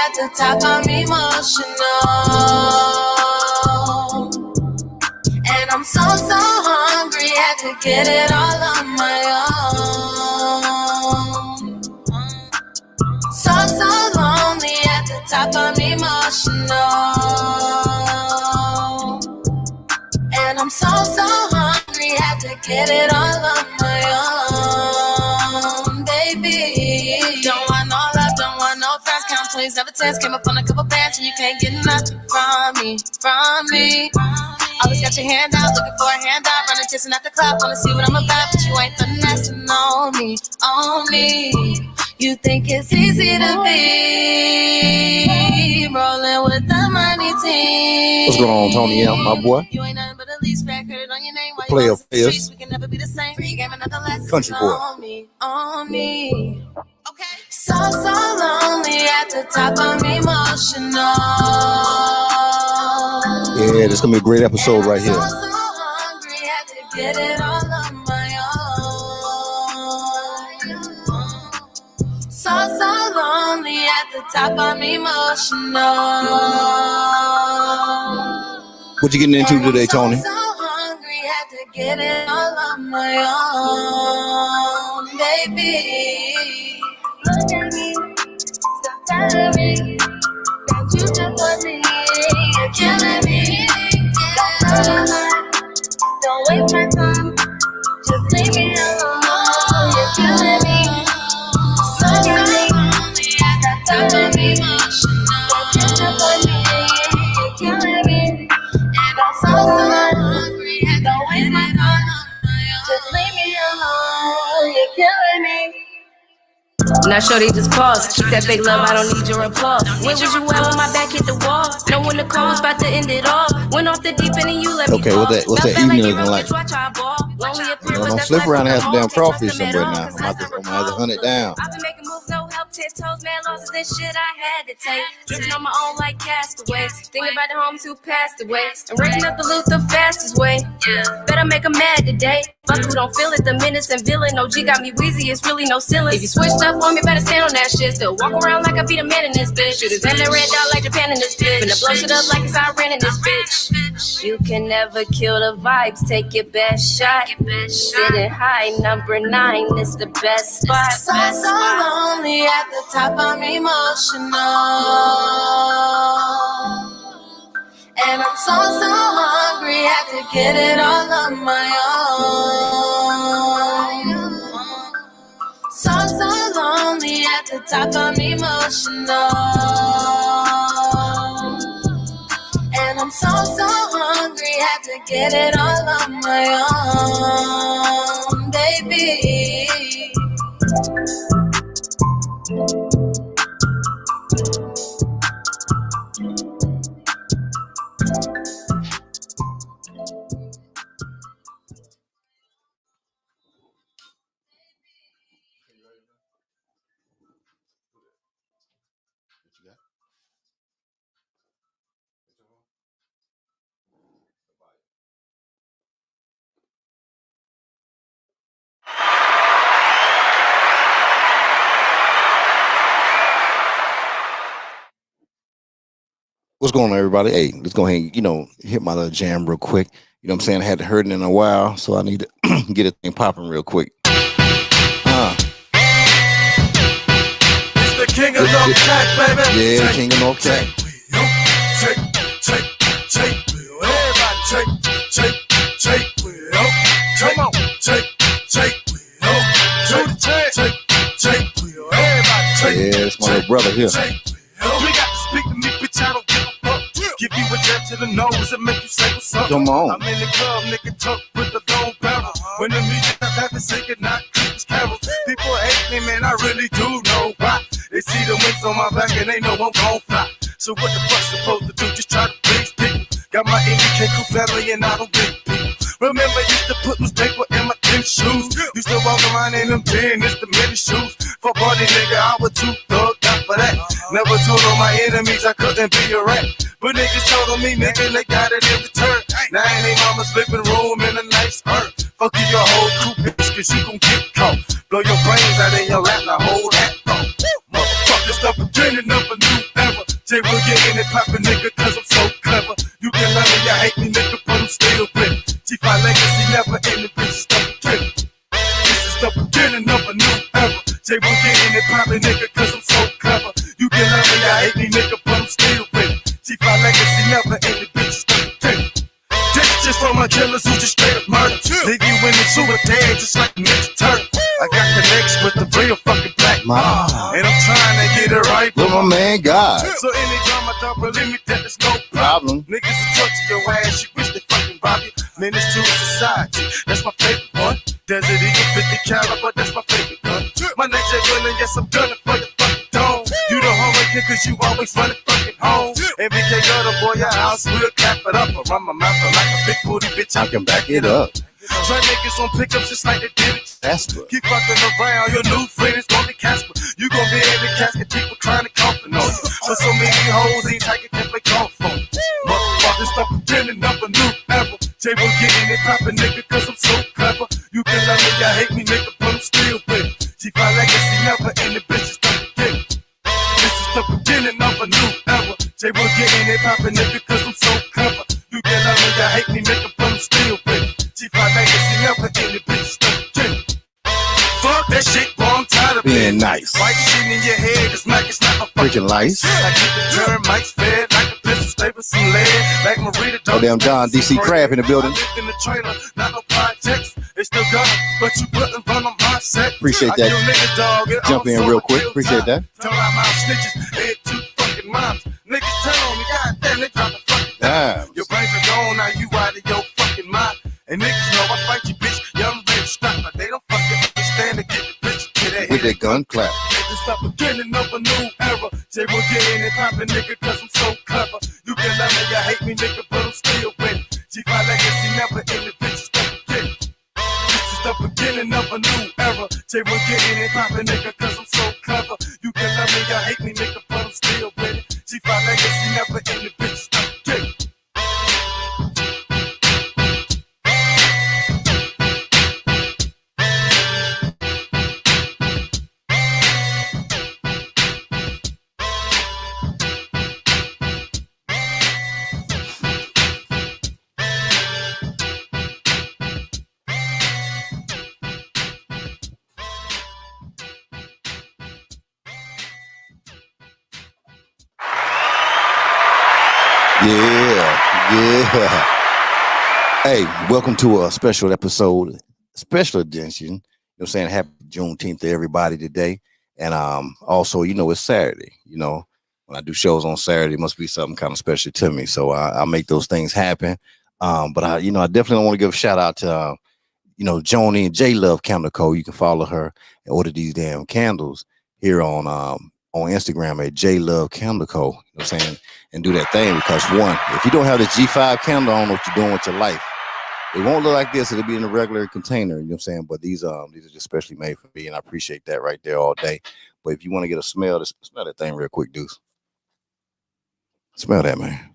at the top, I'm emotional. And I'm so hungry, had to get it all on my own. So lonely, at the top, I'm emotional. And I'm so hungry, had to get it all on my own, baby. Don't want no love, don't want no friends. Count 20s, never 10s. Came up on a couple bands and you can't get nothing from me. Always got your hand out, looking for a handout. Running, chasing at the club, wanna see what I'm about. But you ain't finessing on me. You think it's easy to be rolling with the money team. What's going on, Tony M, my boy? You ain't nothing but a least record on your name. Player of players. We can never be the same. Free game, another lesson. Country boy. On me. Okay. So lonely, at the top, I'm emotional. Yeah, this is gonna be a great episode right here. So hungry, had to get it all on my own. So lonely, at the top, I'm emotional. What you getting into today, Tony? So hungry, had to get it all on my own, baby. Look at me, stop telling me that you just want me. You're killing me. Don't waste my time, just leave me alone. You're killing me. So lonely, at the top of me, emotional. You just want me. You're killing me. And I'm so hungry, don't waste my time, just leave me alone. You're killing me. Now shorty just pause. Keep that fake love, I don't need your applause. Where was you at when my back hit the wall? Know when the call was about to end it all. Went off the deep end and you let me fall. What's that evening looking like? Don't slip around and have some damn crawfish somewhere now. I'm gonna have to hunt it down. I've been making moves, no help, 10 toes, man, losses and shit I had to take. Living on my own like castaways. Thinking about the homies who passed away. And raking up the loot the fastest way. Better make them mad today. Fuck who don't feel it, the menace and villain. OG got me wheezy, it's really no ceiling. If you switched up on me, better stand on that shit. Still walk around like I be the man in this bitch. Shooters and the red dot like Japan in this bitch. Finna blow shit up like it's Iran in this bitch. You can never kill the vibes, take your best shot. Sitting high, number 9 is the best spot. So lonely, at the top, I'm emotional. And I'm so hungry, had to get it all on my own. So lonely, at the top, I'm emotional. And I'm so hungry, had to get it all on my own, baby. What's going on, everybody? Hey, let's go ahead and, hit my little jam real quick. You know what I'm saying? I hadn't heard it in a while, so I need to get a thing popping real quick. It's the king of no cat, baby. Yeah, king of no cat. Take. Everybody take. Come on, take. Everybody take. Yeah, it's my little brother here. You got to speak to me, bitch, I don't give a fuck. Give you a jab to the nose and make you say what's up. Come on. I'm in the club, nigga, tuck with the long barrel. When the music I have to sing it, not Christmas carols. People hate me, man, I really do know why. They see the wings on my back and they know I'm gon' fly. So what the fuck supposed to do? Just try to please people. Got my indicate crew family and I don't big people. Remember, used to put newspaper in my tennis shoes. Used to walk around in them tennis, the mini shoes. For party nigga, I was too thugged up for that. Never told all my enemies I couldn't be a rat. But niggas told on me, nigga, they got it in return. Now in they mama's living room in a nice earth. Fuck you, your whole crew, bitch, cause you gon' get caught. Blow your brains out in your lap, now hold that thought. Motherfuckers, the beginning of a new era. Jay will get in it poppin', nigga, cause I'm so clever. You can love me, I hate me, nigga, but I'm still winning. G5 legacy never ending, bitches don't kill. This is the beginning of a new era. Jay will get in it poppin', nigga, cause I'm so clever. You can love me, I hate me, nigga, but I'm still winning. G5 legacy never ending, bitches don't kill. This just for my killers who just straight up murder. Leave you in the sewer dead just like Ninja Turtle. I got connects with the real fucking black mob, and I'm trying to get it right with my man God. So anytime I don't believe me, that there's no problem. Niggas will torture your ass, you wish they fucking rob you. Menace to society, that's my favorite one. Desert Eagle 50 caliber, that's my favorite gun. My nature willing, yes I'm gunning for your fucking dome. You the homie kid cause you always running fucking home. MBK got a boy, your house, we'll clap it up. Around my mouth like a big booty bitch, I can back it up. Try niggas on pickups just like they did it. Keep fucking around, your new friend is gonna be Casper. You gonna be in the casket, people trying to comfort on you. But so many hoes ain't taking them like off on you. Motherfuckers stop pretending of a new era. Jay will get in it poppin', nigga, cause I'm so clever. You can love me, I hate me, nigga, but I'm still with it. G5 legacy never ending, bitches don't get it. This is the beginning of a new era. Jay will get in it poppin', nigga, cause I'm so clever. You can love me, I hate me, nigga, but I'm still with it. G5 legacy never ending, bitches don't get it. Fuck that shit, boy, I'm tired of being nice. White shit in your head, this Mac is not a freaking lice. I keep the termites fed like a pistol, stay with some lead. Like Marita, oh, damn, John DC Crab in the building. In the trailer, not no projects. It's still gun, but you wouldn't run on my set. Appreciate that. Niggas, dog, jump in real quick. Appreciate that. Tell out my snitches, head two fucking moms. Niggas tell on me, goddamn, they drop the fucking dime. Your brains are gone, now you out of your fucking mind. And niggas know I fight you, bitch. Young rich strap, but they don't fucking understand to get the bitch to that with that gun clap. Niggas stop beginning of a new era. Jay will get in and poppin', nigga, cause I'm so clever. You can love me, I hate me, nigga, but I'm still winning. G5 legacy never ending, bitches don't get it. This is the beginning of a new era. Jay will get in and poppin', nigga, cause I'm so clever. You can love me, I hate me, nigga, but I'm still winning. G5 legacy never ending, bitches don't get it. Yeah. Hey, welcome to a special episode, special edition. You know what I'm saying? Happy Juneteenth to everybody today. And also, you know, it's Saturday. You know, when I do shows on Saturday, it must be something kind of special to me. So I make those things happen. But I definitely want to give a shout out to, Joni and J Love Candle Co. You can follow her and order these damn candles here on Instagram at J Love Candle Co. You know what I'm saying? And do that thing, because one, if you don't have the G5 candle, I don't know what you're doing with your life. It won't look like this. It'll be in a regular container. You know what I'm saying? But these are just specially made for me, and I appreciate that right there all day. But if you want to get a smell that thing real quick, Deuce. Smell that, man.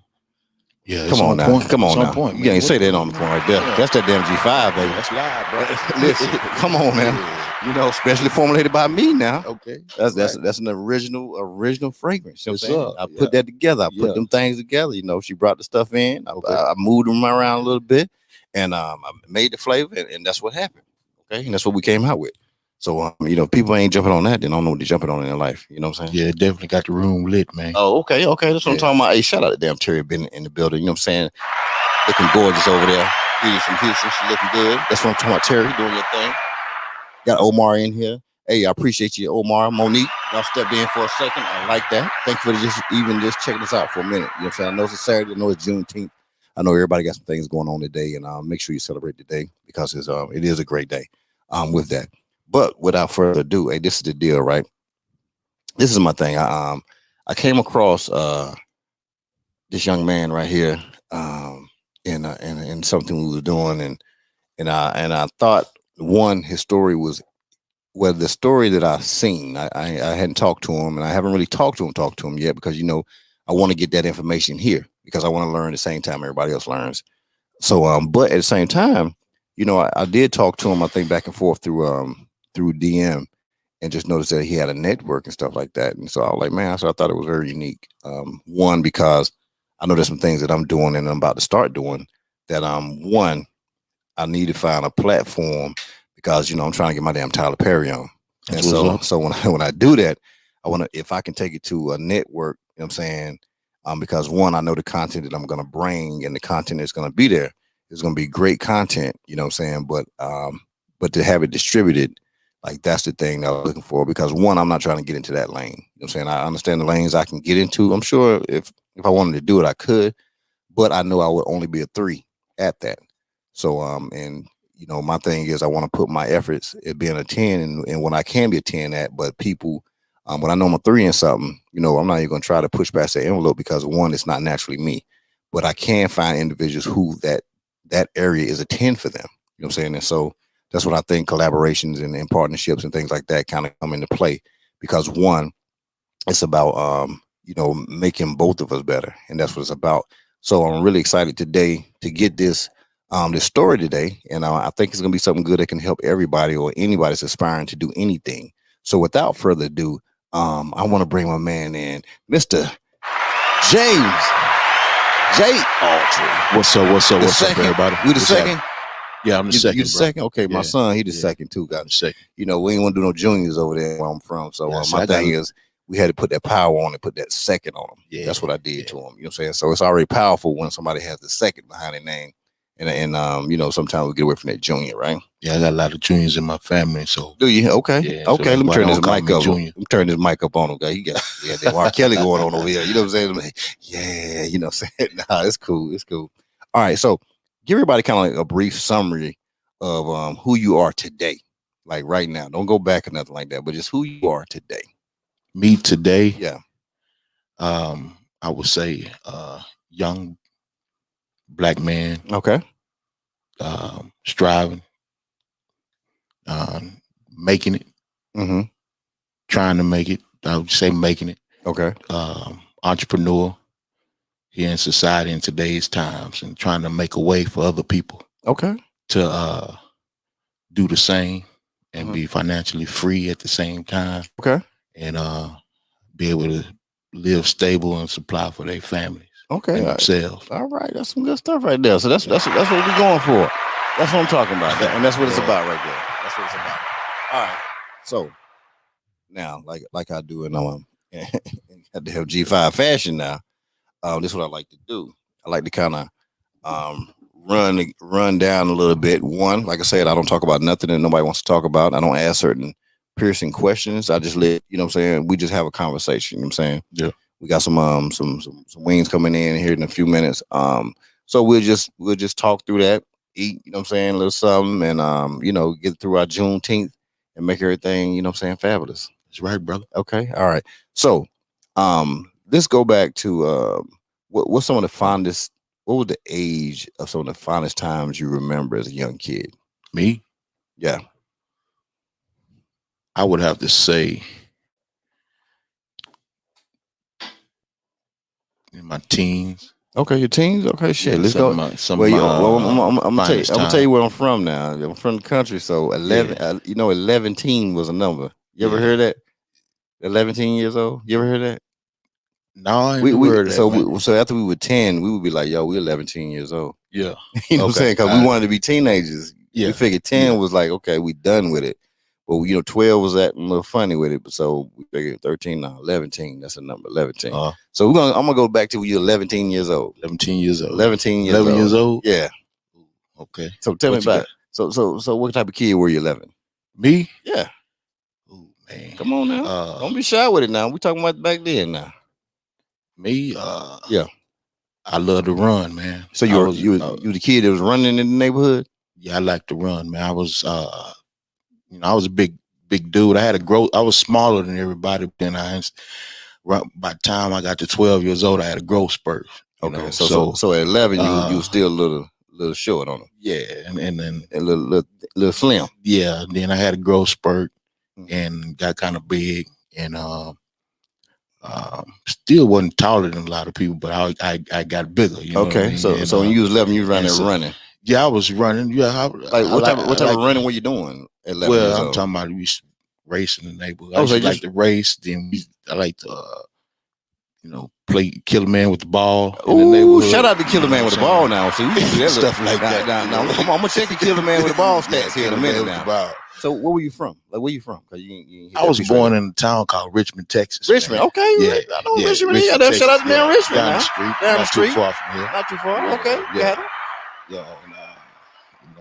Yeah, come on now. Come on now. Point, you ain't say that on the point right there. Yeah. That's that damn G5, baby. That's live, bro. Listen, come on now. Yeah. You know, specially formulated by me now. Okay. That's an original fragrance. You know what I'm saying? I put that together. I put them things together. You know, she brought the stuff in. I moved them around a little bit, and I made the flavor, and that's what happened. Okay, and that's what we came out with. So, people ain't jumping on that. They don't know what they're jumping on in their life. You know what I'm saying? Yeah, definitely got the room lit, man. Oh, okay. That's what I'm talking about. Hey, shout out to damn Terry been in the building. You know what I'm saying? Looking gorgeous over there. Eating some Houston. She looking good. That's what I'm talking about. Terry doing your thing. Got Omar in here. Hey, I appreciate you, Omar. Monique, y'all stepped in for a second. I like that. Thank you for just checking us out for a minute. You know what I'm saying? I know it's a Saturday. I know it's Juneteenth. I know everybody got some things going on today, and make sure you celebrate today, because it is a great day with that. But without further ado, hey, this is the deal, right? This is my thing. I came across this young man right here in something we were doing, and I thought, one, his story was, well, the story that I've seen. I hadn't talked to him, and I haven't really talked to him yet, because I want to get that information here, because I want to learn at the same time everybody else learns. So but at the same time, I did talk to him, I think, back and forth through DM, and just noticed that he had a network and stuff like that. And so I was like, man, so I thought it was very unique. One, because I know there's some things that I'm doing and I'm about to start doing that one, I need to find a platform because I'm trying to get my damn Tyler Perry on. And so when I do that, I want to, if I can take it to a network, you know what I'm saying? Because one, I know the content that I'm going to bring and the content that's going to be there is going to be great content, you know what I'm saying? But to have it distributed, like that's the thing that I'm looking for. Because one, I'm not trying to get into that lane. You know what I'm saying? I understand the lanes I can get into. I'm sure if I wanted to do it, I could, but I know I would only be a 3 at that. So and my thing is I want to put my efforts at being a 10 and when I can be a 10 at, but people when I know I'm a 3 in something, I'm not even gonna try to push past that envelope because one, it's not naturally me. But I can find individuals who that area is a 10 for them. You know what I'm saying? And so that's what I think collaborations and partnerships and things like that kind of come into play because one, it's about making both of us better. And that's what it's about. So I'm really excited today to get this story today. And I think it's gonna be something good that can help everybody or anybody that's aspiring to do anything. So without further ado, I want to bring my man in, Mr. James J. Autrey. What's up, everybody? You the second? Yeah, I'm the second. You the second? Okay, Yeah. my son, he the second too. I'm the second. We ain't want to do no juniors over there where I'm from. So my thing is, we had to put that power on and put that second on him. Yeah, that's what I did to him. You know what I'm saying? So it's already powerful when somebody has the second behind their name. And sometimes we get away from that junior, right? Yeah, I got a lot of juniors in my family. So do you? Okay. Yeah, okay. So let me turn this mic up. Junior. Let me turn this mic up on him, guy. He got that R. Kelly going on over here. You know what I'm saying? Like, yeah, you know what I'm saying? Nah, it's cool. It's cool. All right. So give everybody kind of like a brief summary of who you are today. Like right now. Don't go back or nothing like that, but just who you are today. Me today. Yeah. I would say young Black man. Okay. Striving, making it, trying to make it. I would say making it. Okay. Entrepreneur here in society in today's times and trying to make a way for other people. Okay. To do the same and be financially free at the same time. Okay. And be able to live stable and supply for their families. Okay. And themselves. All right. That's some good stuff right there. So that's what we're going for. That's what I'm talking about. And that's what it's about right there. That's what it's about. All right. So now, like I do in goddamn G5 fashion now, this is what I like to do. I like to kind of run down a little bit. One, like I said, I don't talk about nothing that nobody wants to talk about. I don't ask certain piercing questions. I just let, you know what I'm saying, we just have a conversation, you know what I'm saying? Yeah. We got some wings coming in here in a few minutes. So we'll just talk through that, eat, you know what I'm saying, a little something, and get through our Juneteenth and make everything, you know what I'm saying, fabulous. That's right, brother. Okay. All right. So let's go back to what's some of the fondest, what was the age of some of the fondest times you remember as a young kid? Me? Yeah. I would have to say in my teens. Okay, your teens. Okay, shit. Yeah, let's go. I'm gonna tell you where I'm from now. I'm from the country, so 11. Yeah. 11 was a number. You ever heard that? 11 years old. You ever heard that? No, I never heard that. So after we were 10, we would be like, "Yo, we're 11 years old." Yeah, you know what I'm saying? Because we wanted to be teenagers. Yeah, we figured 10 was like, okay, we done with it. But 12 was acting a little funny with it. So we figured 13, now 11. That's a number, 11. So I'm gonna go back to when you're 11 years old. 11 years old. 11 years old. Yeah. Okay. So tell me about it. So what type of kid were you 11? Me? Yeah. Oh man. Come on now. Don't be shy with it now. We talking about back then now. Me? Yeah. I love to run, man. So you were the kid that was running in the neighborhood? Yeah, I like to run, man. I was I was a big dude. I was smaller than everybody. Then by the time I got to 12 years old, I had a growth spurt. Okay. So at 11, you were still a little short on them. Yeah, and then a little slim. Yeah. Then I had a growth spurt and got kind of big and still wasn't taller than a lot of people, but I got bigger. You know okay. What I mean? So when you was 11, you was running. Yeah, I was running. Yeah. What type of running were you doing at 11 years old? I'm talking about we race in the neighborhood. I used to like to race. Then I like to, play kill a man with the ball in the neighborhood. Shout out to kill a man with the ball now. So you can do that stuff like that. Now, I'm gonna check the kill a man with the ball stats here in a minute now. Ball. So where were you from? Like where you from? Cause you I was born in a town called Richmond, Texas. Richmond, man. okay. Yeah, I know Richmond. Yeah, shout out to down Richmond down now. the street, Down the not street. too far from here. Not too far. Yeah, Okay. Yeah.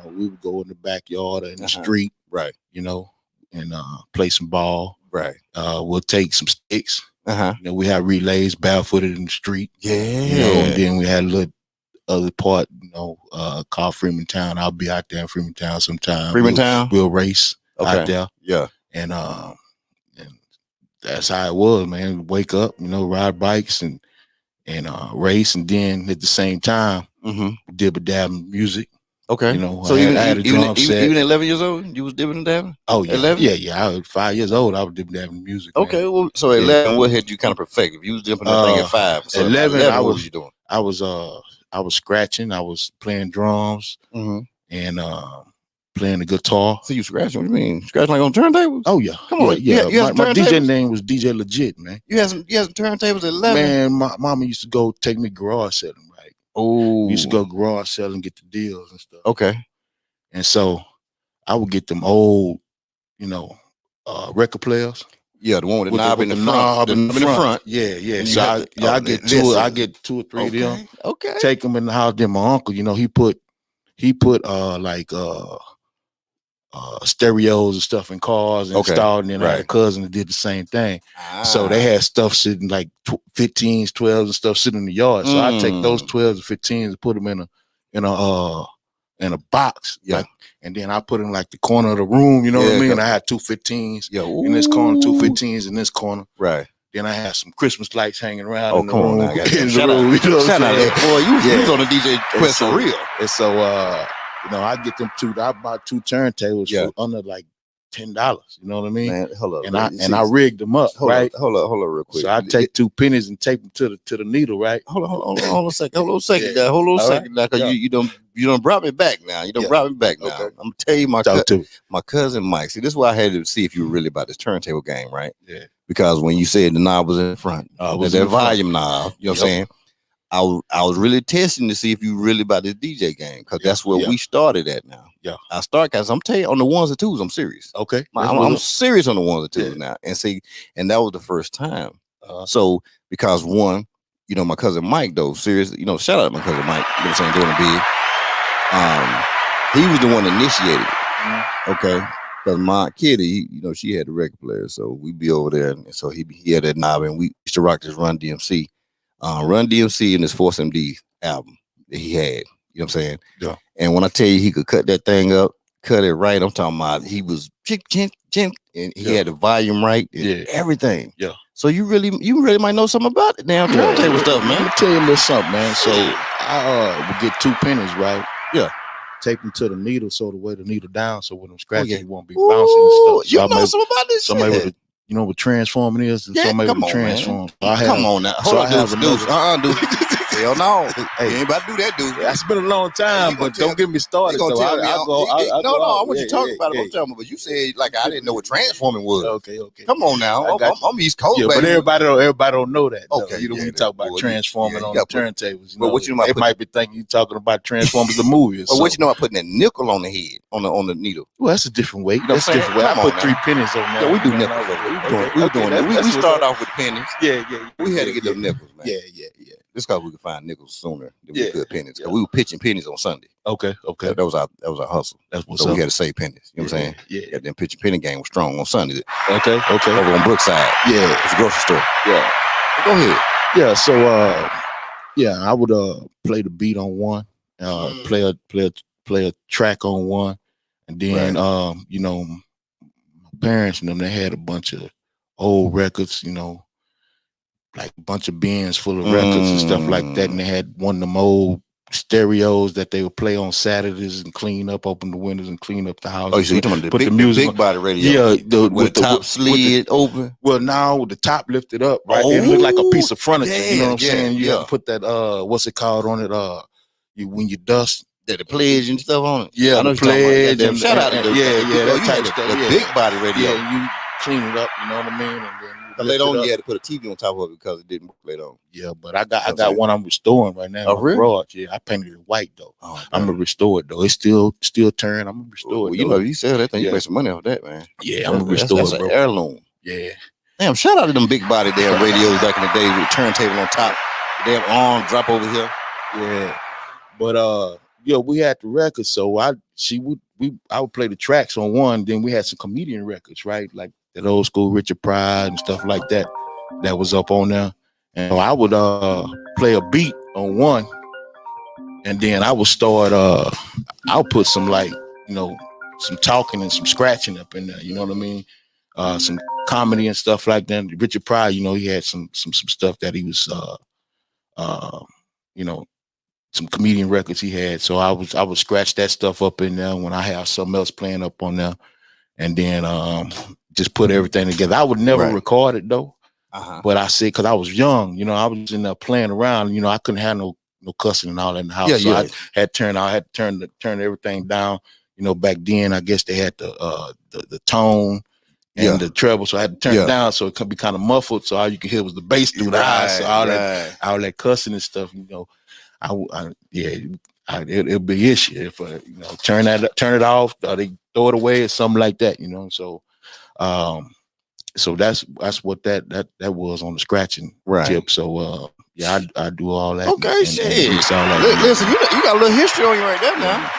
And we would go in the backyard or in the street, right? And play some ball, right? We'll take some sticks. We had relays barefooted in the street. Yeah. And then we had a little other part, called Freemantown. I'll be out there in Freemantown sometime. Freemantown? We'll race out there. Yeah. And that's how it was, man. Wake up, ride bikes and race, and then at the same time, dib a dab in music. Okay. So I had a drum set. Even at 11 years old, you was dibbing and dabbing? Oh, yeah. 11? Yeah. I was 5 years old. I was dibbing and dabbing music. Okay. Man. Well, so at 11, what had you kind of perfect? If you was dipping that thing at 5. So 11, what was you doing? I was scratching. I was playing drums and playing the guitar. So you scratching? What do you mean? Scratching like on turntables? Oh yeah. Come on. Yeah. My DJ turntables? name was DJ Legit, man. You had some turntables at 11? Man, my mama used to go take me garage selling, right? Oh. We used to go garage selling, get the deals and stuff. Okay. And so I would get them old, record players. Yeah, the one with the knob in the front. In the front. Yeah. So I get two or three of them. Okay. Take them in the house. Then my uncle, he put stereos and stuff in cars and installed, and then I had a cousin that did the same thing. So they had stuff sitting like 15s, 12s and stuff sitting in the yard. So I take those 12s and 15s and put them in a box, and then I put in like the corner of the room, what I mean? And I had 2 15s in this corner, 2 15s in this corner. Right. Then I had some Christmas lights hanging around in the come room. On, shout out there, boy. You was on the DJ quest for real. And so, I get them I bought 2 turntables for under like $10. You know what I mean? Man, hold up. And I rigged them up, right? Hold up real quick. So I take 2 pennies and tape them to the needle, right? Hold on a second. Hold on a second. Now, cause you done brought me back now. You done brought me back now. Okay. I'm gonna tell you my cousin Mike. See, this is why I had to see if you were really about this turntable game, right? Yeah. Because when you said the knob was in front, that volume knob, you know what I'm saying? I was really testing to see if you really about this DJ game, because that's where we started at now. Yeah. I start, because I'm telling you, on the ones and twos, I'm serious. Okay. I'm serious on the ones and twos now. And that was the first time. So, because one, my cousin Mike, though, serious, shout out to my cousin Mike, you know what I'm saying, doing the big. He was the one that initiated it. Okay. Because my kitty, she had the record player. So we'd be over there. And so he had that knob, and we used to rock this Run DMC. Run DMC and his Force MD album that he had. You know what I'm saying? Yeah. And when I tell you he could cut that thing up, cut it right, I'm talking about he was chink, and he had the volume right and everything. Yeah. So you really might know something about it now. Turntable stuff, man. Let me tell you a little something, man. So I would get 2 pennies, right? Yeah. Tape them to the needle, so to weigh the needle down, so when them scratches, it won't be bouncing and stuff. So you know something about this somebody shit. With what transforming is, and somebody with a transform. Come on now. So I have another. Dude. Hell no. Hey, you ain't about to do that, dude. It's been a long time, but don't get me started. No, I want you to talk about it. Yeah. But you said like I didn't know what transforming was. Okay. Come on now. I'm East Coast, baby. But everybody don't know that. Okay. When you talk about transforming on the turntables, but what you know, they might be thinking you talking about Transformers the movie. But what you know about putting a nickel on the head, on the needle? Well, that's a different way. That's a different way. I put 3 pennies on that. Yeah, we do nickels. We doing that. We started off with pennies. Yeah. We had to get them nickels, man. Yeah. This because we could find nickels sooner than we could pennies. We were pitching pennies on Sunday. Okay. That was our hustle. That's what's so up. We had to save pennies. You know what I'm saying? Yeah. Then pitching penny game was strong on Sunday. Okay. Over on Brookside. Yeah. It's a grocery store. Yeah. Go ahead. Yeah. So I would play the beat on one, play a track on one, and then my parents and them, they had a bunch of old records, like a bunch of bins full of records and stuff like that. And they had one of them old stereos that they would play on Saturdays and clean up, open the windows and clean up the house. Oh, so you talking about the music big body radio? Yeah, with the top slid open. Well, now with the top lifted up, right? It looked like a piece of furniture. You know what I'm saying? You have to put that what's it called on it? When you dust. The pledge and stuff on it. Yeah, the pledge. Shout out to that type of stuff. The big body radio. Yeah, clean it up. You know what I mean? And then Later on, you had to put a TV on top of it because it didn't work later on. Yeah, but I got one I'm restoring right now. Oh, really? Garage. Yeah, I painted it white though. Oh, I'm gonna restore it though. It's still turn. I'm gonna restore it. You know, if you sell that thing, you make some money off that, man. Yeah, I'm gonna restore it, bro. An heirloom. Yeah. Damn, shout out to them big body damn radios back in the day with a turntable on top. The damn arm drop over here. Yeah. But we had the records, so I would play the tracks on one. Then we had some comedian records, right? Like that old school Richard Pryor and stuff like that. That was up on there. And I would play a beat on one, and then I would start I'll put some some talking and some scratching up in there, you know what I mean? Some comedy and stuff like that. Richard Pryor, he had some stuff that he was some comedian records he had. So I would scratch that stuff up in there when I have something else playing up on there, and then just put everything together. I would never record it though. But I said, because I was young, I was in there playing around, I couldn't have no cussing and all that in the house. I had to turn everything down. Back then I guess they had the tone and the treble, so I had to turn it down so it could be kind of muffled, so all you could hear was the bass through the house. So all that cussing and stuff, it'll be an issue if turn it off, or they throw it away or something like that, So that's what that was on the scratching tip. So I do all that. Okay, shit. Listen, you got a little history on you right there now.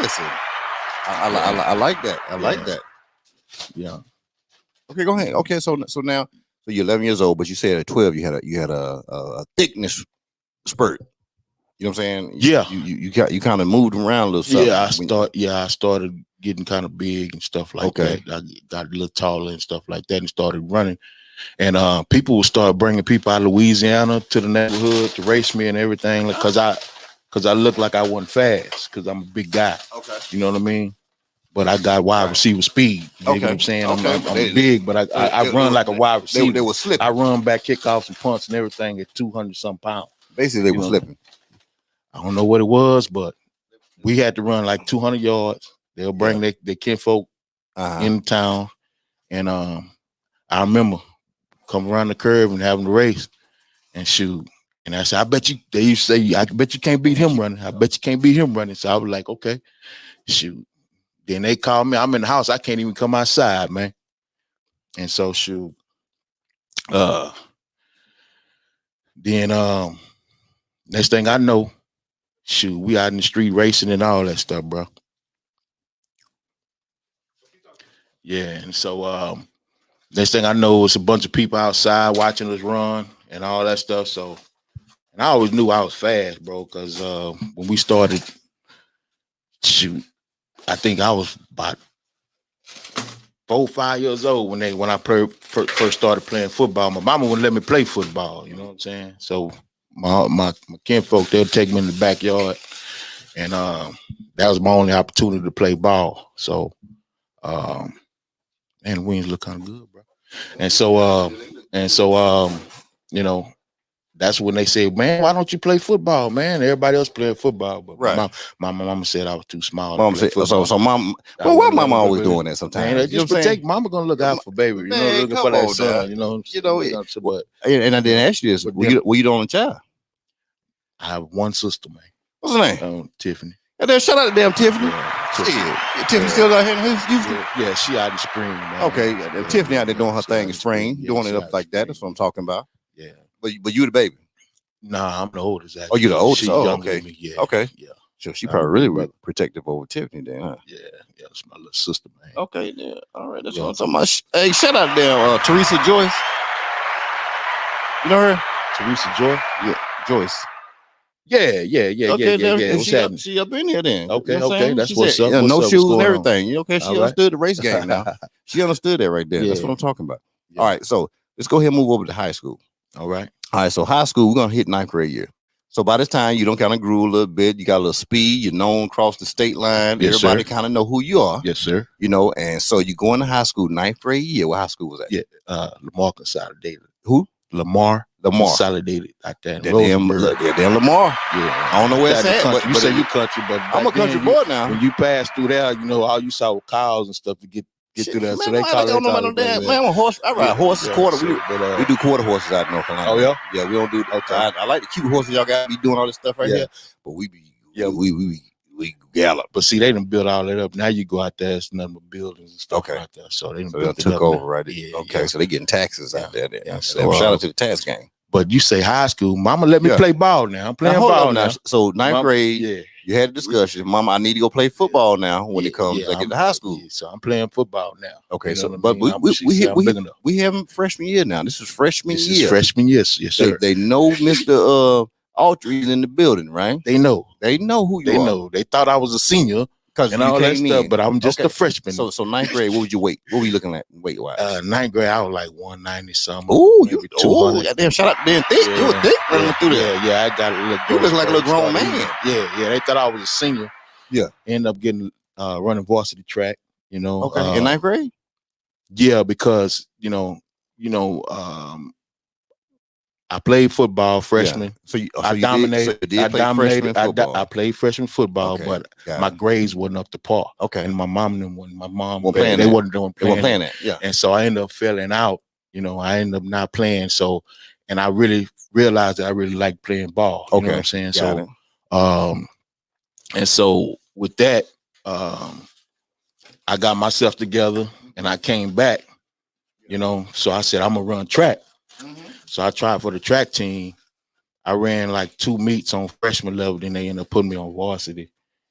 Listen, I like that. I like that. Yeah. Okay, go ahead. Okay, so now, you're 11 years old, but you said at 12 you had a thickness spurt. You know what I'm saying? Yeah. You kind of moved around a little. I started getting kind of big and stuff like that. I got a little taller and stuff like that and started running. And people would start bringing people out of Louisiana to the neighborhood to race me and everything, because I looked like I wasn't fast, because I'm a big guy. Okay. You know what I mean? But I got wide receiver speed. You know what I'm saying? I'm big, but I run like a wide receiver. They were slipping. I run back kickoffs and punts and everything at 200-some pounds. Basically, they were slipping. I don't know what it was, but we had to run like 200 yards. They'll bring their kinfolk in town. And I remember coming around the curve and having to race and shoot. And I said, they used to say, I bet you can't beat him running. I bet you can't beat him running. So I was like, okay, shoot. Then they called me. I'm in the house. I can't even come outside, man. And so shoot. Then next thing I know, shoot, we out in the street racing and all that stuff, bro. Yeah, and so next thing I know, it's a bunch of people outside watching us run and all that stuff. So, and I always knew I was fast, bro, because when we started, shoot, I think I was about 4 or 5 years old when I first started playing football. My mama wouldn't let me play football, you know what I'm saying? So my kinfolk, they'll take me in the backyard, and that was my only opportunity to play ball. So man, the wings look kind of good, bro. And so that's when they say, man, why don't you play football, man? Everybody else playing football, but my mama said I was too small. Mom said, so mom, well, why mama always doing that sometimes? Man, just protect. Mama gonna look out for baby, looking for that son, What? And I didn't ask you this. Were you the only child? I have one sister, man. What's her name? Tiffany. And then shout out to damn Tiffany. Tiffany still out here in Houston? Yeah, she out in Spring, man. Okay, Tiffany out there doing her thing in Spring, doing it up like that. That's what I'm talking about. Yeah. But you the baby? Nah, I'm the oldest. Actually. Oh, you the oldest? She's younger than me. Yeah. Okay. Yeah. So she probably really protective over Tiffany then, huh? Yeah, that's my little sister, man. Okay, yeah. All right, that's what I'm talking about. Hey, shout out there, Teresa Joyce. You know her? Teresa Joy? Yeah, Joyce. Yeah. Okay, she up in here then. Okay, that's what's up. No what's shoes and going everything. You okay? She understood the race game now. She understood that right there. Yeah. That's what I'm talking about. Yeah. All right, so let's go ahead and move over to high school. All right, so high school, we're gonna hit 9th grade year. So by this time, you don't kind of grew a little bit. You got a little speed. You're known across the state line. Yes, everybody kind of know who you are. Yes, sir. And so you go into high school, 9th grade year. What high school was that? Yeah, Lamar Consolidated. Who? Lamar Consolidated. Like that. Damn Lamar. Yeah. I don't know where it's at. But you say you country, but I'm a country boy now. When you pass through there, all you saw were cows and stuff to get get through that. Man, so they I call don't know it. that. Man, I'm a horse. I ride horses quarter. We do quarter horses out in North Carolina. Oh, yeah? Yeah, we don't do. Okay. I like the cute horses y'all got be doing all this stuff right here, but we gallop. But see, they done built all that up. Now you go out there, it's nothing but buildings and stuff out there. So they took over, right? Yeah, okay, so they getting taxes out there. Yeah. So shout out to the tax gang. But you say high school, mama let me play ball now. I'm playing ball now. So ninth grade, you had a discussion. Mama, I need to go play football now when it comes I get to high school. So I'm playing football now. Okay, you know so but we having freshman year now. This is freshman year. This is freshman year, yes, sir. They know Mr. Autrey is in the building, right? They know who you are. They know. They thought I was a senior. And all that stuff, but I'm just a freshman. So ninth grade, what would you weight? What were you looking at weight wise? Ninth grade, I was like 190 something. Ooh, you 200. Damn, shout out to being thick. You were thick running through there. Yeah, I got a little. You look like a little grown man. Yeah. They thought I was a senior. Yeah. Ended up getting running varsity track. You know. Okay. In ninth grade. Yeah, because I played football freshman. Yeah. So I dominated. Football. I played freshman football, but my grades wasn't up to par. Okay. And my mom wasn't playing. They wasn't doing playing. They weren't playing that. Yeah. And so I ended up failing out. I ended up not playing. So, and I really realized that I really like playing ball. You know what I'm saying? And so with that, I got myself together and I came back. So I said I'm gonna run track. So I tried for the track team. I ran like 2 meets on freshman level. Then they ended up putting me on varsity.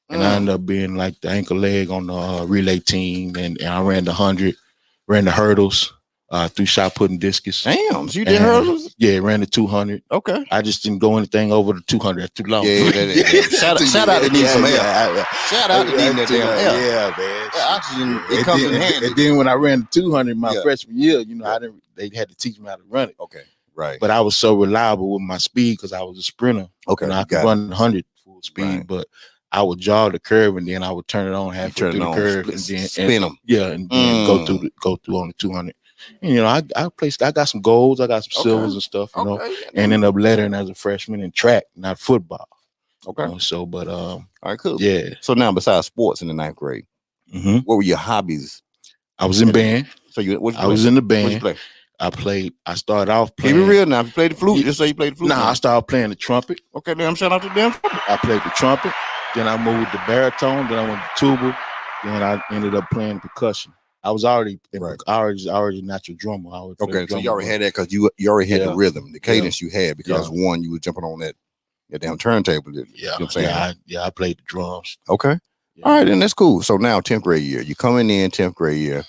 And I ended up being like the ankle leg on the relay team. And I ran the 100, ran the hurdles, threw shot put and discus. Damn, so you did hurdles? Yeah, ran the 200. Okay. I just didn't go anything over the 200. That's too long. Yeah. Shout out to needing some air. Shout out to needing that damn air. Yeah, man. Oxygen, it comes in handy. And then when I ran the 200 my freshman year, they had to teach me how to run it. Okay. Right. But I was so reliable with my speed because I was a sprinter. Okay. And I could run 100 full speed, but I would jog the curve and then I would turn it on halfway through the curve and then spin them. Yeah, and then go through on the 200. And, I got some golds, I got some silvers and stuff, and ended up lettering as a freshman in track, not football. Okay. All right, cool. Yeah. So now, besides sports in the ninth grade, what were your hobbies? I was in band. So I was in the band. What'd you play? I started off playing. Keep it real now. If you played the flute, just say you played the flute. Nah, I started playing the trumpet. Okay, then I'm shouting out to them. I played the trumpet. Then I moved to baritone. Then I went to tuba. Then I ended up playing percussion. I was already already natural drummer. Okay, so you already had that because you already had the rhythm, the cadence you had because one, you were jumping on that damn turntable. You know what I'm saying? I played the drums. Okay. Yeah. All right, then that's cool. So now 10th grade year, you're coming in 10th grade year.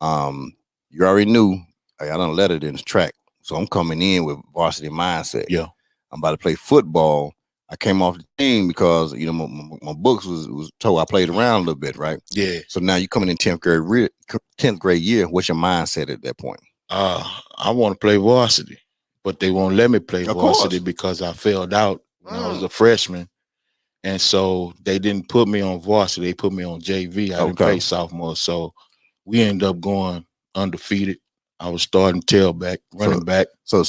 You already knew I done lettered in the track. So I'm coming in with varsity mindset. Yeah. I'm about to play football. I came off the team because my books was told I played around a little bit, right? Yeah. So now you coming in 10th grade year. What's your mindset at that point? I want to play varsity, but they won't let me play varsity because I failed out when I was a freshman, and so they didn't put me on varsity. They put me on JV. I didn't play sophomore, so we ended up going undefeated. I was starting tailback, running back. So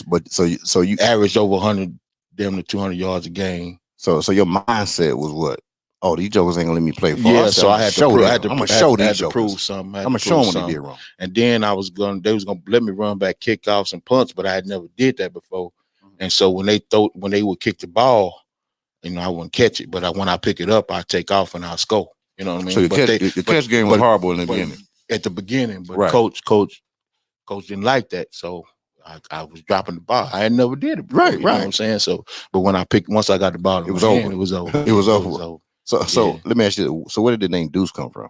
you averaged over 100. Damn near 200 yards a game. So your mindset was what? Oh, these jokers ain't gonna let me play. Yeah, so I had to prove. I'm gonna show these jokers. Prove something. I'm gonna show them what they did wrong. And then they was gonna let me run back kickoffs and punts, but I had never did that before. And so when they would kick the ball, I wouldn't catch it, but when I pick it up, I take off and I score. You know what I mean? So the catch game was horrible in the beginning. At the beginning, but coach didn't like that, so. I was dropping the ball. I had never did it before, right. You know what I'm saying? So, but once I got the ball, it was over. It was over. It was over. So let me ask you. So where did the name Deuce come from?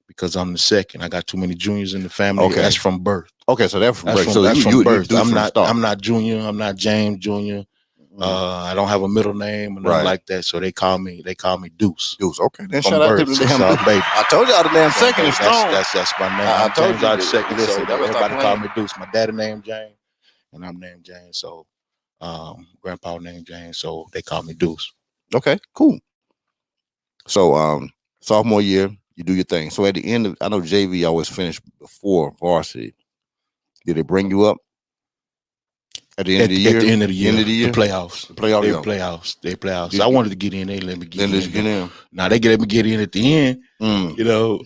Because I'm the second. I got too many juniors in the family. Okay, that's from birth. Okay, so that's from birth. That's from birth. I'm not junior. I'm not James Junior. I don't have a middle name or nothing like that. So they call me Deuce. Deuce. Okay, then from shout out to the damn baby. I told y'all the damn second is strong. That's my name. I told you the second. Listen, so everybody call me Deuce. My daddy named James. And I'm named James, so grandpa named James, so they call me Deuce. Okay, cool. So sophomore year, you do your thing. So at the end of, I know JV always finished before varsity. Did they bring you up? At the end of the year? At the end of the year. End of the year? The playoffs. Playoff, They yeah. playoffs. They playoffs. Did So I you- wanted to get in. They let me get Then in. let's get in. Now they let me get in at the end. Mm. You know,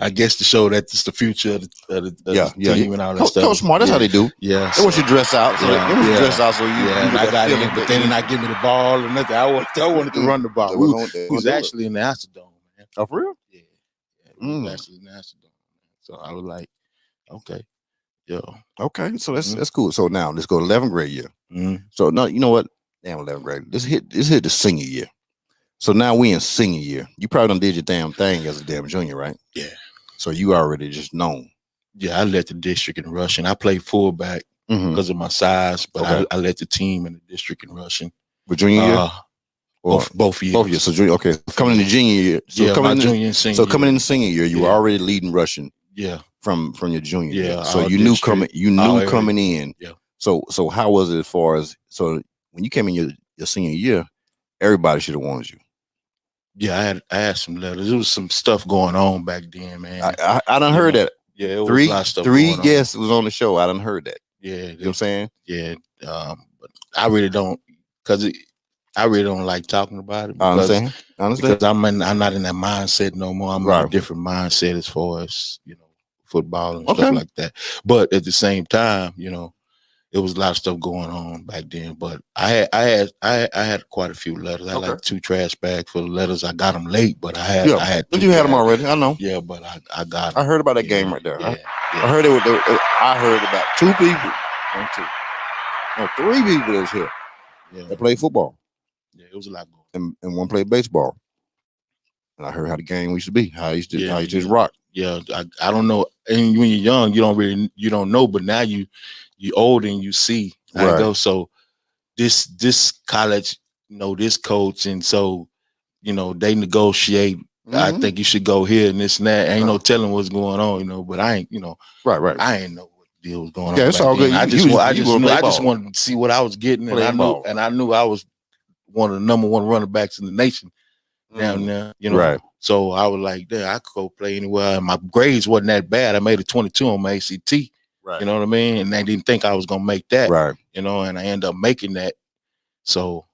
I guess to show that it's the future of the team and all that stuff. Coach Smart, that's how they do. Yeah. They want you to dress out. So they want you to dress out so you and get I that got feeling. in, but they did not give me the ball or nothing. I wanted to run the ball. They We gonna was do it. actually in the Astrodome, man. Oh, for real? Yeah. We was actually in the Astrodome. So I was like, okay. Yo. Okay, so that's cool. So now let's go to 11th grade year. Mm-hmm. So no, you know what? Damn, 11th grade. Let's hit the senior year. So now we in senior year. You probably done did your damn thing as a damn junior, right? Yeah. So you already just known. Yeah, I led the district in rushing. I played fullback Mm-hmm. because of my size, but Okay. I led the team in the district in rushing. For junior year? Both years. Both years. So junior, okay. Coming in the junior year. So yeah, coming my in junior and senior. So coming in the senior year, you were Yeah. already leading rushing. Yeah. From your junior year. Yeah. So all you knew district, coming in. Yeah. So how was it as far as when you came in your senior year, everybody should have wanted you. Yeah, I had some letters. There was some stuff going on back then, man. I done heard that. Yeah, it was three a lot of stuff three going on. guests was on the show. I done heard that. Yeah, You know what I'm saying? yeah. But I really don't, because I really don't like talking about it. I Because, understand. because I'm not in that mindset no more. I'm in Right. a different mindset as far as football and Okay. stuff like that. But at the same time, it was a lot of stuff going on back then. But I had quite a few letters. I Okay. like 2 trash bags full of letters. I got them late, but I had. But 2 you had them trash- already. I know. Yeah, but I got them. I heard about that game right there. Yeah, I heard I heard about 2 people. 1, 2. No, 3 people that was here yeah, that played football yeah. It was a lot going. and one played baseball. And I heard how the game used to be. How you used to just rock. Yeah, I don't know. And when you're young, you don't know. But now you old and you see how Right. it goes. So this college, this coach, and so they negotiate. I Mhm. think you should go here and this and that. Ain't no telling what's going on, but I ain't, Right. I ain't know what the deal was going on. Yeah, it's back all then. good. I You just gonna play ball. wanted to see what I was getting, and Playing ball. I knew I was one of the number 1 running backs in the nation down Mhm. there, Right. So I was like, yeah, I could go play anywhere. And my grades wasn't that bad. I made a 22 on my ACT. Right. You know what I mean? And they didn't think I was gonna make that. Right. And I ended up making that. So,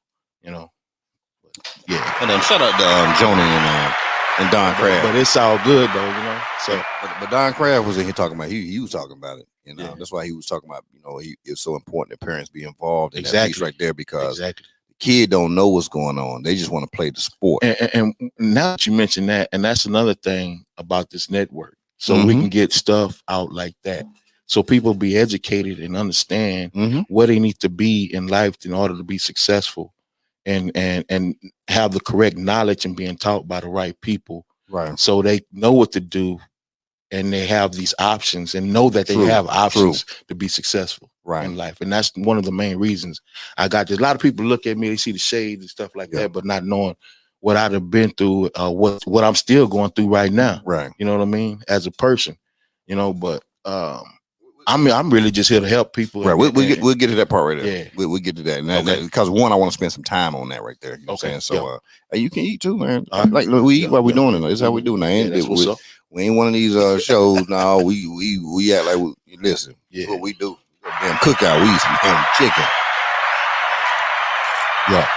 yeah. And then shout out to Joni and Don Crabb. But it's all good though, So But Don Crabb was in here talking about he was talking about it. Yeah. That's why he was talking about it's so important that parents be involved in that Exactly. piece right there because exactly. the kid don't know what's going on. They just want to play the sport. And now that you mention that, and that's another thing about this network. So we Mhm. can get stuff out like that. So people be educated and understand Mhm. where they need to be in life in order to be successful and have the correct knowledge and being taught by the right people. Right. So they know what to do and they have these options and know that they True, have options to be successful Right. in life. And that's one of the main reasons I got this. A lot of people look at me, they see the shades and stuff like Yeah. that, but not knowing what I'd have been through, what I'm still going through right now. Right. You know what I mean? As a person, but I'm really just here to help people. Right. We'll get to that part right there. Yeah. We'll get to that. And Okay. because one, I want to spend some time on that right there. You know Okay. what I'm saying? So and you can eat too, man. All right. Like look, we eat Yeah, while we're yeah. doing it. That's how we do now. Yeah, that's what's up. We ain't one of these shows. No, we act like listen. Yeah. What we do. Damn cookout. We eat some damn chicken. Yeah.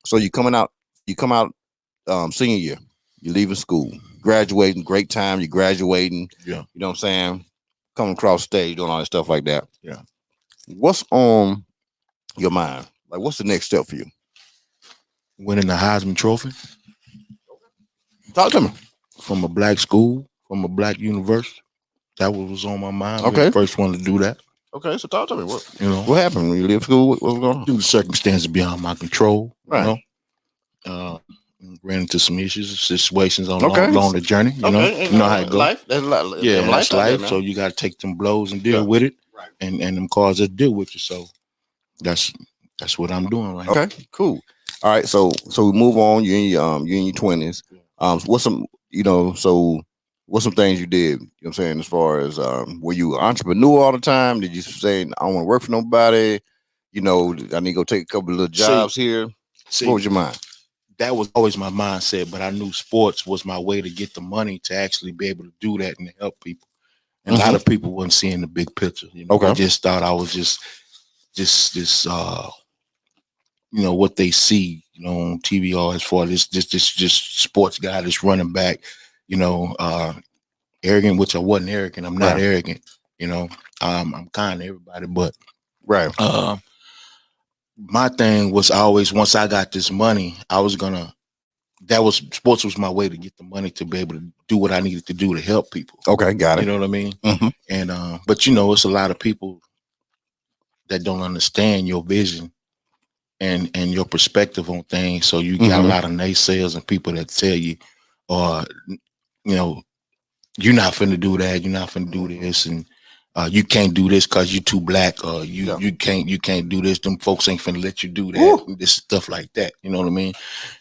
So you come out senior year. You're leaving school, graduating, great time. You're graduating. Yeah. You know what I'm saying? Coming across stage, doing all that stuff like that. Yeah. What's on your mind? Like, what's the next step for you? Winning the Heisman Trophy Talk to me. from a black school, from a black university. That was on my mind. Okay. The first one to do that. Okay, so talk to me. What What happened when you leave school? What was going on? due to circumstances beyond my control. Right. Ran into some issues, situations Okay. along the journey. You know how it goes. Life. That's life. Yeah, Them that's out there, life. man. So you got to take them blows and deal Yeah. with it, Right. and them cars that deal with you. So that's what I'm doing right now. Okay, cool. All right, so we move on. You're in your 20s. What's some things you did? You know what I'm saying, as far as were you an entrepreneur all the time? Did you say I don't want to work for nobody? I need to go take a couple of little jobs here. See, What was your mind? that was always my mindset, but I knew sports was my way to get the money to actually be able to do that and to help people. And a lot of people wasn't seeing the big picture. You know, Okay. they just thought I was just what they see, on TV or as far as this just sports guy, this running back, arrogant, which I wasn't arrogant. I'm not arrogant, I'm kind to everybody, but my thing was always, once I got this money, sports was my way to get the money to be able to do what I needed to do to help people. Okay, got it. You know what I mean? Mm-hmm. And but it's a lot of people that don't understand your vision and your perspective on things. So you got a lot of naysayers and people that tell you, you're not finna do that, you're not finna do this, and you can't do this because you too black, or you can't do this. Them folks ain't finna let you do that. This stuff like that. You know what I mean?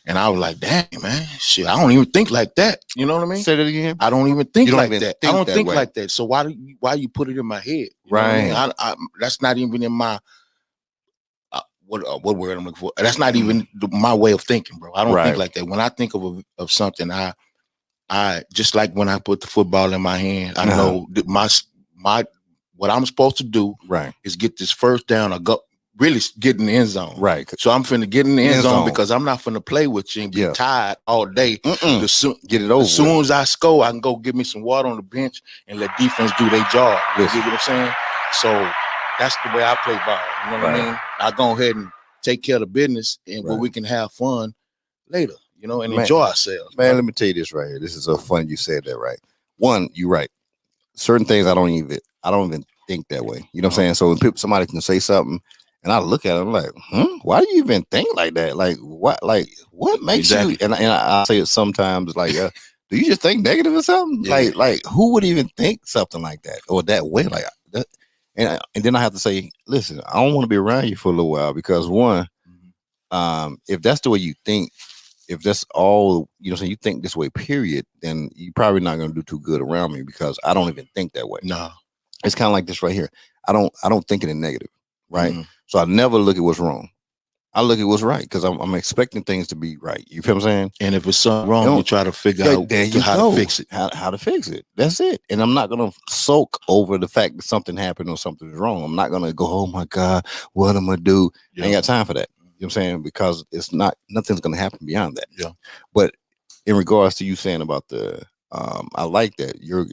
And I was like, dang, man, shit, I don't even think like that. You know what I mean? Say that again. I don't even think like that. I don't think like that. So why you put it in my head? Right. I that's not even in my what word I'm looking for. That's not even my way of thinking, bro. I don't think like that. When I think of something, I just like when I put the football in my hand, I know that my what I'm supposed to do is get this first down or go really get in the end zone. Right. So I'm finna get in the end zone because I'm not finna play with you and be tired all day. Get it over. As soon as I score, I can go get me some water on the bench and let defense do their job. You get what I'm saying? So that's the way I play ball. You know what I mean? I go ahead and take care of the business and where we can have fun later, and enjoy ourselves. Man, let me tell you this right here. This is so funny you said that, right? One, you're right. Certain things I don't even think that way. You know what I'm saying? So when somebody can say something and I look at it, I'm like, why do you even think like that? Like what makes you, and I say it sometimes like, do you just think negative or something? Yeah. Like who would even think something like that or that way? Like that? And then I have to say, listen, I don't want to be around you for a little while because one, if that's the way you think, if that's all, so you think this way, period, then you're probably not going to do too good around me because I don't even think that way. No, it's kind of like this right here. I don't think it in negative, right? So I never look at what's wrong. I look at what's right because I'm expecting things to be right. You feel what I'm saying? And if it's something wrong, you try to figure out how to fix it. How to fix it. That's it. And I'm not going to sulk over the fact that something happened or something's wrong. I'm not going to go, oh my God, what am I going to do? I ain't got time for that. You know what I'm saying? Because nothing's going to happen beyond that. Yeah. But in regards to you saying about I like that your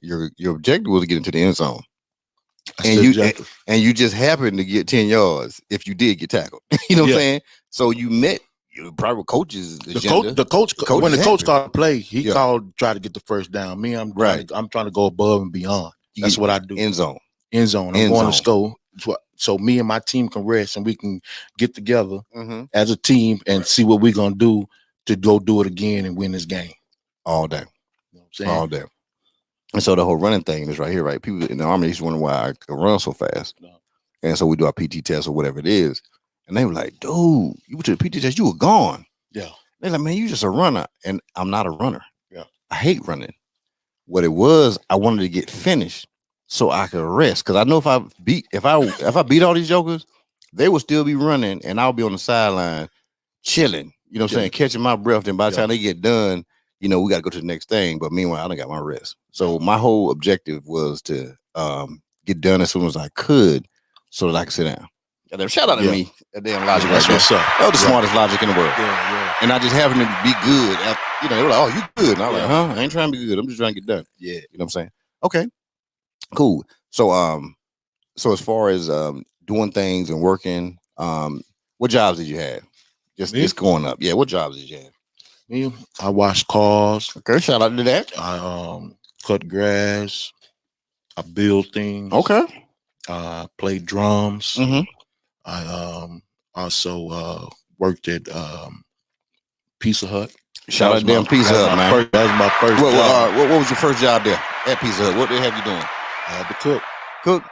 objective was to get into the end zone. And you just happened to get 10 yards if you did get tackled. You know what I'm saying? So you met probably coaches. The coach when the coach started to play, he called, try to get the first down. Me, I'm trying to go above and beyond. That's what I do. End zone. I'm going to score. So me and my team can rest and we can get together as a team and see what we're gonna do to go do it again and win this game. All day. You know what I'm saying? All day. And so the whole running thing is right here, right? People in the Army used to wonder why I can run so fast. No. And so we do our PT test or whatever it is. And they were like, dude, you went to the PT test, you were gone. Yeah. They're like, man, you just a runner. And I'm not a runner. Yeah. I hate running. What it was, I wanted to get finished so I could rest. Cause I know if I beat all these jokers, they will still be running and I'll be on the sideline chilling, you know what I'm saying? Catching my breath. And by the time they get done, we got to go to the next thing. But meanwhile, I done got my rest. So my whole objective was to get done as soon as I could so that I could sit down. Shout out to me. That damn logic. That's what's up. That was the smartest logic in the world. Yeah. And I just happened to be good. They were like, oh, you good. And I was like, I ain't trying to be good. I'm just trying to get done. Yeah. You know what I'm saying? Okay. Cool. So so as far as doing things and working, what jobs did you have? Just going up. Yeah, what jobs did you have? Me, I washed cars. Okay, shout out to that. I cut grass. I build things. Okay. Played drums. Mm-hmm. I also worked at Pizza Hut. Shout out to damn Pizza Hut, man. That was my first job. What was your first job there at Pizza Hut? What they have you doing? I had to cook.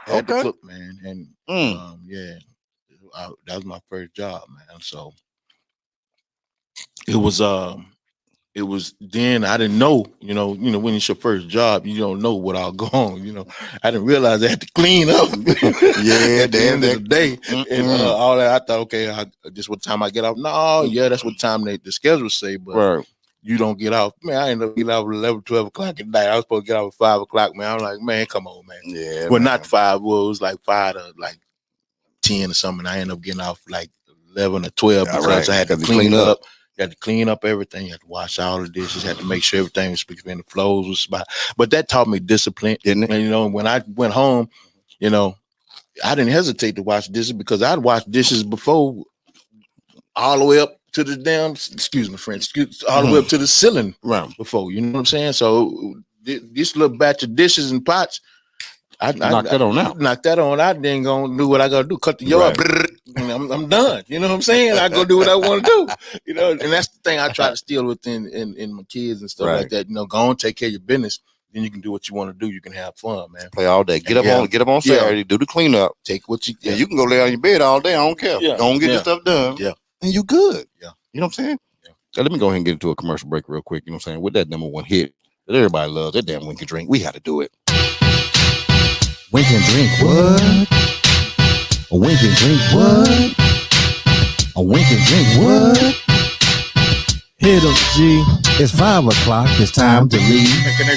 I had to cook, man. And that was my first job, man. So it was then I didn't know, when it's your first job, you don't know what I'll go on. I didn't realize I had to clean up. At the end of the day. And all that, I thought, okay, this what time I get off. No, that's what time the schedule say. But you don't get off. Man, I ended up getting off at 11, 12 o'clock at night. I was supposed to get off at 5 o'clock, man. I'm like, man, come on, man. Yeah. Well, man. not 5. Well, it was like 5 to like 10 or something. I ended up getting off like 11 or 12 because I had to clean up. You had to clean up everything. You had to wash all the dishes. You had to make sure everything was speaking. The flows was spot. But that taught me discipline, didn't it? And you know, when I went home, you know, I didn't hesitate to wash dishes because I'd wash dishes before all the way up to the damn, excuse me, French, all the way up to the ceiling before. You know what I'm saying? So this little batch of dishes and pots, I knocked that on out. Knocked that on out. Then gonna do what I gotta do. Cut the yard. And I'm done. You know what I'm saying? I go do what I want to do. You know, and that's the thing I try to steal within in my kids and stuff like that. You know, go on, take care of your business. Then you can do what you want to do. You can have fun, man. Play all day. Get up on Saturday. Do the cleanup. Take what you. Yeah, you can go lay on your bed all day. I don't care. Go and get your stuff done. Yeah, and you good. Yeah, you know what I'm saying. Yeah. So let me go ahead and get into a commercial break real quick. You know what I'm saying? With that number one hit that everybody loves, that damn Wink and Drink. We had to do it. Wink and Drink what? A Wink and Drink what? A Wink and Drink what? Hit up, G. It's 5 o'clock. It's time to leave.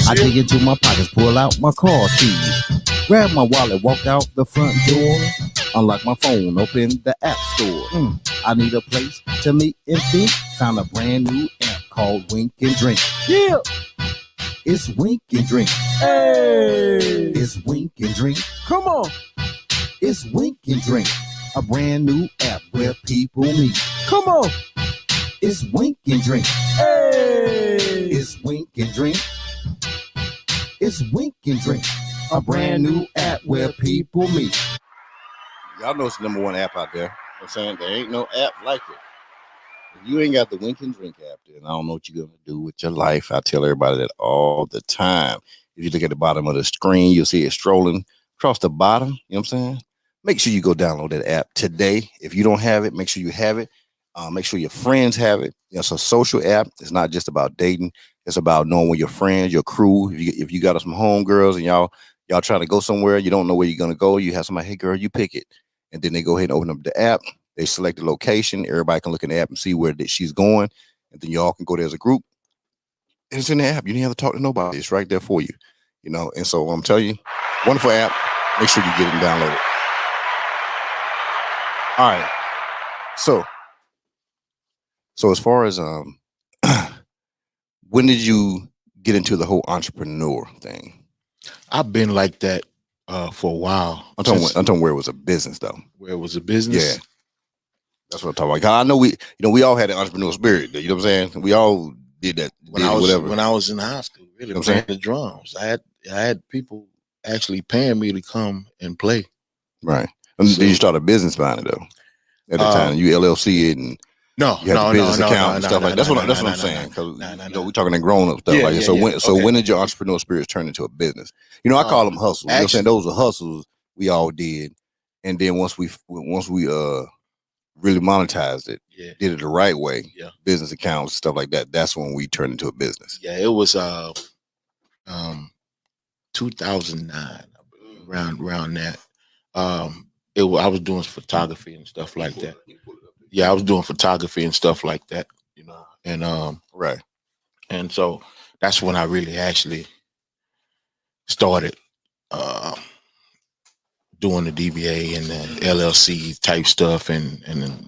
I dig into my pockets, pull out my car keys, grab my wallet, walk out the front door, unlock my phone, open the app store. I need a place to meet and think. Found a brand new app called Wink and Drink. Yeah, it's Wink and Drink. Hey, it's Wink and Drink. Come on, it's Wink and Drink. A brand new app where people meet. Come on. It's Wink and Drink. Hey! It's Wink and Drink. It's Wink and Drink. A brand new app where people meet. Y'all know it's the number one app out there. I'm saying there ain't no app like it. If you ain't got the Wink and Drink app, then I don't know what you're gonna do with your life. I tell everybody that all the time. If you look at the bottom of the screen, you'll see it strolling across the bottom. You know what I'm saying? Make sure you go download that app today. If you don't have it, make sure you have it. Make sure your friends have it. It's a social app. It's not just about dating. It's about knowing your friends, your crew. If you got some homegirls and y'all trying to go somewhere, you don't know where you're gonna go. You have somebody, hey girl, you pick it, and then they go ahead and open up the app. They select the location. Everybody can look in the app and see where she's going, and then y'all can go there as a group. And it's in the app. You didn't have to talk to nobody. It's right there for you, you know. And so I'm telling you, wonderful app. Make sure you get it and download it. All right. So as far as when did you get into the whole entrepreneur thing? I've been like that for a while. I'm talking where it was a business though. Where it was a business? Yeah. That's what I'm talking about. I know we all had an entrepreneurial spirit. You know what I'm saying? We all did that. When I was in high school, really, you know playing the drums. I had people actually paying me to come and play. Right. And then you start a business behind it though. At the time, you LLC it and no, business account and stuff like that. That's what I'm saying. Because we're talking to grown up stuff like that. So when did your entrepreneurial spirit turn into a business? You know, I call them hustles. You know what I'm saying? Those are hustles we all did. And then once we really monetized it, did it the right way, business accounts, stuff like that, that's when we turned into a business. Yeah, it was 2009, around that. I was doing photography and stuff like that. Yeah, I was doing photography and stuff like that, you know. And right. And so that's when I really actually started doing the DBA and the LLC type stuff and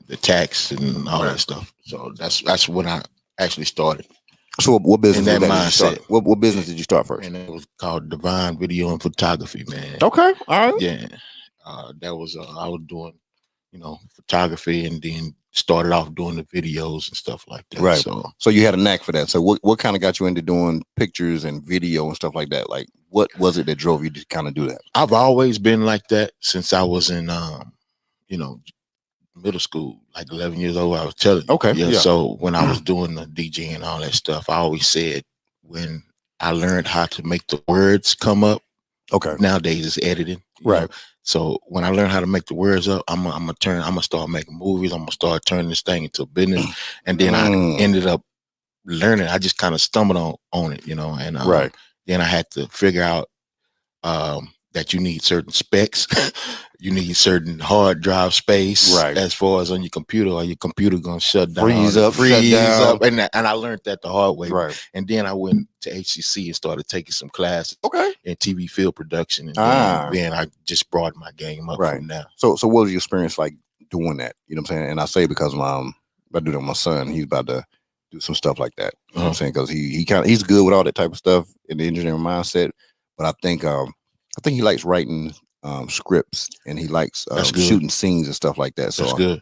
the tax and all that stuff. So that's when I actually started. So what business did you start? What business did you start first? And it was called Divine Video and Photography, man. Okay, all right. Yeah, that was I was doing, you know, photography, and then started off doing the videos and stuff like that. Right. So you had a knack for that. So what kind of got you into doing pictures and video and stuff like that? Like, what was it that drove you to kind of do that? I've always been like that since I was in, you know, middle school, like 11 years old. I was telling you. Okay. Yeah. So when I was doing the DJ and all that stuff, I always said when I learned how to make the words come up. Okay. Nowadays it's editing. Right. Know? So when I learned how to make the words up, I'm gonna start making movies. I'm gonna start turning this thing into a business. And then I ended up learning. I just kind of stumbled on it, you know. And right. Then I had to figure out that you need certain specs. you need certain hard drive space, Right. as far as on your computer, or your computer gonna shut down, Freeze up, shut down. and I learned that the hard way. Right. And then I went to HCC and started taking some classes Okay. in TV field production, and then I just brought my game up from there. So what was your experience like doing that? You know what I'm saying? And I say because I do that with my son. He's about to do some stuff like that. You know what I'm saying? Because he's good with all that type of stuff in the engineering mindset. But I think he likes writing scripts, and he likes shooting scenes and stuff like that. So that's good.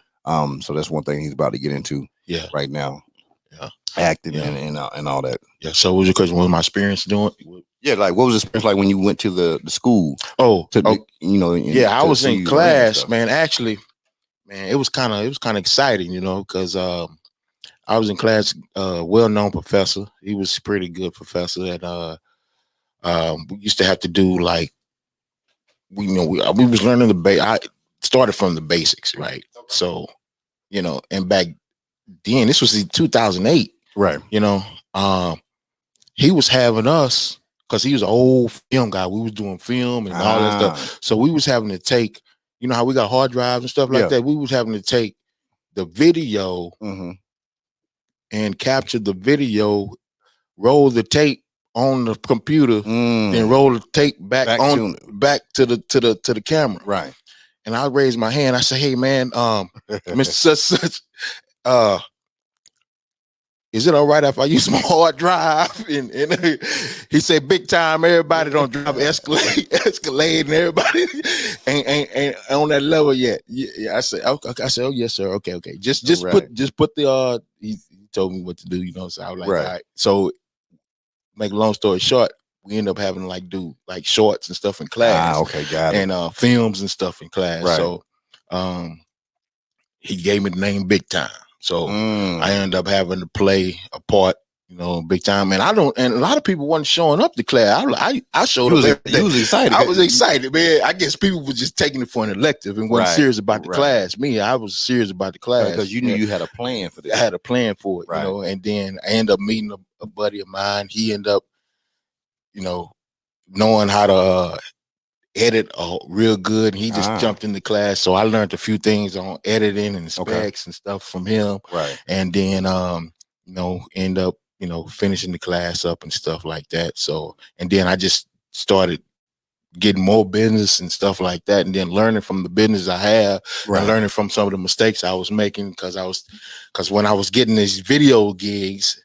So that's one thing he's about to get into. Yeah. Right now. Yeah. Acting and all that. Yeah. So what was your question? What was my experience doing? Yeah, like what was the experience like when you went to the school? I was in class, man. Actually, man, it was kind of exciting, because I was in class, well-known professor. He was a pretty good professor, and we used to have to do like we was learning I started from the basics, right? So, and back then, this was in 2008, right? He was having us, because he was an old film guy. We was doing film and all that stuff. So we was having to take, how we got hard drives and stuff like that. We was having to take the video and capture the video, roll the tape on the computer, then roll the tape back to the camera. Right. And I raised my hand. I said, "Hey man, Mr. Such, is it all right if I use my hard drive?" And he said, "Big time. Everybody don't drive Escalade, and everybody ain't on that level yet." Yeah, I said, "Okay." I said, "Oh yes, sir. Okay. Just put the." He told me what to do, So I was like, "All right." So, make a long story short, we end up having to do shorts and stuff in class. Okay, got it. And films and stuff in class. Right. So, he gave me the name Big Time. So I ended up having to play a part, big time. And a lot of people wasn't showing up to class. I showed up. You was excited. I was excited, man. I guess people were just taking it for an elective and wasn't serious about the class. Me, I was serious about the class. Because you knew you had a plan for this. I had a plan for it, right. And then I ended up meeting a buddy of mine. He ended up, knowing how to edit real good. He just jumped into class. So I learned a few things on editing and specs and stuff from him. Right. And then, end up, finishing the class up and stuff like that. So, and then I just started getting more business and stuff like that. And then learning from the business I have and learning from some of the mistakes I was making. Because when I was getting these video gigs,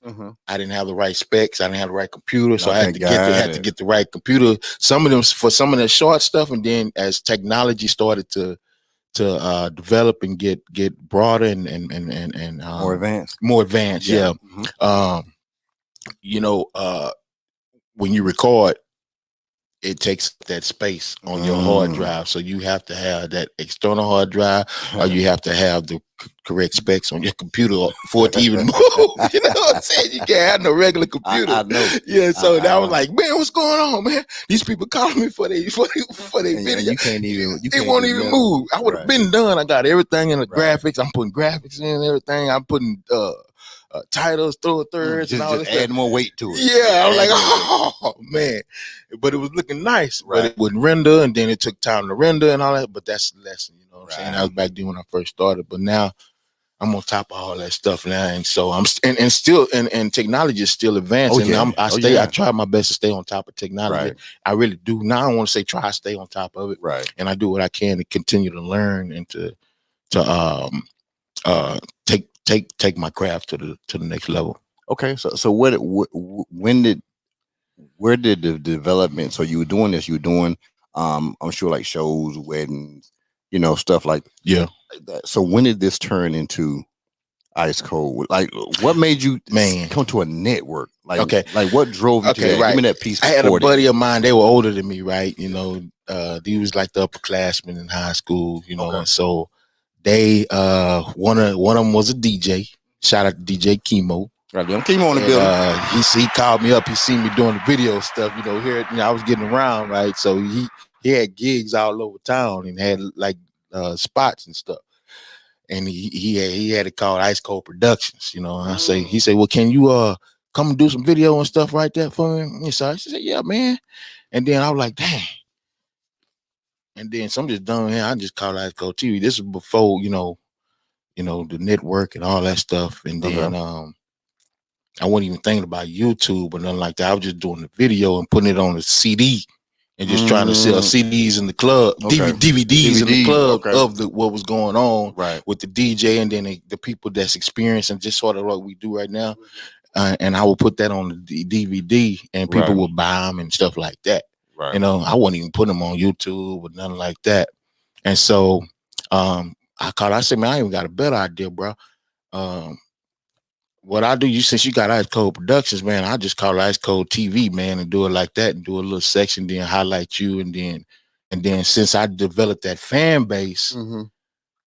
I didn't have the right specs. I didn't have the right computer. So I had to get the right computer. Some of them for some of the short stuff. And then as technology started to develop and get broader and more advanced. Yeah. When you record, it takes that space on your hard drive. So you have to have that external hard drive, or you have to have the correct specs on your computer for it to even move. You know what I'm saying? You can't have no regular computer. I know. Yeah, so I was like, man, what's going on, man? These people calling me for their video. You can't even. It won't even move. I would have been done. I got everything in the graphics. I'm putting graphics in and everything. I'm putting titles, thirds, and all just that. add more weight to it. Yeah, I was like, oh man, but it was looking nice. Right. But it wouldn't render, and then it took time to render and all that. But that's the lesson, you know what I'm saying? That was back then when I first started. But now I'm on top of all that stuff now, and so I'm still technology is still advancing. I try my best to stay on top of technology. Right. I really do. Now I don't want to say try to stay on top of it. Right. And I do what I can to continue to learn and to take my craft to the next level. Okay, so where did the development? So you were doing this. You were doing, I'm sure, like shows, weddings, stuff like like that. So when did this turn into Ice Cold? Like, what made you come to a network? Like, like what drove you to that? Give me that piece. I had a buddy of mine. They were older than me, right? He was like the upperclassmen in high school, and so. They one of them was a DJ. Shout out to DJ Chemo. Right, Chemo on the building. He called me up. He seen me doing the video stuff. Here I was getting around, right? So he had gigs all over town and had like spots and stuff. And he had it called Ice Cold Productions. And he said, well, can you come and do some video and stuff right there for me? And so I said, yeah, man. And then I was like, dang. And then some just done here. I just call it Ice Cold TV. This is before, the network and all that stuff. And then I wasn't even thinking about YouTube or nothing like that. I was just doing the video and putting it on a CD and just trying to sell CDs in the club, DVDs in the club of what was going on with the DJ and then the people that's experiencing just sort of what we do right now. And I would put that on the DVD and people would buy them and stuff like that. Right. I wouldn't even put them on YouTube or nothing like that. And so I said, man, I even got a better idea, bro. What I do, since you got Ice Cold Productions, man, I just call it Ice Cold TV, man, and do it like that and do a little section, then highlight you. And then since I developed that fan base,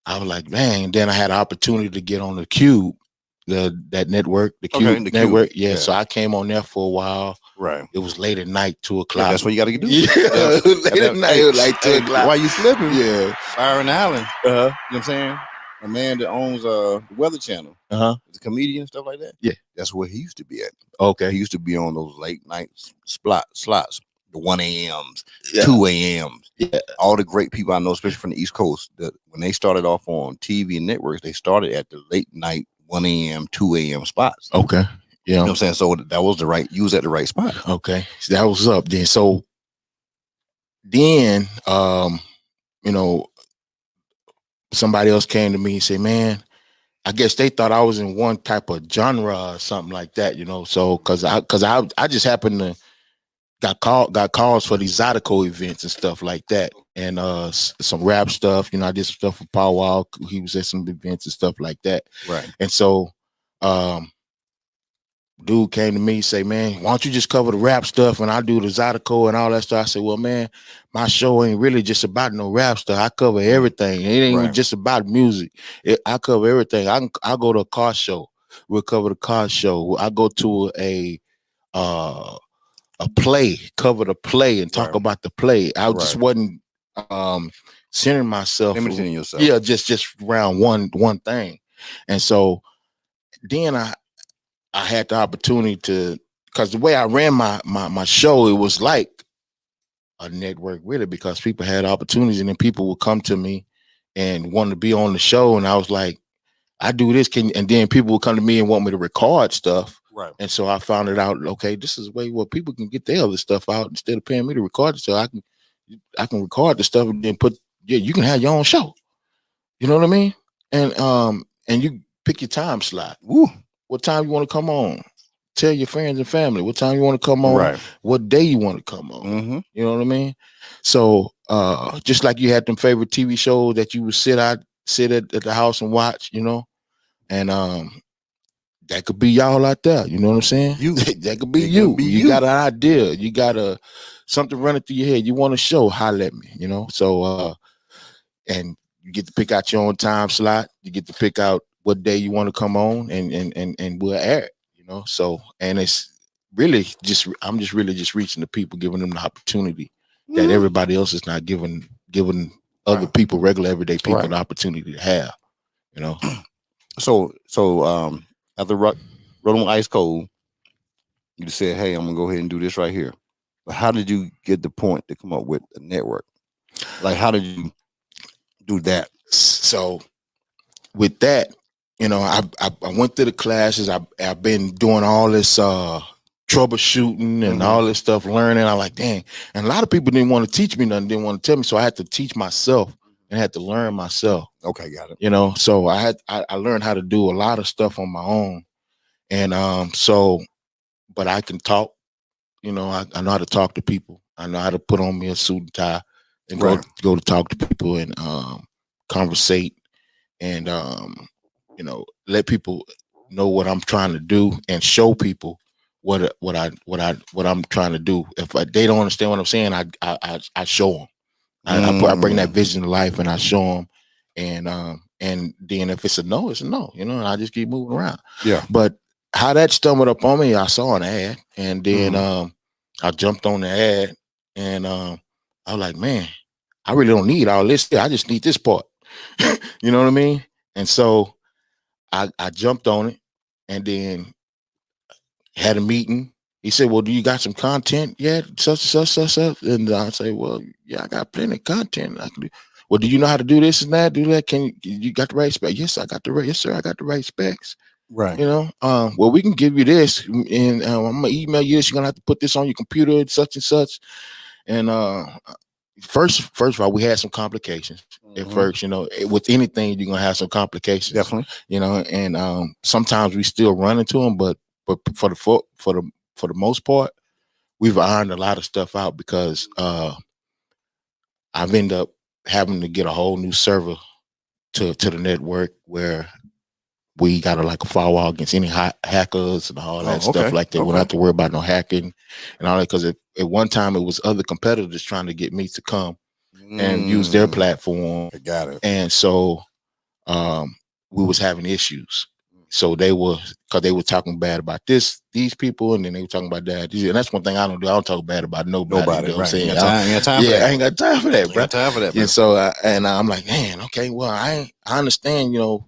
I was like, man, and then I had an opportunity to get on the Cube, that network, the Cube network. Yeah, so I came on there for a while. Right. It was late at night, 2 o'clock. Yeah, that's what you got to do. Yeah, late at night, it was like 2 o'clock. Why you slipping? Yeah. Byron Allen. You know what I'm saying? A man that owns the Weather Channel. He's a comedian and stuff like that. Yeah. That's where he used to be at. Okay. He used to be on those late night slots, the 1 a.m.s, 2 a.m.s. Yeah. All the great people I know, especially from the East Coast, that when they started off on TV and networks, they started at the late night 1 a.m., 2 a.m. spots. Okay. Yeah. You know what I'm saying? So that was you was at the right spot. Okay. So that was up then. So then, somebody else came to me and said, man, I guess they thought I was in one type of genre or something like that, So cause I just happened to got calls for these Zydeco events and stuff like that. And some rap stuff, I did some stuff for Pow Wow. He was at some events and stuff like that. Right. And so dude came to me and say, man, why don't you just cover the rap stuff and I do the Zydeco and all that stuff. I said, well, man, my show ain't really just about no rap stuff. I cover everything. It ain't just about music. I cover everything. I go to a car show. We'll cover the car show. I go to a play, cover the play and talk about the play. I just wasn't centering myself. Limiting yourself. Yeah, just around one thing. And so then I had the opportunity because the way I ran my show, it was like a network really, because people had opportunities and then people would come to me and want to be on the show. And I was like, I do this. And then people would come to me and want me to record stuff. Right. And so I found it out, okay, this is a way where people can get their other stuff out instead of paying me to record it. So I can record the stuff and then you can have your own show. You know what I mean? And you pick your time slot. Woo. What time you want to come on? Tell your friends and family what time you want to come on. Right. What day you want to come on. You know what I mean? So just like you had them favorite TV shows that you would sit at the house and watch, and that could be y'all out there. You know what I'm saying? That could be you. You got an idea. You got something running through your head. You want to show, holler at me. So and you get to pick out your own time slot. You get to pick out what day you want to come on and we'll air it, So, and it's really I'm just really reaching the people, giving them the opportunity that everybody else is not giving other people, regular everyday people, the opportunity to have, So after rolling Ice Cold, you said, hey, I'm gonna go ahead and do this right here. But how did you get the point to come up with a network? Like, how did you do that? So with that, I went through the classes. I've been doing all this troubleshooting and all this stuff, learning. I'm like, dang. And a lot of people didn't want to teach me nothing, didn't want to tell me. So I had to teach myself and had to learn myself. Okay, got it. So I learned how to do a lot of stuff on my own. And but I can talk, I know how to talk to people. I know how to put on me a suit and tie and go to talk to people and conversate and let people know what I'm trying to do and show people what I'm trying to do. If they don't understand what I'm saying, I show them. I bring that vision to life and I show them. And then if it's a no, it's a no. And I just keep moving around. Yeah. But how that stumbled up on me, I saw an ad, and then I jumped on the ad, and I was like, man, I really don't need all this. I just need this part. You know what I mean? And so I jumped on it and then had a meeting He said, well, do you got some content yet? Such. And I say, well, yeah, I got plenty of content. I can do. Well, do you know how to do this and that? Do that? You got the right specs? Yes, I got the right. Yes, sir, I got the right specs. Right. You know, well, we can give you this, and I'm gonna email you this. You're gonna have to put this on your computer, such and such. And first of all, we had some complications at first. You know, with anything, you're gonna have some complications. Definitely. You know, and sometimes we still run into them, but for the most part, we've ironed a lot of stuff out because I've ended up having to get a whole new server to the network where we got a firewall against any hackers and all that stuff like that. We don't have to worry about no hacking and all that, because at one time it was other competitors trying to get me to come and use their platform. I got it. And so we was having issues. So because they were talking bad about these people, and then they were talking about that. And that's one thing I don't do. I don't talk bad about nobody. You know what I'm saying? I ain't got time for that. I ain't got time for that, bro. Time for that, and so I'm like, man, okay, well, I understand, you know.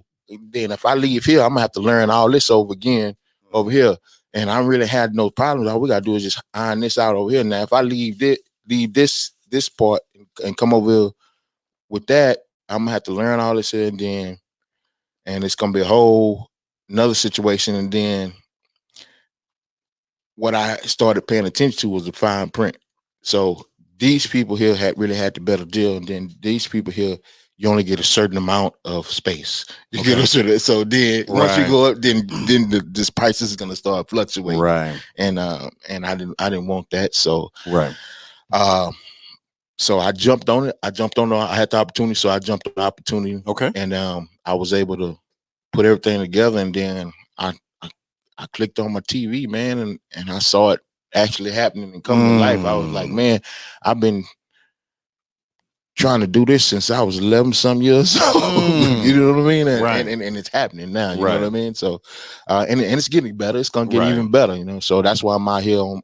Then if I leave here, I'm gonna have to learn all this over again over here. And I really had no problems. All we gotta do is just iron this out over here. Now, if I leave this part and come over here with that, I'm gonna have to learn all this here, and it's gonna be a whole another situation. And then what I started paying attention to was the fine print. So these people here had the better deal, and then these people here, you only get a certain amount of space. You get so then once you go up, then this price is gonna start fluctuating. Right. And I didn't want that. So so I jumped on it. I had the opportunity, so I jumped on the opportunity. Okay. And I was able to put everything together, and then I clicked on my TV, man, and I saw it actually happening and coming to life. I was like, man, I've been trying to do this since I was 11 some years old. You know what I mean? And it's happening now. You know what I mean? So and it's getting better. It's gonna get even better, you know. So that's why I'm out here on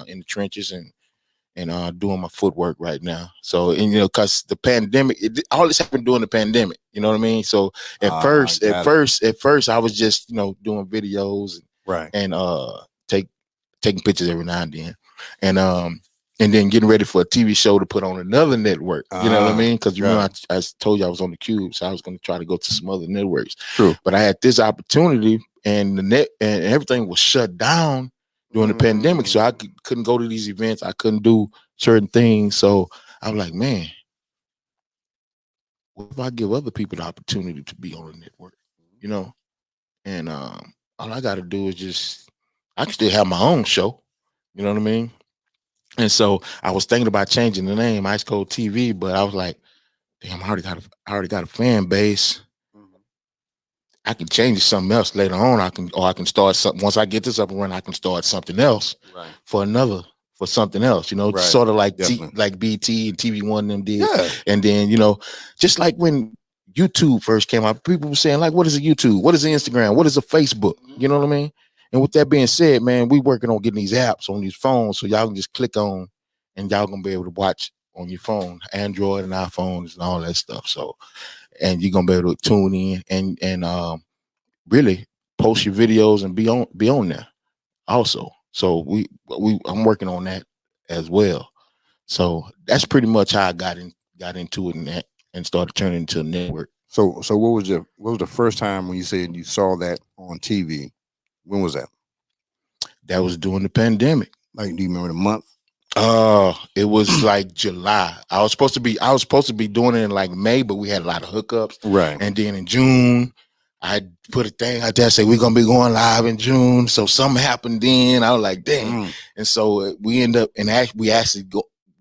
in the trenches and doing my footwork right now. So, and you know, because the pandemic, all this happened during the pandemic. You know what I mean? So at first, I was just, you know, doing videos and taking pictures every now and then, and then getting ready for a TV show to put on another network. You know what I mean? Because you know, I told you I was on the Cube, so I was going to try to go to some other networks. True. But I had this opportunity, and the net and everything was shut down during the pandemic, so I couldn't go to these events. I couldn't do certain things. So I was like, man, what if I give other people the opportunity to be on the network? You know, and all I got to do is I can still have my own show. You know what I mean? And so I was thinking about changing the name Ice Cold TV, but I was like, damn, I already got a fan base. I can change it to something else later on. I can start something. Once I get this up and running, I can start something else for something else, you know, sort of like like BT and TV One them did. Yeah. And then, you know, just like when YouTube first came out, people were saying, like, what is a YouTube? What is an Instagram? What is a Facebook? You know what I mean? And with that being said, man, we working on getting these apps on these phones, so y'all can just click on and y'all gonna be able to watch on your phone, Android and iPhones and all that stuff. So, and you're gonna be able to tune in and really post your videos and be on there also. So I'm working on that as well. So that's pretty much how I got into it and started turning into a network. So what was the first time when you said you saw that on TV? When was that? That was during the pandemic. Like, do you remember the month? It was like July. I was supposed to be doing it in like May, but we had a lot of hookups. Right. And then in June, I put a thing out there, say we're gonna be going live in June. So something happened then. I was like, dang. And so we end up we actually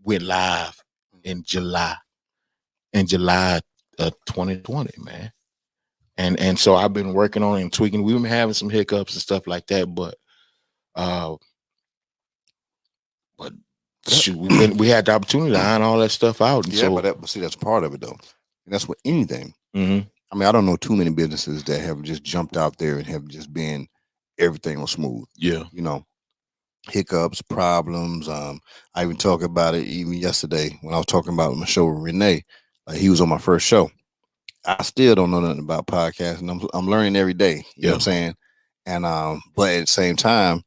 went live in July. In July of 2020, man. And so I've been working on it and tweaking. We've been having some hiccups and stuff like that, but shoot, we had the opportunity to iron all that stuff out. And but see, that's part of it though. And that's with anything. Mm-hmm. I mean, I don't know too many businesses that have just jumped out there and have just been everything on smooth. Yeah. You know, hiccups, problems. I even talked about it even yesterday when I was talking about my show with Renee. Like, he was on my first show. I still don't know nothing about podcasting. I'm learning every day. You know what I'm saying? And but at the same time,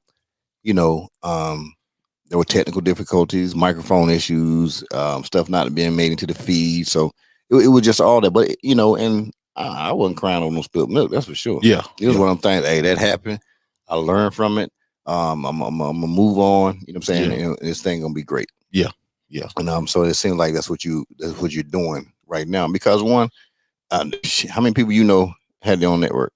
there were technical difficulties, microphone issues, stuff not being made into the feed. So it was just all that. But and I wasn't crying on no spilled milk. That's for sure. Yeah. It was one of them things. Hey, that happened. I learned from it. I'm gonna move on. You know what I'm saying? Yeah. And this thing gonna be great. Yeah. Yeah. And so it seems like that's what you're doing right now. Because one, how many people had their own network?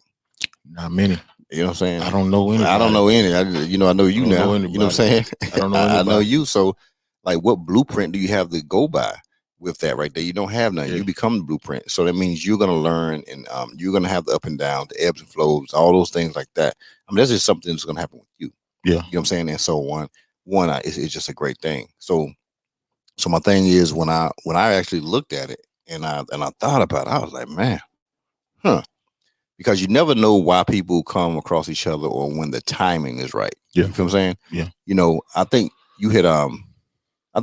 Not many. You know what I'm saying? I don't know anybody. I don't know any. I know you I now. don't You know what I'm saying? I don't know I know anybody. you. So, like, what blueprint do you have to go by with that right there? You don't have none. Yeah. You become the blueprint. So that means you're gonna learn, and you're gonna have the up and down, the ebbs and flows, all those things like that. I mean, that's just something that's gonna happen with you. Yeah. You know what I'm saying? And so it's just a great thing. So my thing is when I actually looked at it and I thought about it, I was like, man, because you never know why people come across each other or when the timing is right. Yeah. You feel what I'm saying? Yeah. I think you had I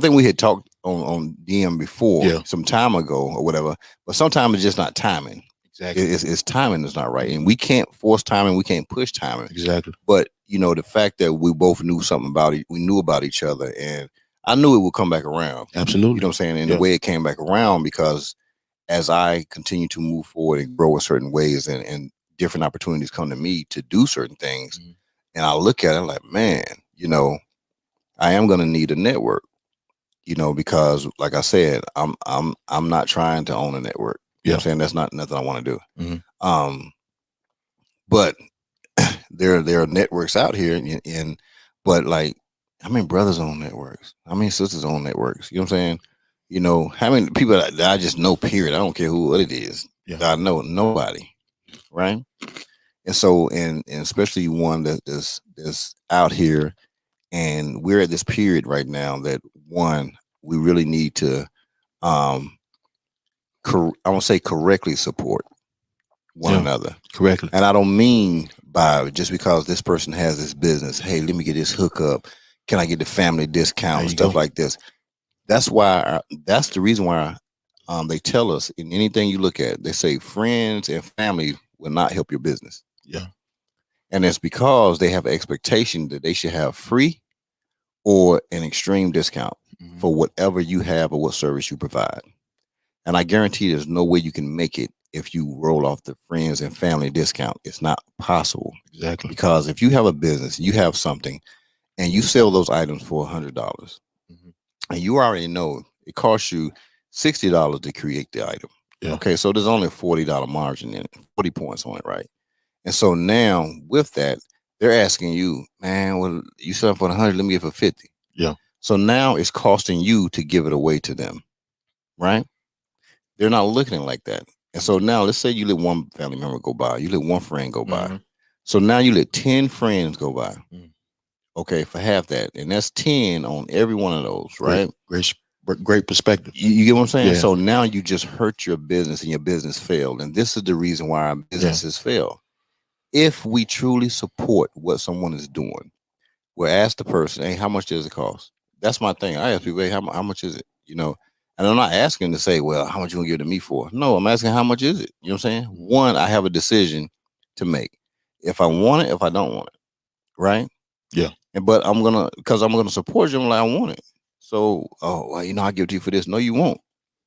think we had talked on DM before some time ago or whatever, but sometimes it's just not timing. Exactly. It's timing is not right. And we can't force timing, we can't push timing. Exactly. But the fact that we both knew something about it, we knew about each other, and I knew it would come back around. Absolutely. You know what I'm saying? And the way it came back around, because as I continue to move forward and grow in certain ways and different opportunities come to me to do certain things, and I look at it like, man, I am going to need a network, because like I said, I'm not trying to own a network. You know what I'm saying? That's not nothing I want to do. But there are networks out here, but like, how many brothers own networks? How many sisters own networks? You know what I'm saying? How many people that I just know, period. I don't care what it is. Yeah. I know nobody. Right. And so, and especially one that's out here, and we're at this period right now that we really need to, I won't say correctly support one another. Correctly. And I don't mean by just because this person has this business, hey, let me get this hookup. Can I get the family discount and stuff like this? That's why. That's the reason why they tell us in anything you look at, they say friends and family will not help your business. Yeah. And it's because they have an expectation that they should have free or an extreme discount for whatever you have or what service you provide. And I guarantee there's no way you can make it if you roll off the friends and family discount. It's not possible. Exactly. Because if you have a business, you have something, and you sell those items for $100, and you already know it costs you $60 to create the item. Yeah. Okay, so there's only a $40 margin in it, 40 points on it, right? And so now with that, they're asking you, man, well, you sell for 100, let me get it for 50. Yeah. So now it's costing you to give it away to them, right? They're not looking at it like that. And so now let's say you let one family member go by, you let one friend go by. So now you let 10 friends go by. Okay, for half that. And that's 10 on every one of those, right? Great perspective. You get what I'm saying? Yeah. So now you just hurt your business and your business failed. And this is the reason why our businesses fail. If we truly support what someone is doing, we'll ask the person, hey, how much does it cost? That's my thing. I ask people, hey, how much is it? And I'm not asking to say, well, how much you gonna give it to me for? No, I'm asking how much is it? You know what I'm saying? One, I have a decision to make. If I want it, if I don't want it. Right? Yeah. But because I'm gonna support you, I'm like, I want it. So, I give it to you for this. No, you won't.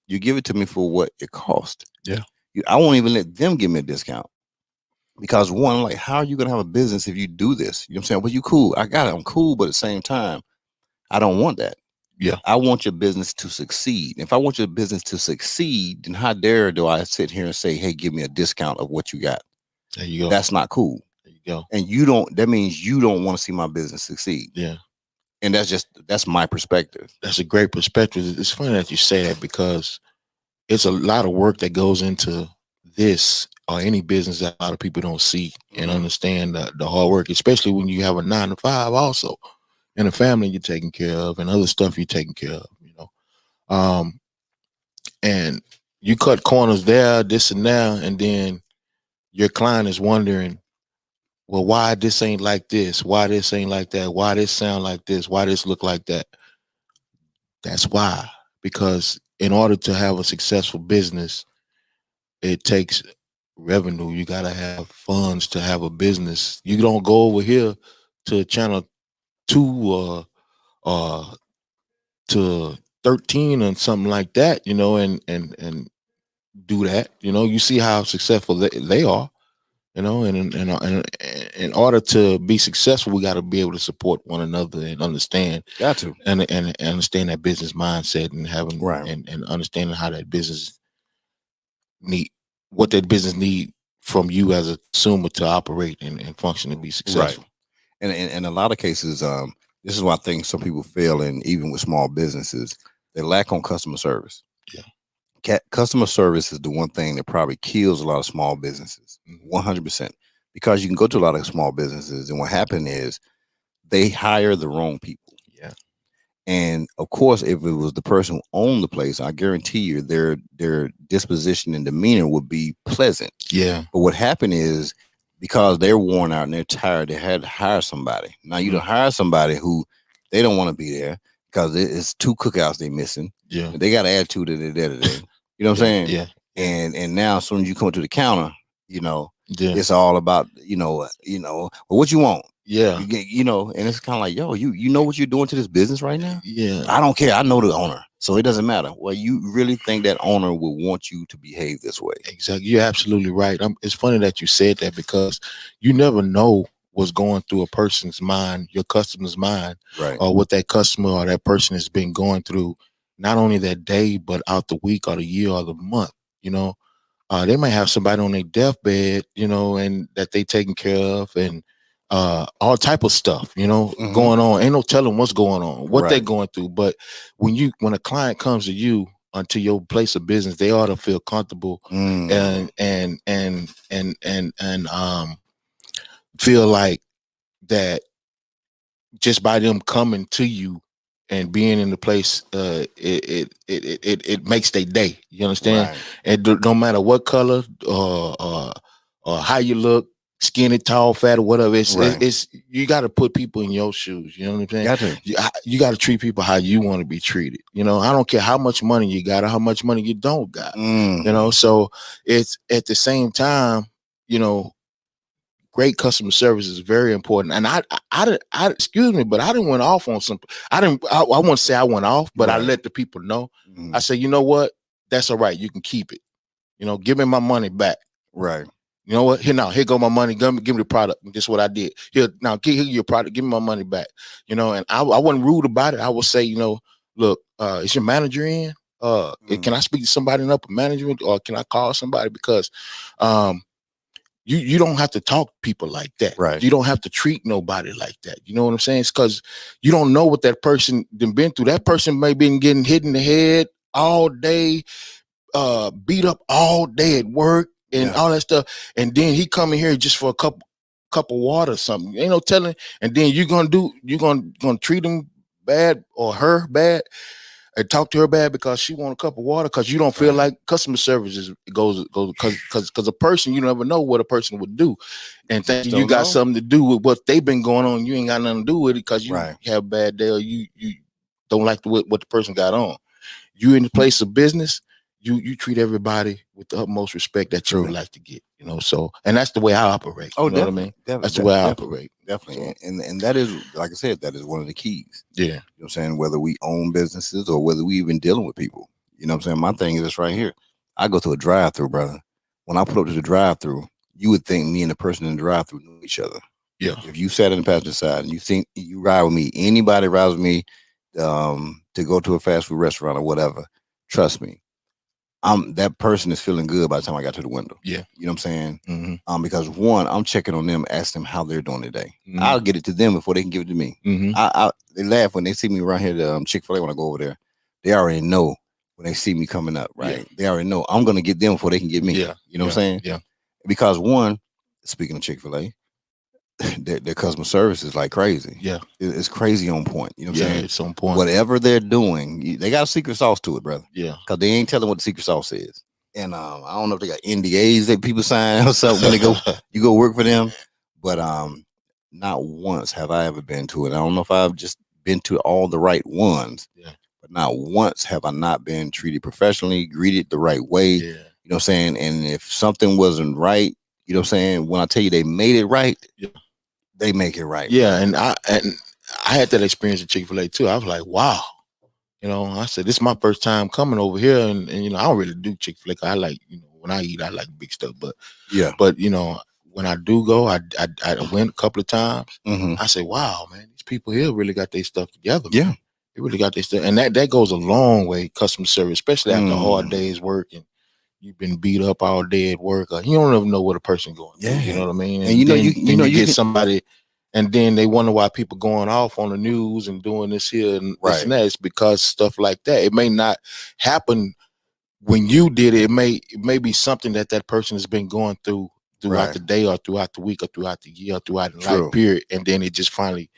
You give it to me for what it cost. Yeah. I won't even let them give me a discount. Because one, like, how are you gonna have a business if you do this? You know what I'm saying? Well, you cool. I got it. I'm cool, but at the same time, I don't want that. Yeah. I want your business to succeed. If I want your business to succeed, then how dare do I sit here and say, hey, give me a discount of what you got? There you go. That's not cool. There you go. And that means you don't want to see my business succeed. Yeah. And that's my perspective. That's a great perspective. It's funny that you say that, because it's a lot of work that goes into this or any business that a lot of people don't see and understand the hard work, especially when you have a 9-to-5 also, and a family you're taking care of and other stuff you're taking care of, and you cut corners there, this and that, and then your client is wondering, well, why this ain't like this? Why this ain't like that? Why this sound like this? Why this look like that? That's why. Because in order to have a successful business, it takes revenue. You got to have funds to have a business. You don't go over here to channel 2 to 13 and something like that, you know, and do that. You know, you see how successful they are. You know, and in order to be successful, we got to be able to support one another and understand. Got to. And understand that business mindset and having and understanding how that business what that business need from you as a consumer to operate and function and be successful. Right. And in a lot of cases, this is why I think some people fail in, even with small businesses, they lack on customer service. Yeah. Customer service is the one thing that probably kills a lot of small businesses, 100%, because you can go to a lot of small businesses and what happened is they hire the wrong people. Yeah. And of course, if it was the person who owned the place, I guarantee you their disposition and demeanor would be pleasant. Yeah. But what happened is because they're worn out and they're tired, they had to hire somebody. Now you don't hire somebody who they don't want to be there because it's 2 cookouts they're missing. Yeah. They got an attitude that they're there today. You know what I'm saying? Yeah. And now as soon as you come to the counter, you know, Yeah. it's all about, well, what you want? Yeah. And it's kind of like, yo, you know what you're doing to this business right now? Yeah. I don't care. I know the owner. So it doesn't matter. Well, you really think that owner will want you to behave this way? Exactly. You're absolutely right. It's funny that you said that because you never know what's going through a person's mind, your customer's mind, right? Or what that customer or that person has been going through, not only that day, but out the week or the year or the month, you know. They might have somebody on their deathbed, you know, and that they taking care of and all type of stuff, you know, going on. Ain't no telling what's going on, what they're going through. But when a client comes to you to your place of business, they ought to feel comfortable and feel like that just by them coming to you and being in the place, it makes their day. You understand? Right. And no matter what color or how you look, skinny, tall, fat, or whatever, it's you got to put people in your shoes. You know what I'm saying? You got to treat people how you want to be treated. You know, I don't care how much money you got or how much money you don't got. You know, so it's at the same time, you know, great customer service is very important. And I excuse me, but I didn't went off on some. I won't say I went off, but I let the people know. I said, you know what? That's all right. You can keep it. You know, give me my money back. Right. You know what? Here go my money. Give me the product. This is what I did. Here give your product. Give me my money back. You know, and I wasn't rude about it. I would say, you know, look, is your manager in? Can I speak to somebody in upper management, or can I call somebody? Because you don't have to talk to people like that. Right. You don't have to treat nobody like that. You know what I'm saying? It's because you don't know what that person been through. That person may be getting hit in the head all day, beat up all day at work and all that stuff. And then he come in here just for a cup of water or something. Ain't no telling. And then you're gonna treat him bad or her bad and talk to her bad because she want a cup of water because you don't feel like customer service goes because a person, you never know what a person would do, and thinking you got something to do with what they've been going on. You ain't got nothing to do with it because you have a bad day or you don't like what the person got on. You in the place of business, you treat everybody with the utmost respect that you would like to get, you know. So, and that's the way I operate. Oh, you know what I mean? That's the way I operate. Definitely. And that is, like I said, that is one of the keys. Yeah. You know what I'm saying? Whether we own businesses or whether we even dealing with people. You know what I'm saying? My thing is this right here. I go to a drive-through, brother. When I pull up to the drive-through, you would think me and the person in the drive-through knew each other. Yeah. If you sat in the passenger side and you think you ride with me, anybody rides with me to go to a fast food restaurant or whatever, trust me, that person is feeling good by the time I got to the window. Yeah. You know what I'm saying? Because one, I'm checking on them, asking them how they're doing today. I'll get it to them before they can give it to me. They laugh when they see me around here to Chick-fil-A when I go over there. They already know when they see me coming up, right? Yeah. They already know I'm gonna get them before they can get me. Yeah. You know what I'm saying? Yeah. Because one, speaking of Chick-fil-A, their customer service is like crazy. Yeah. It's crazy on point. You know what I'm saying? It's on point. Whatever they're doing, they got a secret sauce to it, brother. Yeah. Because they ain't telling what the secret sauce is. And I don't know if they got NDAs that people sign or something when you go work for them. But not once have I ever been to it. I don't know if I've just been to all the right ones. Yeah. But not once have I not been treated professionally, greeted the right way. Yeah. You know what I'm saying? And if something wasn't right, you know what I'm saying? When I tell you they made it right, they make it right. Yeah, and I had that experience at Chick-fil-A too. I was like, wow. I said, this is my first time coming over here, and I don't really do Chick-fil-A. I like, when I eat, I like big stuff. But when I do go, I went a couple of times. I say, wow, man, these people here really got their stuff together. Yeah. Man. They really got their stuff, and that goes a long way. Customer service, especially after a hard day's work, and you've been beat up all day at work, or you don't even know what a person going through. You know what I mean? And you get somebody. And then they wonder why people going off on the news and doing this here and this and that. It's because stuff like that. It may not happen when you did it. It may be something that person has been going through throughout the day or throughout the week or throughout the year or throughout the life period. And then it just finally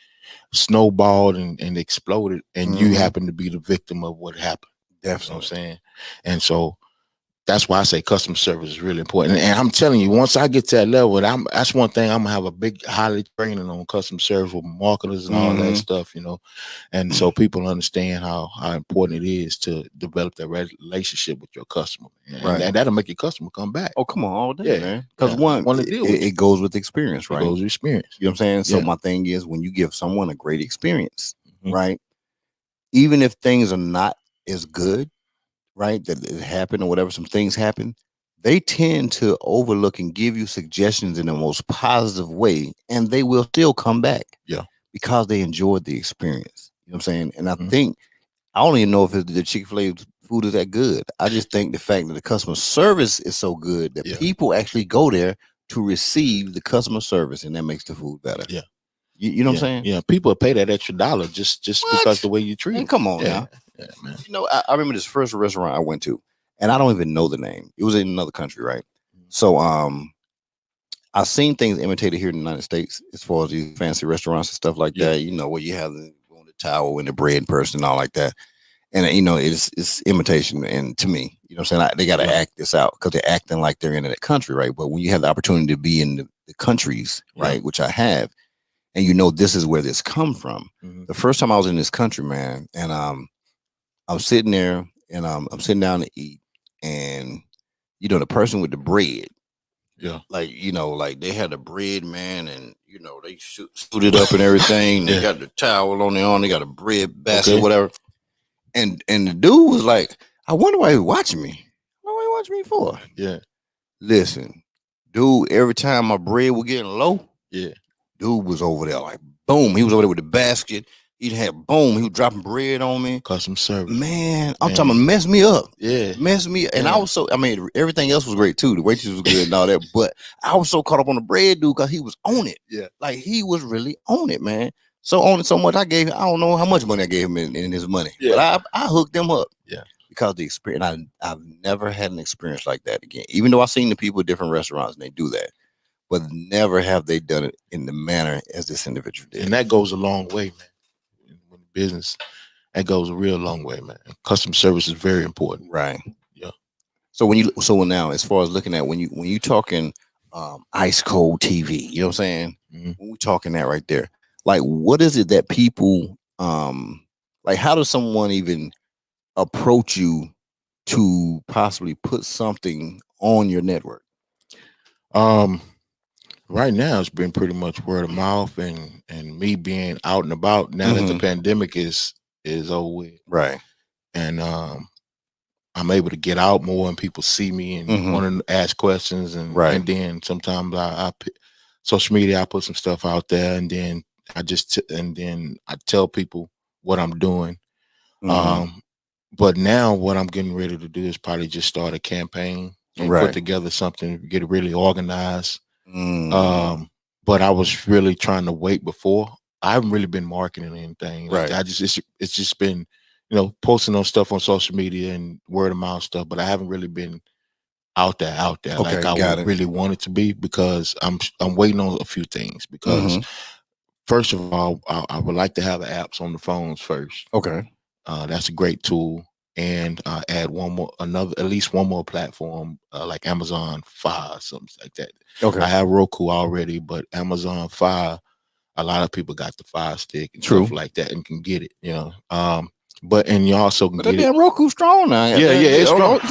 snowballed and exploded. And you happen to be the victim of what happened. Definitely. You know what I'm saying? And so that's why I say customer service is really important. And I'm telling you, once I get to that level, that's one thing I'm gonna have a big highly training on customer service with marketers and all that stuff, and so people understand how important it is to develop that relationship with your customer, and that'll make your customer come back. Oh, come on, all day, man. Because it goes with experience, right? It goes with experience. You know what I'm saying? So my thing is, when you give someone a great experience, right? Even if things are not as good, right, that it happened or whatever, some things happen, they tend to overlook and give you suggestions in the most positive way, and they will still come back. Yeah. Because they enjoyed the experience. You know what I'm saying? And I think, I don't even know if the Chick-fil-A food is that good. I just think the fact that the customer service is so good that people actually go there to receive the customer service, and that makes the food better. Yeah. You know what I'm saying? Yeah, people pay that extra $1 just because the way you treat them. Come on now. Yeah, man. I remember this first restaurant I went to, and I don't even know the name. It was in another country, right? So I've seen things imitated here in the United States as far as these fancy restaurants and stuff like that, where you have the towel and the bread person and all like that. And it's imitation. And to me, you know what I'm saying, they got to act this out because they're acting like they're in that country, right? But when you have the opportunity to be in the countries, right, which I have, and this is where this come from. The first time I was in this country, man, and I'm sitting there and I'm sitting down to eat, and the person with the bread, like they had the bread, man, and they suited up and everything. They got the towel on their arm, they got a bread basket, whatever. And the dude was like, I wonder why he watching me. What are you watching me for? Yeah. Listen, dude, every time my bread was getting low, dude was over there like boom. He was over there with the basket. He'd have boom. He was dropping bread on me. Customer service. Man, I'm talking about mess me up. Yeah. Mess me up. And I was everything else was great too. The waitress was good and all that. But I was so caught up on the bread dude because he was on it. Yeah. Like he was really on it, man. So on it so much I don't know how much money I gave him in his money. Yeah. But I hooked him up. Yeah. Because the experience, I've never had an experience like that again. Even though I've seen the people at different restaurants and they do that. But never have they done it in the manner as this individual did. And that goes a long way, man. In business, that goes a real long way, man. Customer service is very important. Right. Yeah. So now, as far as looking at when you talking ice cold TV, you know what I'm saying? When we talking that right there, like what is it that people like how does someone even approach you to possibly put something on your network? Right now, it's been pretty much word of mouth and me being out and about now that the pandemic is over with. Right. And I'm able to get out more and people see me and want to ask questions. And then sometimes I social media, I put some stuff out there and then I tell people what I'm doing. But now what I'm getting ready to do is probably just start a campaign and put together something, get it really organized. But I was really trying to wait before. I haven't really been marketing anything. Like it's just been, posting on stuff on social media and word of mouth stuff, but I haven't really been out there like I really want it to be because I'm waiting on a few things because first of all, I would like to have the apps on the phones first. Okay. That's a great tool. And add at least one more platform like Amazon Fire, something like that. Okay. I have Roku already, but Amazon Fire, a lot of people got the Fire Stick and stuff like that and can get it, But you also can get damn Roku strong now. It's strong. On the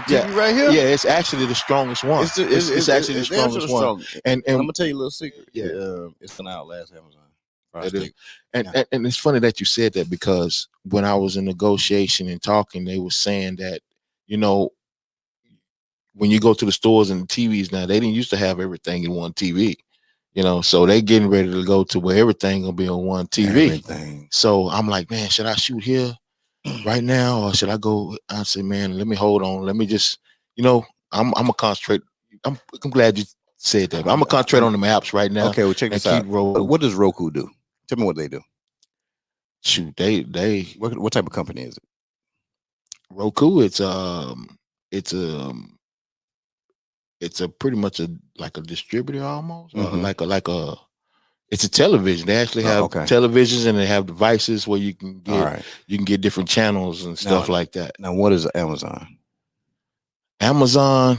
TV right here. Yeah, it's actually the strongest one. It's actually the strongest one. And I'm gonna tell you a little secret. Yeah, it's gonna outlast Amazon. That is. And it's funny that you said that, because when I was in negotiation and talking, they were saying that, you know, when you go to the stores and the TVs now, they didn't used to have everything in one TV, you know, so they getting ready to go to where everything gonna be on one TV. Everything. So I'm like, man, should I shoot here right now, or should I go? I said, man, let me hold on. Let me just, you know, I'm gonna concentrate. I'm glad you said that. But I'm gonna concentrate on the apps right now. Okay, well, check this out. What does Roku do? Tell me what they do. Shoot, they what type of company is it? Roku, it's a pretty much like a distributor almost, like a it's a television. They actually have televisions, and they have devices where you can get different channels and stuff like that. Now, what is Amazon? Amazon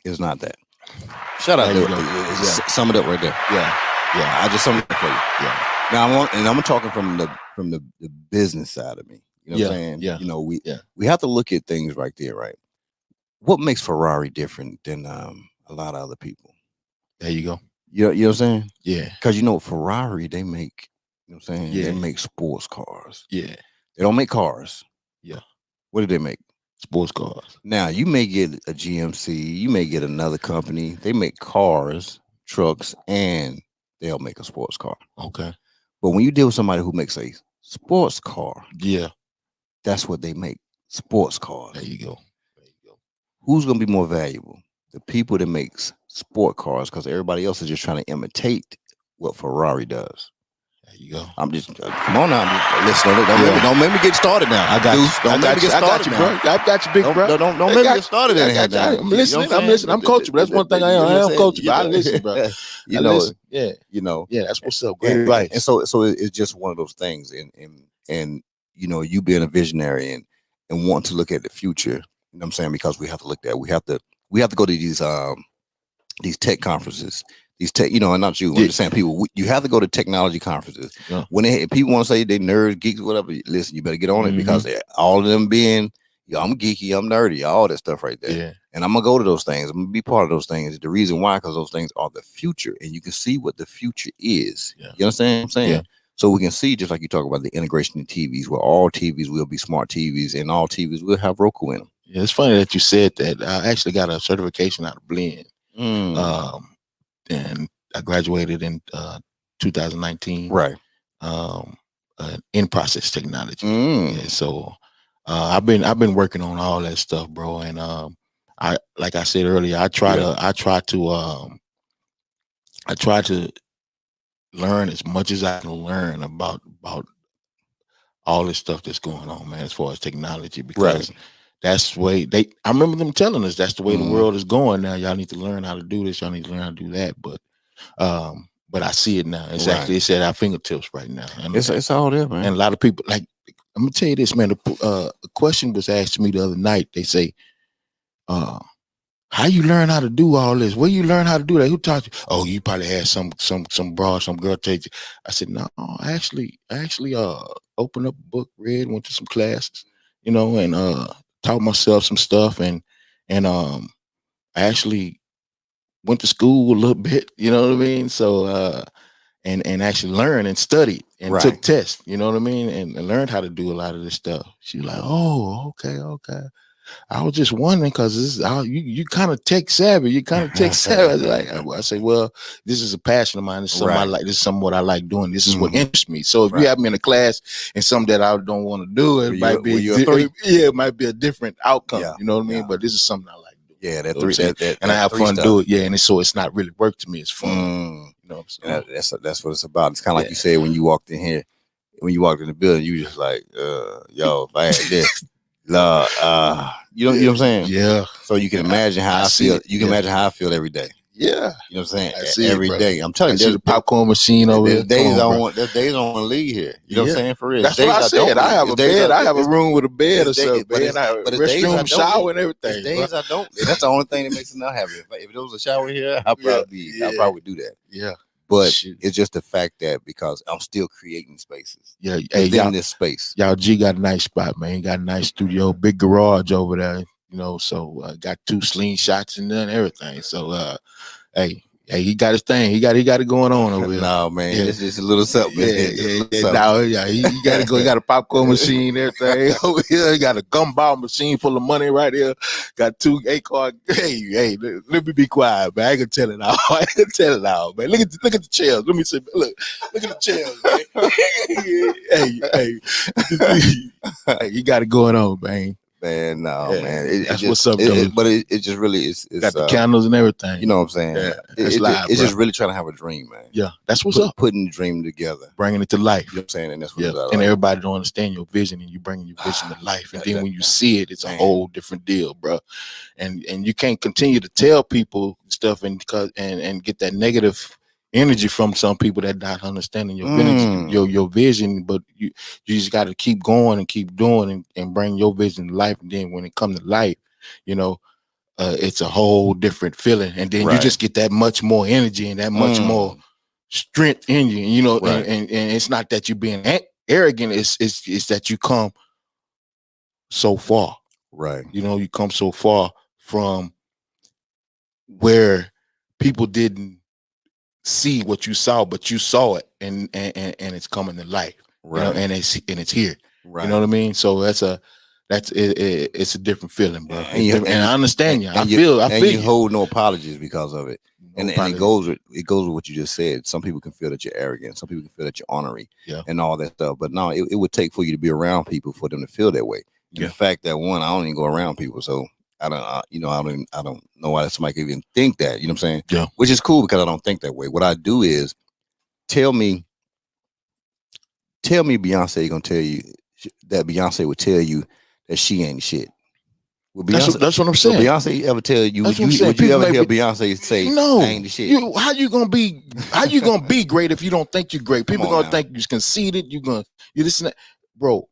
is not that. Shout out to sum it up right there. Yeah. I just summed it up for you. Yeah. Now I'm talking from the business side of me. You know what I'm saying? Yeah. You know, we have to look at things right there, right? What makes Ferrari different than a lot of other people? There you go. You know what I'm saying? Yeah. Because, you know, Ferrari, they make, you know what I'm saying? Yeah. They make sports cars. Yeah. They don't make cars. Yeah. What do they make? Sports cars. Now, you may get a GMC, you may get another company. They make cars, trucks, and they'll make a sports car. Okay. But when you deal with somebody who makes a sports car, yeah, that's what they make. Sports cars. There you go. Who's going to be more valuable? The people that makes sport cars, because everybody else is just trying to imitate what Ferrari does. There you go. I'm just come on now. Listen, don't make me get started now. I got you. Don't make me get started now. Bro. I got you, big bro. Don't make me get started in here. I'm listening. I'm listening. I'm coachable. That's one thing I am. I am coachable. I listen, bro. You know. Yeah. You know. Yeah. That's what's up. Great advice. And so it's just one of those things. And you know, you being a visionary and want to look at the future. You know what I'm saying? Because we have to look at. We have to go to these tech conferences. These tech, you know, and not you. I'm just saying, people. You have to go to technology conferences. Yeah. When people want to say they nerds, geeks, whatever, listen, you better get on it because all of them being, I'm geeky, I'm nerdy, all that stuff right there. Yeah. And I'm gonna go to those things. I'm gonna be part of those things. The reason why, because those things are the future, and you can see what the future is. Yeah. You understand what I'm saying? Yeah. So we can see, just like you talk about the integration in TVs, where all TVs will be smart TVs, and all TVs will have Roku in them. Yeah, it's funny that you said that. I actually got a certification out of Blend. And I graduated in 2019. Right. In process technology. Yeah, so I've been working on all that stuff, bro. And I, like I said earlier, I try to learn as much as I can learn about all this stuff that's going on, man, as far as technology, because that's the way I remember them telling us that's the way the world is going now. Y'all need to learn how to do this. Y'all need to learn how to do that. But I see it now. It's actually, it's at our fingertips right now. And it's all there, man. And a lot of people, like, I'm gonna tell you this, man. The question was asked to me the other night. They say, how you learn how to do all this? Where you learn how to do that? Who taught you? Oh, you probably had some broad, some girl take you. I said, no, I actually opened up a book, read, went to some classes, you know, and taught myself some stuff, and I actually went to school a little bit, you know what I mean? So and actually learned and studied and took tests, you know what I mean? And learned how to do a lot of this stuff. She was like, oh, okay. I was just wondering, because you kind of tech savvy. You kind of tech savvy. I say, well, this is a passion of mine. This is something I like. This is something what I like doing. This is what interests me. So if you have me in a class and something that I don't want to do, it might be it might be a different outcome. You know what I mean? But this is something I like doing. Yeah, and I have fun do it. Yeah, and so it's not really work to me. It's fun. You know, so. That's what it's about. It's kind of like you said when you walked in here, when you walked in the building, you just like, yo, if I had this. You know what I'm saying? Yeah. So you can imagine how I feel. You can imagine how I feel every day. Yeah. You know what I'm saying? Every day. I'm telling you, there's a popcorn machine over there. There's days I don't want to leave here. You know what I'm saying? For real. That's what I said. I have a bed. I have a room with a bed or something. But I have a restroom, shower, and everything. Days I don't. That's the only thing that makes me not happy. If there was a shower here, I'll probably do that. Yeah. But it's just the fact that because I'm still creating spaces. Yeah, in this space. Y'all G got a nice spot, man. He got a nice studio, big garage over there. You know, so got 2 slingshots in there and everything. So hey, Hey, he got his thing. He got it going on over here. No, man, Yeah. it's just a little something. He got to go. He got a popcorn machine, everything over here. He got a gumball machine full of money right here. Got 2 A-card. Hey, let me be quiet, man. I ain't gonna tell it all. I ain't gonna tell it all, man. Look at the chairs. Let me see. Look at the chairs, man. Hey, he got it going on, man. Man, no, Yeah, man. that's what's up, though. But it just really is. Got the candles and everything. You know what I'm saying? Yeah, It's just really trying to have a dream, man. Yeah, that's what's up. Putting the dream together, bringing it to life. You know what I'm saying? And that's what it's all and about. everybody don't understand your vision, and you bringing your vision to life. And then when you see it, it's a whole different deal, bro. And you can't continue to tell people stuff and get that negative energy from some people that not understanding your vision, your vision. But you just got to keep going and keep doing and bring your vision to life. And then when it comes to life, you know, it's a whole different feeling. And then you just get that much more energy and that much more strength in you. You know, and it's not that you're being arrogant. It's that you come so far. Right. You know, you come so far from where people didn't see what you saw, but you saw it, and it's coming to life, right? You know, and it's here, right? You know what I mean? So it's a different feeling, bro. And I understand you. I feel you hold no apologies because of it, and it goes with what you just said. Some people can feel that you're arrogant. Some people can feel that you're ornery, and all that stuff. But no, it would take for you to be around people for them to feel that way. And the fact that I don't even go around people, so. I don't know why somebody could even think that, you know what I'm saying? Yeah. Which is cool because I don't think that way. What I do is tell me Beyonce gonna tell you that Beyonce would tell you that she ain't shit. That's what I'm saying. Beyonce ever tell you? Would you ever hear Beyonce say, "No, I ain't the shit"? How you gonna be great if you don't think you're great? People gonna think you're conceited. You this and that, bro.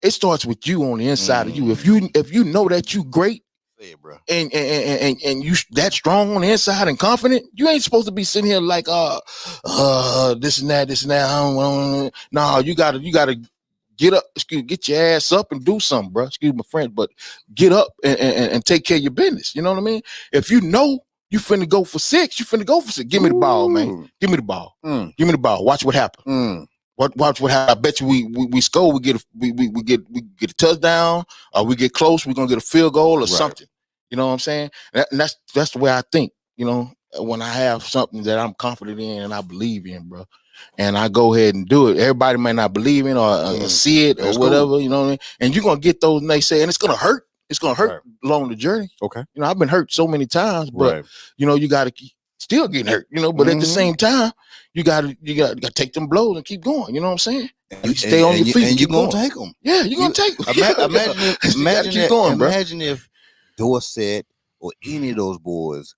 It starts with you on the inside of you. If you know that you great, bro, and you that strong on the inside and confident, you ain't supposed to be sitting here like this and that. No, you gotta get up. Get your ass up and do something, bro. Excuse my friend, but get up and take care of your business. You know what I mean? If you know you finna go for 6, you finna go for 6. Give me the ball, man. Give me the ball. Give me the ball. Watch what happens. Watch what happens. I bet you we score. We get a touchdown, or we get close. We're gonna get a field goal or something. You know what I'm saying? And that's the way I think. You know, when I have something that I'm confident in and I believe in, bro, and I go ahead and do it. Everybody may not believe in or see it or whatever. Cool. You know what I mean? And you're gonna get those naysayers, and it's gonna hurt. It's gonna hurt along the journey. Okay. You know, I've been hurt so many times, but you know, you gotta still getting hurt. You know, but at the same time. You gotta take them blows and keep going. You know what I'm saying? You stay on your feet, and you're gonna take them. Yeah, you're gonna take them. Imagine if Dorset or any of those boys,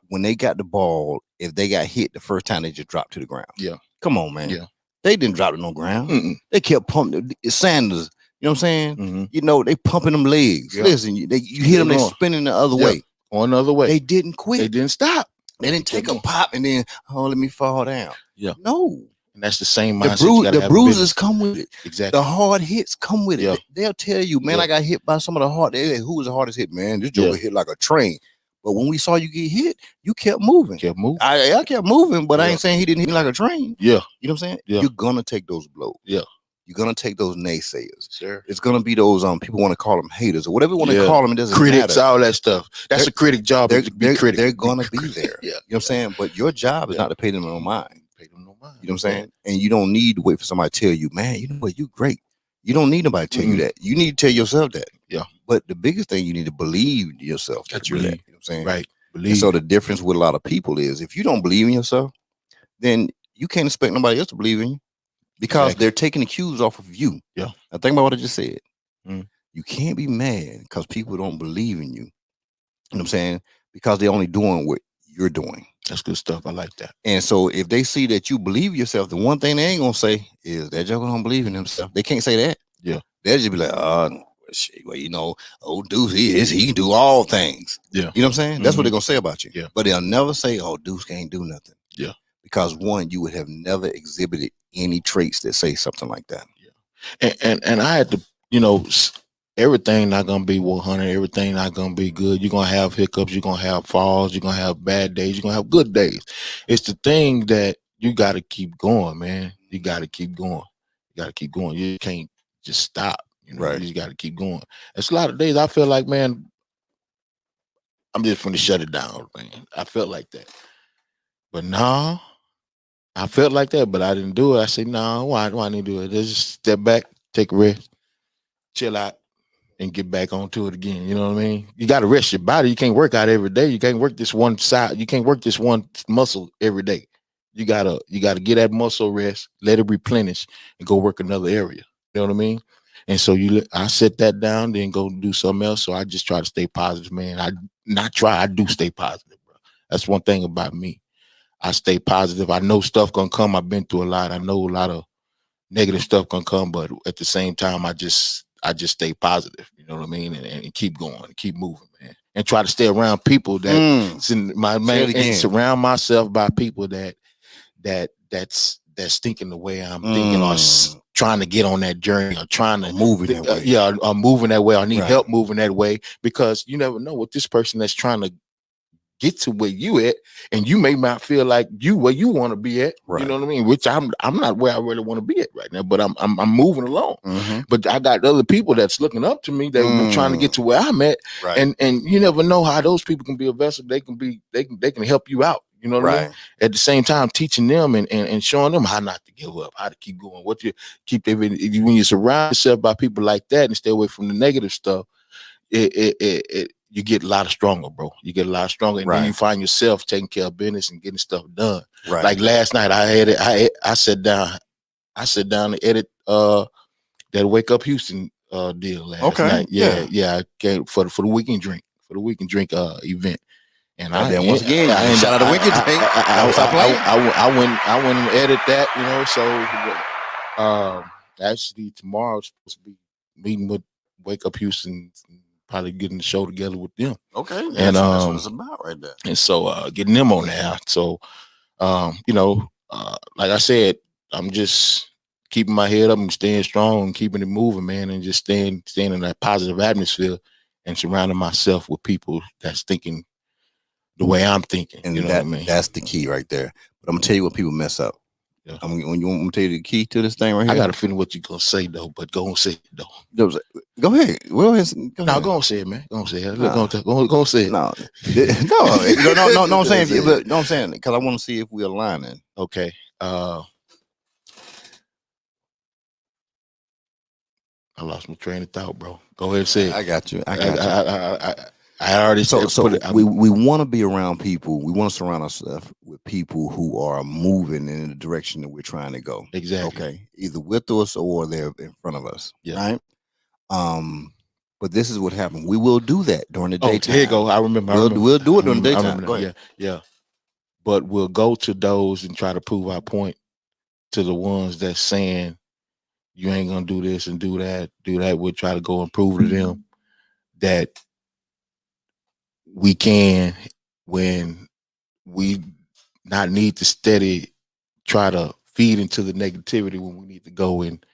when they got the ball, if they got hit the first time, they just dropped to the ground. Yeah, come on, man. Yeah, they didn't drop to no ground. They kept pumping. Sanders, you know what I'm saying? You know, they pumping them legs. Yeah. Listen, you hit them, they spinning the other way. On the other way. They didn't quit. They didn't stop. They didn't take a pop and then, let me fall down. Yeah. No. And that's the same mindset. The bruises come with it. Exactly. The hard hits come with it. Yeah. They'll tell you, man, I got hit by some of the hard. Who was the hardest hit, man? This joker hit like a train. But when we saw you get hit, you kept moving. I kept moving, but I ain't saying he didn't hit me like a train. Yeah. You know what I'm saying? Yeah. You're gonna take those blows. Yeah. You're gonna take those naysayers. Sure. It's gonna be those people want to call them haters or whatever you want to call them. It doesn't critics, matter. all that stuff. That's a critic job. They're gonna be there. Yeah. You know what I'm saying? But your job is not to pay them no mind. Pay them no mind. You know what I'm saying? And you don't need to wait for somebody to tell you, man, you know what, you great. You don't need nobody to tell you that. You need to tell yourself that. Yeah. But the biggest thing, you need to believe in yourself. That you believe. You know what I'm saying? Right. And so the difference with a lot of people is if you don't believe in yourself, then you can't expect nobody else to believe in you. Because they're taking the cues off of you. Yeah. Now think about what I just said. You can't be mad because people don't believe in you. You know what I'm saying? Because they're only doing what you're doing. That's good stuff. I like that. And so if they see that you believe yourself, the one thing they ain't gonna say is that joker don't believe in himself. They can't say that. Yeah. They'll just be like, shit, well, you know, Deuce, he can do all things. Yeah. You know what I'm saying? That's what they're gonna say about you. Yeah. But they'll never say, Deuce can't do nothing. Yeah. Because one, you would have never exhibited any traits that say something like that. Yeah. And I had to, you know, everything not gonna be 100. Everything not gonna be good. You're gonna have hiccups. You're gonna have falls. You're gonna have bad days. You're gonna have good days. It's the thing that you got to keep going, man. You got to keep going. You got to keep going. You can't just stop. You know, Right. you just got to keep going. It's a lot of days I feel like, man, I'm just going to shut it down, man. I felt like that, but no, I felt like that, but I didn't do it. I said, no, why do I need to do it? Just step back, take a rest, chill out, and get back onto it again. You know what I mean? You got to rest your body. You can't work out every day. You can't work this one side. You can't work this one muscle every day. You gotta get that muscle rest, let it replenish, and go work another area. You know what I mean? And so I set that down, then go do something else. So I just try to stay positive, man. I do stay positive, bro. That's one thing about me. I stay positive. I know stuff gonna come. I've been through a lot. I know a lot of negative stuff gonna come, but at the same time, I just stay positive. You know what I mean? And keep going, and keep moving, man. And try to stay around people that's in my man, and surround myself by people that's thinking the way I'm thinking, or trying to get on that journey, or trying to move that way. Or moving that way, or need help moving that way, because you never know what this person that's trying to get to where you at, and you may not feel like you where you want to be at. You know what I mean? Which I'm not where I really want to be at right now, but I'm moving along. But I got other people that's looking up to me that are trying to get to where I'm at, and you never know how those people can be a vessel. They can help you out. You know what I mean? At the same time, teaching them and showing them how not to give up, how to keep going. What you keep when you surround yourself by people like that and stay away from the negative stuff, you get a lot stronger, bro. You get a lot stronger, and then you find yourself taking care of business and getting stuff done. Like last night, I sat down to edit that Wake Up Houston deal last night. Yeah, I came for the weekend drink event. And once again, shout out to Wicked. I went and edit that, you know. So actually tomorrow I'm supposed to be meeting with Wake Up Houston, probably getting the show together with them. Okay, and that's what it's about right there. And so getting them on there. So you know, like I said, I'm just keeping my head up and staying strong and keeping it moving, man, and just staying in that positive atmosphere and surrounding myself with people that's thinking the way I'm thinking. And you know what I mean? That's the key right there. But I'm gonna tell you what people mess up. Yeah. I'm gonna tell you the key to this thing right here. I got a feeling what you're gonna say though, but go and say it though. Go ahead. Go on, say it, man. Go on, say it. Go say it. No, I'm saying, but I'm saying because I want to see if we're aligning. Okay. I lost my train of thought, bro. Go ahead and say it. I got you. I already so we want to be around people. We want to surround ourselves with people who are moving in the direction that we're trying to go. Exactly. Okay. Either with us or they're in front of us. Yeah. Right. But this is what happened. We will do that during the daytime. Here you go. I remember. We'll do it during the daytime. Go ahead. Yeah. But we'll go to those and try to prove our point to the ones that's saying you ain't gonna do this and do that. We'll try to go and prove to them that we can, when we not need to steady try to feed into the negativity, when we need to go and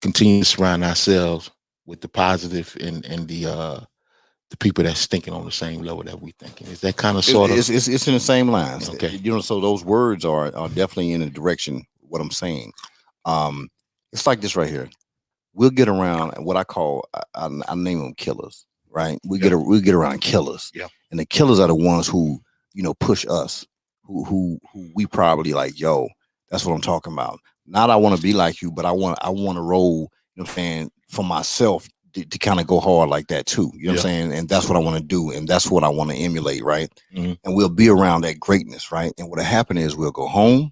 continue to surround ourselves with the positive and the people that's thinking on the same level that we thinking. Is that kind of sort of? It's in the same lines. Okay. You know, so those words are definitely in the direction of what I'm saying. It's like this right here. We'll get around what I call I name them killers. Right, we get around killers, and the killers are the ones who push us, who we probably like. Yo, that's what I'm talking about. Not I want to be like you, but I want to roll. You know what I'm saying, for myself to kind of go hard like that too. You know what I'm saying, and that's what I want to do, and that's what I want to emulate. Right, and we'll be around that greatness. Right, and what'll happen is we'll go home,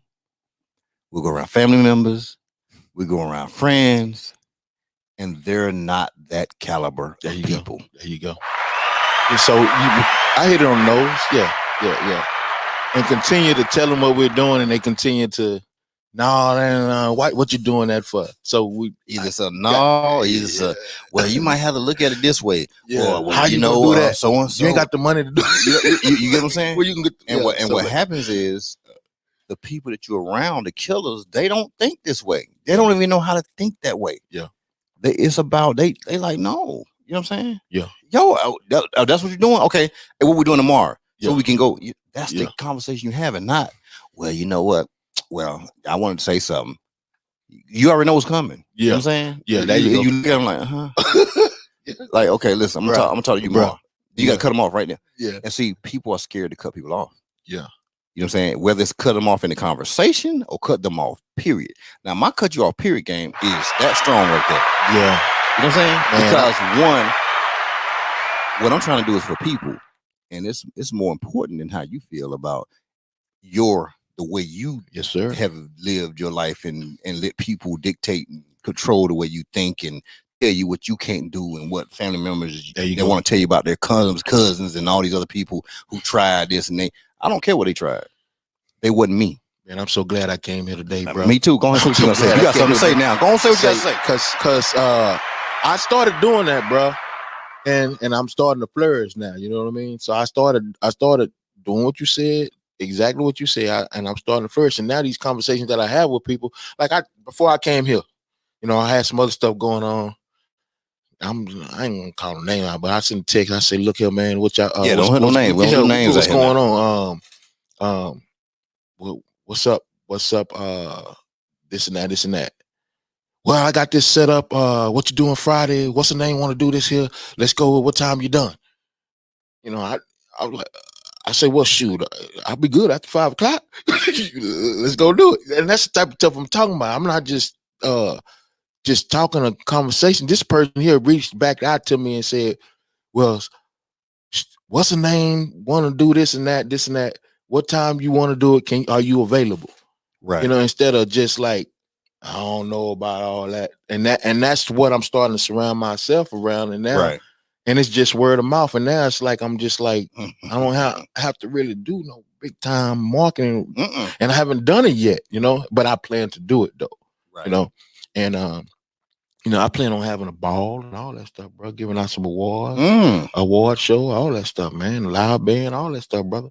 we'll go around family members, we go around friends. And they're not that caliber of people. There you go. And so I hit it on those. Yeah. And continue to tell them what we're doing, and they continue to, what you doing that for? So we well, you might have to look at it this way. Yeah. Or, how you do that? So and so. You ain't got the money to do it. You get what I'm saying? Well, you can get. What happens is the people that you're around, the killers, they don't think this way. They don't even know how to think that way. Yeah. it's about they like, no, you know what I'm saying? Yeah. Yo, that's what you're doing. Okay, and what we're doing tomorrow, so Yeah. we can go. That's Yeah. the conversation you're having, not, well, you know what? Well, I wanted to say something. You already know what's coming. You know what I'm saying? Yeah, there you go. You look at them like, like, okay, listen, I'm gonna talk to you Bruh. more. You gotta cut them off right now. Yeah. And see, people are scared to cut people off. Yeah. You know what I'm saying? Whether it's cut them off in the conversation or cut them off, period. Now, my cut you off, period game is that strong right there. Yeah. You know what I'm saying? Man. Because one, what I'm trying to do is for people, and it's more important than how you feel about the way you Yes, sir. have lived your life and let people dictate and control the way you think and tell you what you can't do and what family members they want to tell you about their cousins and all these other people who tried this and I don't care what they tried. They wasn't me. Man, I'm so glad I came here today, bro. Me too. Go ahead, what you gonna say. You got something to say now. Go on, say what you got to say. Cause I started doing that, bro, and I'm starting to flourish now. You know what I mean? So I started doing what you said, exactly what you say, and I'm starting to flourish. And now these conversations that I have with people, like before I came here, you know, I had some other stuff going on. I ain't gonna call a name out, but I sent a text. I said, "Look here, man, what y'all? Don't hit no names. We don't do names. What's going on? What's up? This and that. Well, I got this set up. What you doing Friday? What's the name? Want to do this here? Let's go. What time you done? You know, I was like, I say, well, shoot, I'll be good after 5 o'clock. Let's go do it. And that's the type of stuff I'm talking about. I'm not just talking a conversation. This person here reached back out to me and said, well, what's the name? Want to do this and that. What time you want to do it? Are you available? Right. You know, instead of just like, I don't know about all that. And that's what I'm starting to surround myself around. And now, right. And it's just word of mouth. And now it's like, I'm just like, I don't have to really do no big time marketing. And I haven't done it yet, you know, but I plan to do it though, right. You know, and, you know, I plan on having a ball and all that stuff, bro. Giving out some awards, award show, all that stuff, man. Live band, all that stuff, brother.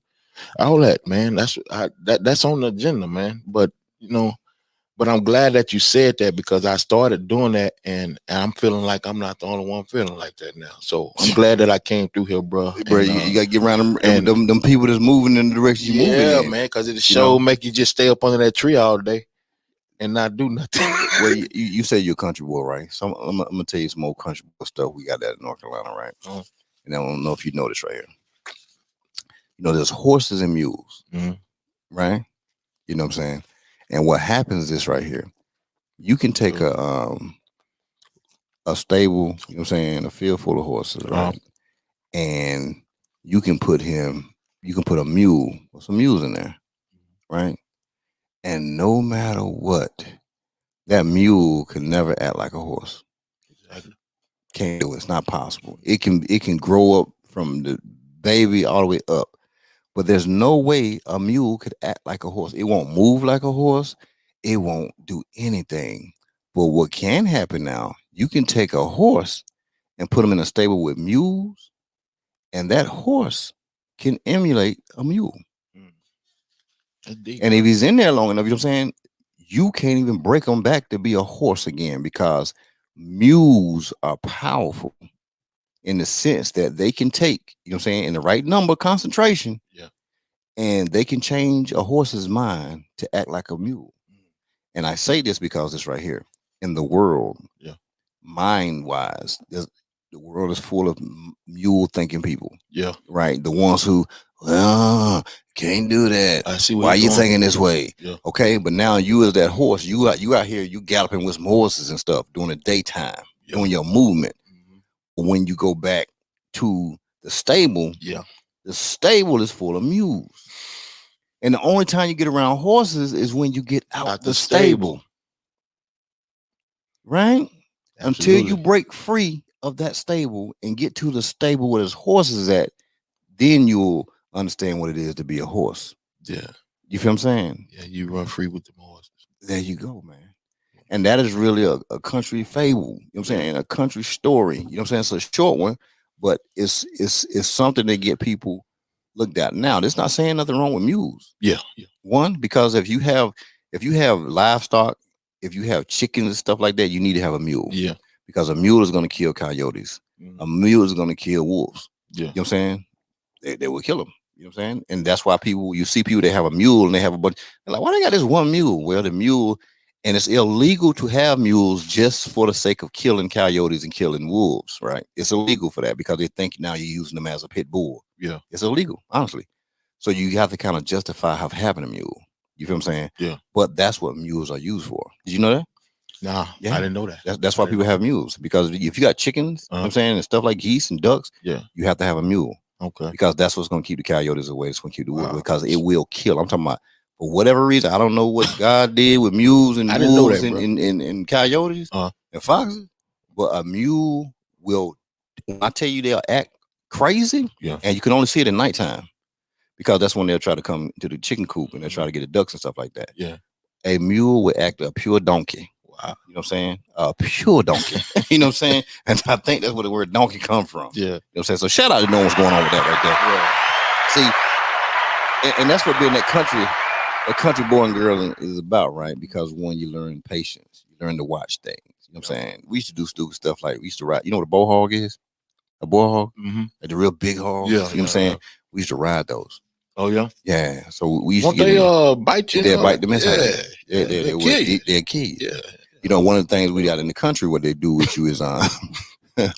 All that, man. That's on the agenda, man. But you know, but I'm glad that you said that because I started doing that, and I'm feeling like I'm not the only one feeling like that now. So I'm glad that I came through here, bro. Bro, you gotta get around them people that's moving in the direction you moving in. Yeah, man. Because it show make you just stay up under that tree all day and not do nothing. Well, you say you're a country boy, right? So I'm gonna tell you some more country boy stuff we got that in North Carolina, right? And I don't know if you know this right here. You know, there's horses and mules, right? You know what I'm saying? And what happens is right here, you can take a stable, you know what I'm saying, a field full of horses, right? And you can put a mule or some mules in there, right? And no matter what, that mule can never act like a horse. Exactly. Can't do it. It's not possible. It can grow up from the baby all the way up. But there's no way a mule could act like a horse. It won't move like a horse. It won't do anything. But what can happen now, you can take a horse and put him in a stable with mules, and that horse can emulate a mule. And if he's in there long enough, you know what I'm saying, you can't even break him back to be a horse again because mules are powerful in the sense that they can take, you know what I'm saying, in the right number concentration, and they can change a horse's mind to act like a mule. And I say this because it's right here. In the world, mind-wise, the world is full of mule-thinking people. Yeah. Right? The ones who, can't do that. I see. Why are you thinking this way? Yeah. Okay, but now you as that horse, you out here, you galloping with some horses and stuff during the daytime, doing your movement. When you go back to the stable, the stable is full of mules. And the only time you get around horses is when you get out the stable. Right? Absolutely. Until you break free of that stable and get to the stable where there's horses at, then you'll understand what it is to be a horse. Yeah. You feel what I'm saying? Yeah, you run free with the horses. There you go, man. And that is really a country fable, you know what I'm saying? A country story, you know what I'm saying? It's a short one, but it's something that get people looked at. Now, that's not saying nothing wrong with mules. Yeah. One, because if you have livestock, if you have chickens and stuff like that, you need to have a mule. Yeah. because a mule is going to kill coyotes. A mule is going to kill wolves. Yeah. You know what I'm saying? They will kill them. You know what I'm saying? And that's why you see people that have a mule and they have a bunch. They're like, why they got this one mule? Well, the mule, and it's illegal to have mules just for the sake of killing coyotes and killing wolves, right? It's illegal for that because they think now you're using them as a pit bull. Yeah. It's illegal, honestly. So you have to kind of justify having a mule. You feel what I'm saying? Yeah. But that's what mules are used for. Did you know that? Nah, Yeah. I didn't know that. That's why people have mules, because if you got chickens, you know what I'm saying, and stuff like geese and ducks, Yeah. you have to have a mule. Okay. Because that's what's going to keep the coyotes away. It's going to keep the wolves away because it will kill. I'm talking about, for whatever reason, I don't know what God did with mules and wolves and coyotes and foxes, but a mule will, when I tell you they'll act crazy, and you can only see it at nighttime because that's when they'll try to come to the chicken coop and they'll try to get the ducks and stuff like that. Yeah. A mule will act a pure donkey. Wow. You know what I'm saying? A pure donkey. You know what I'm saying? And I think that's where the word donkey come from. Yeah. You know what I'm saying? So shout out to knowing what's going on with that right there. Yeah. See, and that's what being that country boy and girl is about, right? Because one, you learn patience. You learn to watch things. You know what I'm saying? We used to do stupid stuff like we used to ride. You know what a bull hog is? A bull hog? Mm-hmm. Like the real big hogs. Yeah. You know what I'm saying? We used to ride those. Oh, yeah? Yeah. So we used Won't to they bite you? They'll bite them inside. Yeah. They'll kill you. Yeah. You know, one of the things we got in the country, what they do with you is wild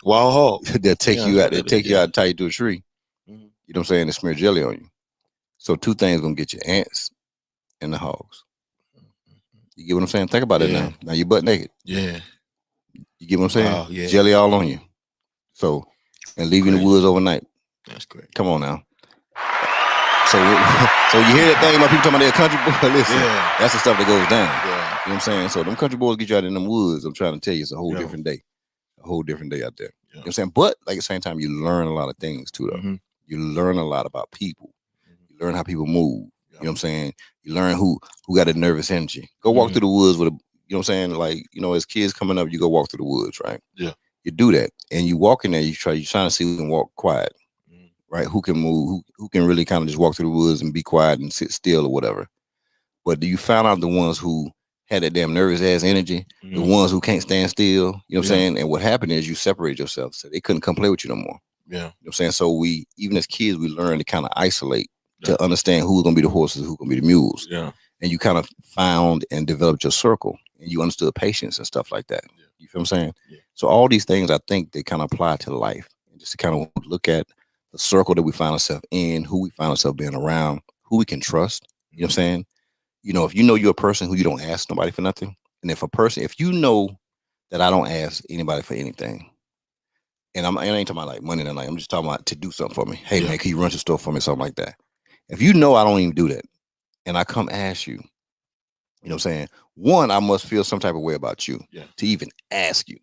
hog. They'll take you out. They'll take you out and tie you to a tree. You know what I'm saying? And smear jelly on you. So two things gonna get you: ants and the hogs. You get what I'm saying? Think about it now. Now you're butt naked. Yeah. You get what I'm saying? Wow, yeah. Jelly all on you. So, and leave you in the woods overnight. That's great. Come on now. So you hear that thing about people talking about their country boy? Listen, that's the stuff that goes down. Yeah. You know what I'm saying? So them country boys get you out in them woods. I'm trying to tell you, it's a whole different day. A whole different day out there. You know what I'm saying? But like at the same time, you learn a lot of things too, though. You learn a lot about people. You learn how people move. You know what I'm saying? You learn who got a nervous energy. Go walk through the woods with a, you know what I'm saying? Like, you know, as kids coming up, you go walk through the woods, right? Yeah. You do that. And you walk in there, you're trying to see who can walk quiet. Right? Who can move, who can really kind of just walk through the woods and be quiet and sit still or whatever. But do you find out the ones who had that damn nervous ass energy, the ones who can't stand still, you know what I'm saying? And what happened is you separated yourself. So they couldn't come play with you no more. Yeah. You know what I'm saying? So we, even as kids, we learn to kind of isolate to understand who's gonna be the horses, who's gonna be the mules. Yeah. And you kind of found and developed your circle and you understood patience and stuff like that. You feel what I'm saying? Yeah. So all these things, I think they kind of apply to life. And just to kind of look at the circle that we find ourselves in, who we find ourselves being around, who we can trust. You know what I'm saying? You know, if you know you're a person who you don't ask nobody for nothing, and if you know that I don't ask anybody for anything, and I ain't talking about like money tonight, I'm just talking about to do something for me. Hey man, can you run to the store for me? Something like that. If you know I don't even do that, and I come ask you, you know what I'm saying? One, I must feel some type of way about you to even ask you.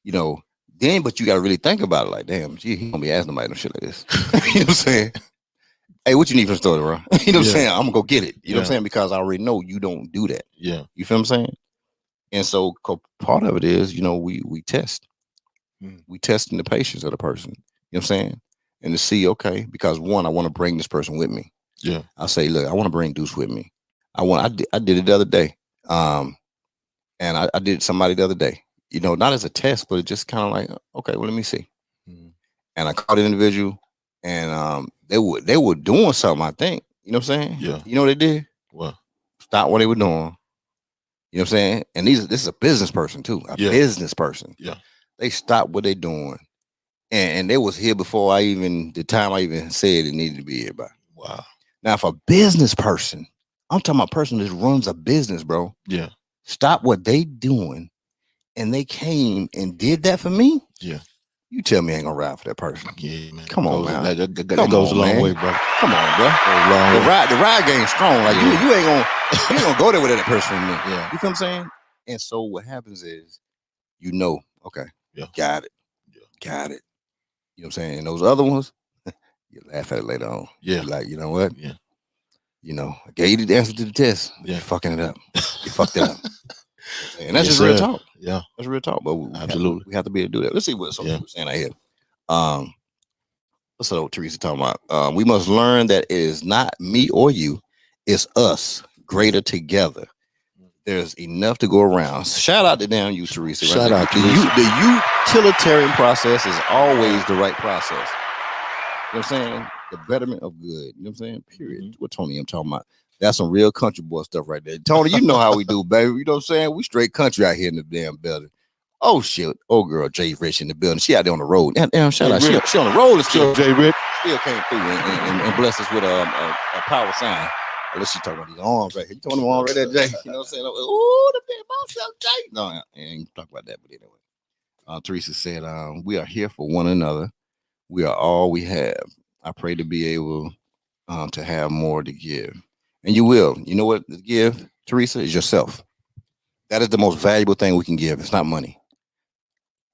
You know, then, but you got to really think about it. Like, damn, gee, he gonna be asking nobody no shit like this. You know what I'm saying? Hey, what you need from the store, bro? You know what I'm saying? I'm gonna go get it. You know what I'm saying? Because I already know you don't do that. Yeah. You feel what I'm saying? And so part of it is, you know, we test. We testing the patience of the person. You know what I'm saying? And to see, okay, because one, I want to bring this person with me. Yeah. I say, look, I want to bring Deuce with me. I did it the other day. And I did somebody the other day. You know, not as a test, but it just kind of like, okay, well, let me see. And I called an individual, and they were doing something, I think. You know what I'm saying? Yeah. You know what they did? What? Stop what they were doing. You know what I'm saying? And this is a business person too. A business person. Yeah. They stopped what they doing. And they was here before the time I even said it needed to be here by. Wow. Now, if a business person, I'm talking about a person that runs a business, bro. Yeah. Stop what they doing. And they came and did that for me. Yeah. You tell me I ain't gonna ride for that person. Yeah, man. Come on, man. That goes a long way, bro. Come on, bro. The ride game's strong. Like you ain't gonna go there with that person for me. Yeah. You feel what I'm saying? And so what happens is, you know, okay, got it. Yeah. Got it. You know what I'm saying? And those other ones, you laugh at it later on. Yeah. You're like, you know what? Yeah. You know, I gave you the answer to the test. You're fucking it up. You fucked it up. And that's just real talk. Yeah. That's real talk. But we have to be able to do that. Let's see what we're saying out here. What's old Teresa talking about? We must learn that it is not me or you, it's us greater together. there's enough to go around. Shout out to damn you, Teresa. Shout out to the utilitarian process is always the right process. You know what I'm saying? The betterment of good. You know what I'm saying? Period. What Tony I'm talking about. That's some real country boy stuff right there. Tony, you know how we do, baby. You know what I'm saying? We straight country out here in the damn building. Oh shit. Oh girl, Jay Rich in the building. She out there on the road. Damn, shout out. She on the road. Still Jay Rich still came through and blessed us with a power sign. Unless she talking about these arms right here. You talking about arms right there, Jay? You know what I'm saying? Ooh, the big boss, Jay. No, I ain't talk about that, but anyway. Teresa said, we are here for one another. We are all we have. I pray to be able to have more to give. And you will. You know what to give, Teresa, is yourself. That is the most valuable thing we can give. It's not money.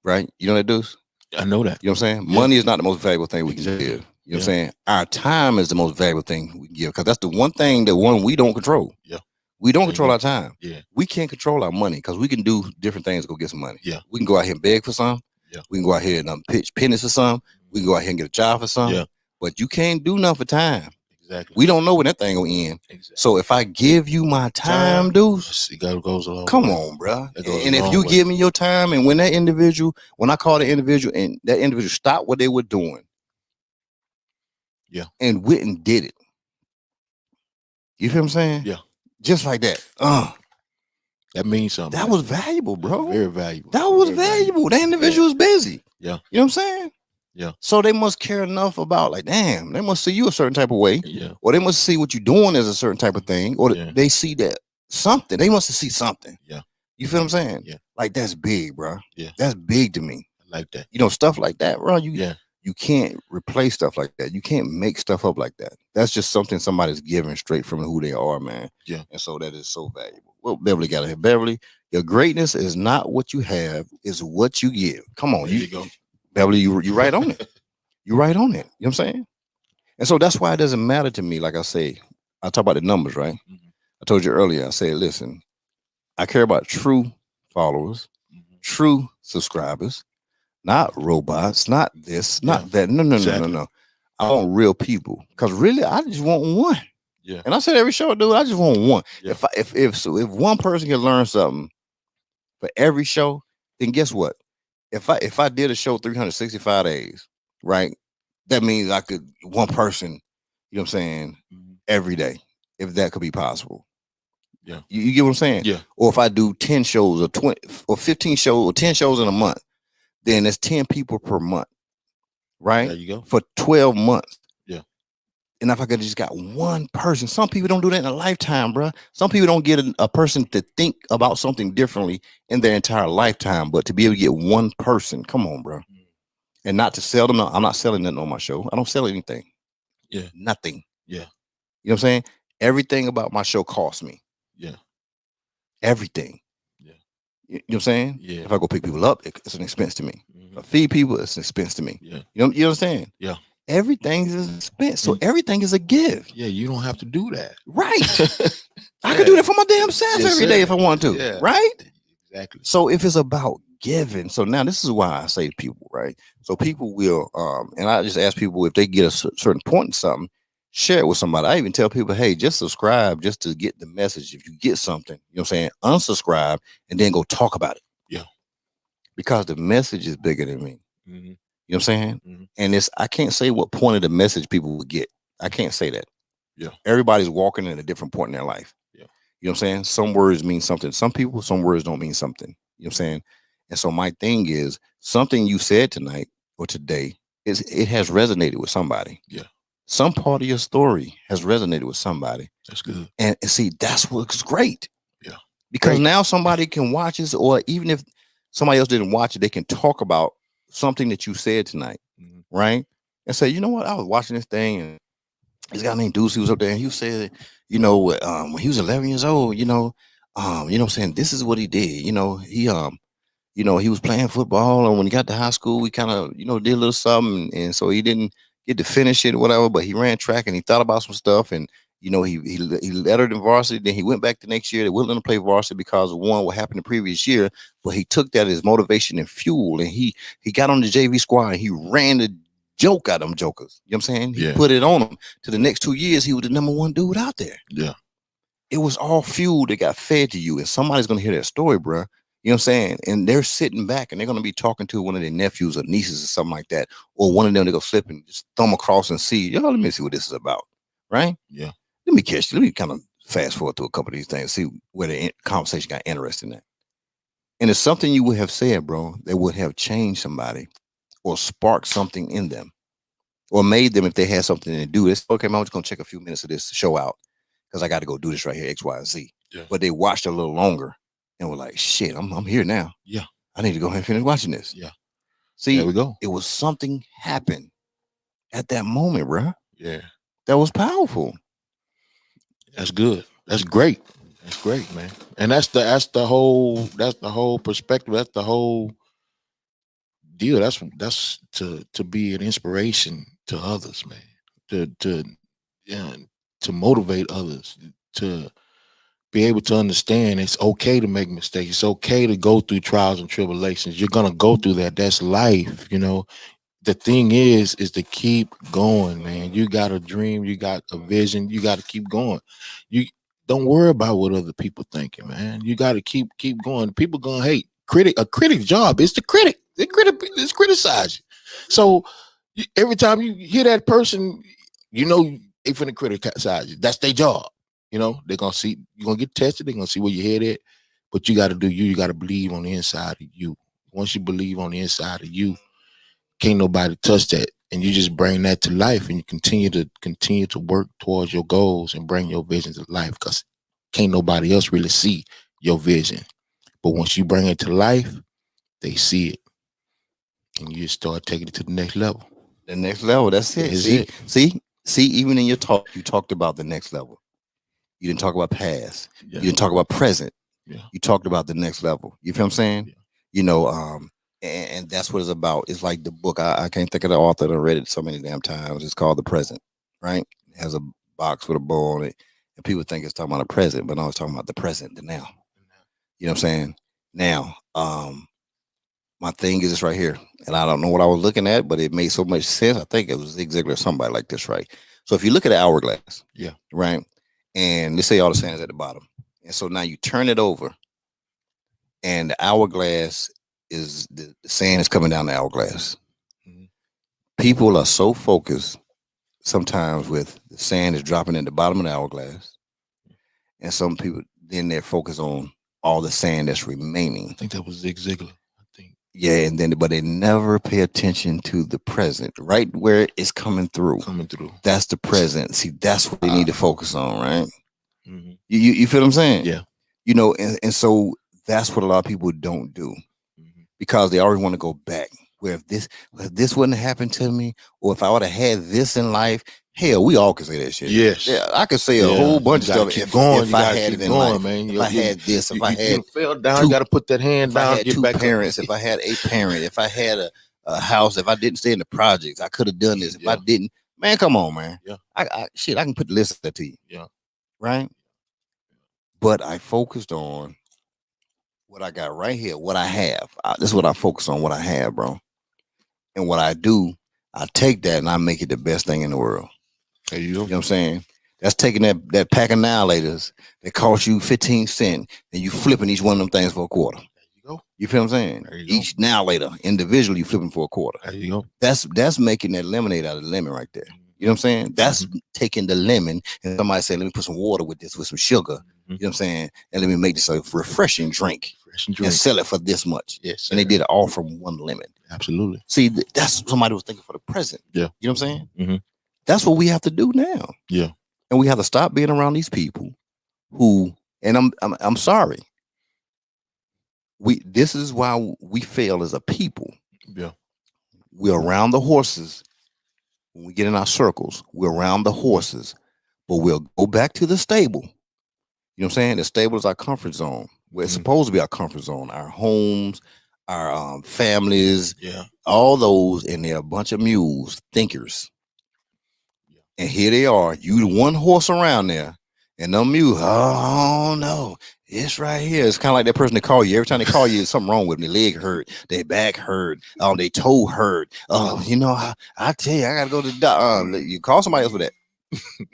Right? You know what that does? I know that. You know what I'm saying? Yeah. Money is not the most valuable thing we can give. You know what I'm saying? Our time is the most valuable thing we can give because that's the one thing we don't control. Yeah. We don't control our time. Yeah. We can't control our money because we can do different things to go get some money. Yeah. We can go out here and beg for some. Yeah. We can go out here and pitch pennies for some. We can go out here and get a job for some. Yeah. But you can't do nothing for time. Exactly. We don't know when that thing will end. Exactly. So if I give you my time, dude, it goes a long come way. on, bro. And if you give me your time, and when I call the individual, and that individual stopped what they were doing, and went and did it. You feel what I'm saying? Yeah. Just like that. That means something. That was valuable, bro. Very valuable. That was valuable. That individual was busy. Yeah. You know what I'm saying? Yeah. So they must care enough about, like, damn, they must see you a certain type of way. Yeah. Or they must see what you're doing as a certain type of thing. Or they see that something. They must see something. Yeah. You feel what I'm saying? Yeah. Like, that's big, bro. Yeah. That's big to me. I like that. You know, stuff like that, bro. You can't replace stuff like that. You can't make stuff up like that. That's just something somebody's giving straight from who they are, man. Yeah. And so that is so valuable. Well, Beverly got it here. Beverly, your greatness is not what you have, it's what you give. Come on. There you go. Beverly, you right on it. You right on it. You know what I'm saying? And so that's why it doesn't matter to me. Like I say, I talk about the numbers, right? Mm-hmm. I told you earlier, I said, listen, I care about true followers, true subscribers, not robots, not this, not that. No. I want real people. Because really, I just want one. Yeah. And I said every show, dude, I just want one. Yeah. If one person can learn something for every show, then guess what? If I did a show 365 days, right? That means I could one person, you know what I'm saying, every day, if that could be possible. Yeah. You get what I'm saying? Yeah. Or if I do 10 shows or 20 or 15 shows or 10 shows in a month, then it's 10 people per month. Right? There you go. For 12 months. Yeah. And if I could just got one person, some people don't do that in a lifetime, bro. Some people don't get a person to think about something differently in their entire lifetime, but to be able to get one person, come on, bro. And not to sell them. I'm not selling nothing on my show. I don't sell anything. Yeah. Nothing. Yeah. You know what I'm saying? Everything about my show costs me. Yeah. Everything. Yeah. You know what I'm saying? Yeah. If I go pick people up, it's an expense to me. If I feed people, it's an expense to me. Yeah. You understand? Yeah. Everything is an expense. So everything is a give. Yeah, you don't have to do that. Right. I could do that for my damn self every day if I want to. Yeah. Right? Exactly. So if it's about giving, so now this is why I say to people, right? So people will, and I just ask people if they get a certain point in something, share it with somebody. I even tell people, hey, just subscribe just to get the message. If you get something, you know what I'm saying, unsubscribe and then go talk about it. Yeah. Because the message is bigger than me. Mm-hmm. You know what I'm saying? And I can't say what point of the message people will get. I can't say that. Yeah. Everybody's walking in a different point in their life. Yeah. You know what I'm saying? Some words mean something. Some people, some words don't mean something. You know what I'm saying? And so my thing is something you said tonight or today it has resonated with somebody. Yeah. Some part of your story has resonated with somebody. That's good. And see, that's what's great. Yeah. Because now somebody can watch this, or even if somebody else didn't watch it, they can talk about something that you said tonight. Right? And say, you know what? I was watching this thing and this guy named Deuce, he was up there and he said, you know, when he was 11 years old, you know what I'm saying? This is what he did. He was playing football, and when he got to high school, he kind of, did a little something, and so he didn't get to finish it or whatever, but he ran track and he thought about some stuff, and he lettered in varsity. Then he went back the next year. They wouldn't let him play varsity because of what happened the previous year, but he took that as motivation and fuel, and he got on the JV squad and he ran the joke out of them jokers. You know what I'm saying? He put it on him. To the next 2 years, he was the #1 dude out there. Yeah. it was all fuel that got fed to you, and somebody's gonna hear that story, bro. You know what I'm saying? And they're sitting back and they're gonna be talking to one of their nephews or nieces or something like that, or one of them to go slip and just thumb across and see, yo, let me see what this is about, right? Yeah. Let me kind of fast forward through a couple of these things, see where the conversation got interesting at. And it's something you would have said, bro, that would have changed somebody or sparked something in them or made them, if they had something to do this. Okay, man, I'm just gonna check a few minutes of this show out because I got to go do this right here, X, Y, and Z. Yeah. But they watched a little longer and were like, shit, I'm here now. Yeah. I need to go ahead and finish watching this. Yeah. See, there we go. It was something happened at that moment, bro. Yeah. That was powerful. That's good. That's great. That's great, man. And that's the whole perspective. That's the whole deal. That's to be an inspiration to others, man. To motivate others, to be able to understand it's okay to make mistakes. It's okay to go through trials and tribulations. You're gonna go through that. That's life, you know. The thing is to keep going, man. You got a dream, you got a vision, you got to keep going. You don't worry about what other people thinking, man. You got to keep going. People gonna hate. A critic's job is to critic. It's criticize you. So every time you hear that person, you know they finna criticize you. That's their job. You know, they're gonna see, you're gonna get tested, they're gonna see where your head at. But you gotta do you gotta believe on the inside of you. Once you believe on the inside of you, can't nobody touch that, and you just bring that to life, and you continue to work towards your goals and bring your vision to life, because can't nobody else really see your vision. But once you bring it to life, they see it, and you just start taking it to the next level. The next level, that's it. See, even in your talk, you talked about the next level. You didn't talk about past. Yeah. You didn't talk about present. Yeah. You talked about the next level. You feel what I'm saying? Yeah. You know, and that's what it's about. It's like the book. I can't think of the author. I read it so many damn times. It's called The Present, right? It has a box with a bow on it, and people think it's talking about the present, but no, it's talking about the present, the now. You know what I'm saying? Now, my thing is this right here, and I don't know what I was looking at, but it made so much sense. I think it was Zig Ziglar or somebody like this, right? So if you look at the hourglass, Yeah, right, and let's say all the sand is at the bottom, and so now you turn it over, and the hourglass is the sand is coming down the hourglass. Mhm. People are so focused sometimes with the sand is dropping in the bottom of the hourglass, and some people then they're focused on all the sand that's remaining. I think that was Zig Ziglar. I think. Yeah, and then but they never pay attention to the present, right where it's coming through. That's the present. See, that's what they need to focus on, right? Mhm. You feel what I'm saying? Yeah. You know, and so that's what a lot of people don't do, because they always want to go back. Where if this wouldn't have happened to me, or if I would have had this in life, hell, we all can say that shit. Yes. Yeah, I could say a whole bunch of stuff. If I had it in life, man. If I had this, if I had fell down, you got to put that hand down. If I had two parents, if I had a parent, if I had a house, if I didn't stay in the projects, I could have done this. If I didn't, man, come on, man. Yeah. I can put the list of that to you. Yeah. Right. But I focused on what I got right here, what I have. This is what I focus on, what I have, bro. And what I do, I take that and I make it the best thing in the world. There you go. You know what I'm saying? That's taking that pack of annihilators that cost you 15 cents and you flipping each one of them things for a quarter. There you go. You feel what I'm saying? Each annihilator individually you flipping for a quarter. There you go. That's making that lemonade out of the lemon right there. You know what I'm saying? That's taking the lemon and somebody say, let me put some water with this, with some sugar. You know what I'm saying? And let me make this a refreshing drink. And sell it for this much. Yes. And they did it all from one lemon. Absolutely. See, that's somebody was thinking for the present. Yeah. You know what I'm saying? Mm-hmm. That's what we have to do now. Yeah. And we have to stop being around these people who, and I'm sorry. This is why we fail as a people. Yeah. We're around the horses. When we get in our circles, we're around the horses, but we'll go back to the stable. You know what I'm saying? The stable is our comfort zone. Where it's supposed to be our comfort zone, our homes, our families, all those, and they're a bunch of mules, thinkers. And here they are, you the one horse around there, and them mules, oh no, it's right here. It's kind of like that person that call you. Every time they call you, there's something wrong with them. Their leg hurt, their back hurt, their toe hurt. Oh, you know, I tell you, I gotta go to the doctor. You call somebody else with that.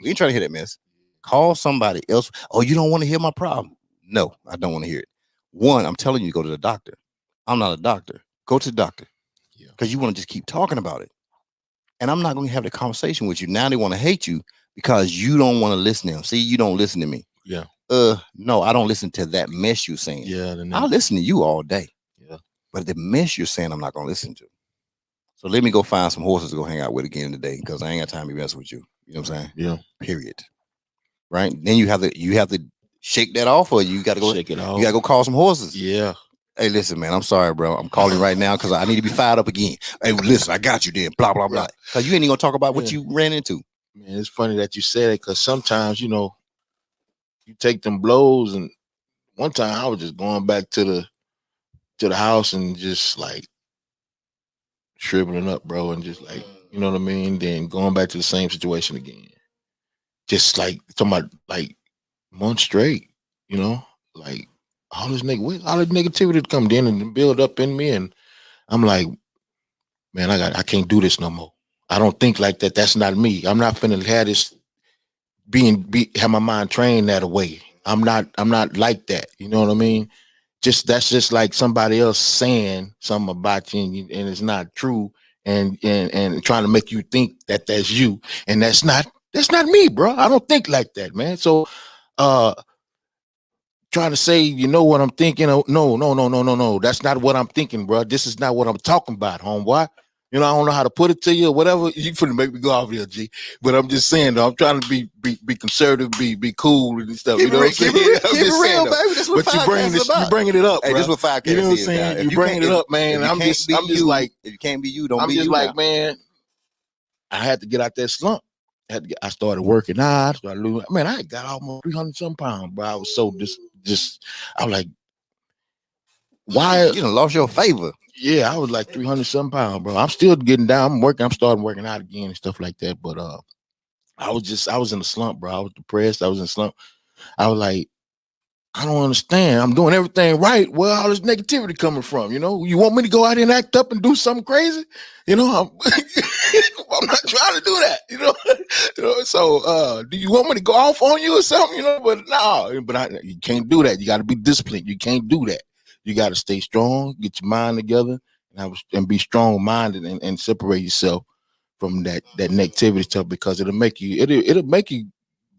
We ain't trying to hear that mess. Call somebody else. Oh, you don't want to hear my problem? No, I don't want to hear it. One, I'm telling you, go to the doctor. I'm not a doctor. Go to the doctor. Because you want to just keep talking about it. And I'm not going to have the conversation with you. Now they want to hate you because you don't want to listen to them. See, you don't listen to me. Yeah. No, I don't listen to that mess you're saying. Yeah. I'll listen to you all day. Yeah. But the mess you're saying, I'm not going to listen to. So let me go find some horses to go hang out with again today because I ain't got time to mess with you. You know what I'm saying? Yeah. Period. Right? Then you have to shake that off, or you got to go shake it off. You got to go call some horses. Yeah. Hey, listen, man. I'm sorry, bro. I'm calling right now because I need to be fired up again. Hey, listen, I got you then. Blah blah blah. Because you ain't even gonna talk about what you ran into. Man, it's funny that you said it because sometimes you take them blows, and one time I was just going back to the house and just like shriveling up, bro, and just like, you know what I mean? Then going back to the same situation again. Just like talking about like months straight, like all this negativity come in and build up in me, and I'm like, man, I can't do this no more. I don't think like that. That's not me. I'm not finna have this have my mind trained that way. I'm not like that. You know what I mean? That's just like somebody else saying something about you, and it's not true, and trying to make you think that that's you, and that's not me, bro. I don't think like that, man. So trying to say, you know what I'm thinking? Oh, no. That's not what I'm thinking, bro. This is not what I'm talking about, homeboy. I don't know how to put it to you or whatever. You finna make me go off here, G. But I'm just saying, though, I'm trying to be conservative, be cool and stuff. You know what I'm saying? Keep it real, baby. That's what but you bringing it up, hey, bro. This what 5K You know what I'm is saying? now. You bringing it up, man. I'm just like, if you can't be you, don't I'm be just you. like, now. man, I had to get out that slump. I started working out. I started losing. Man, I got almost 300 some pounds, bro. I was so I was like, why? You done lost your favor. Yeah, I was like 300 some pounds, bro. I'm still getting down. I'm working. I'm starting working out again and stuff like that. But I was in a slump, bro. I was depressed. I was in a slump. I was like, I don't understand. I'm doing everything right. Where all this negativity coming from? You want me to go out and act up and do something crazy? I'm not trying to do that. So do you want me to go off on you or something? But no, you can't do that. You got to be disciplined. You can't do that. You got to stay strong, get your mind together, and be strong-minded and separate yourself from that negativity stuff, because it'll make you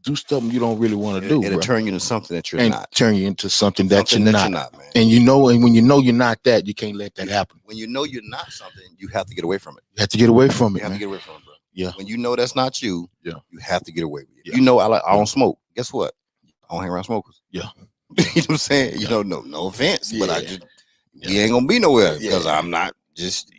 do something you don't really want to do. It'll bro. Turn you into something that you're not. Turn you into something that you're not, man. And when you know you're not that, you can't let that happen. When you know you're not something, you have to get away from it. You have to get away from it. You have to get away from it, bro. Yeah. When you know that's not you, you have to get away with it. Yeah. I don't smoke. Guess what? I don't hang around smokers. Yeah. You know what I'm saying? Yeah. No offense, but I just Yeah. we ain't gonna be nowhere because I'm not just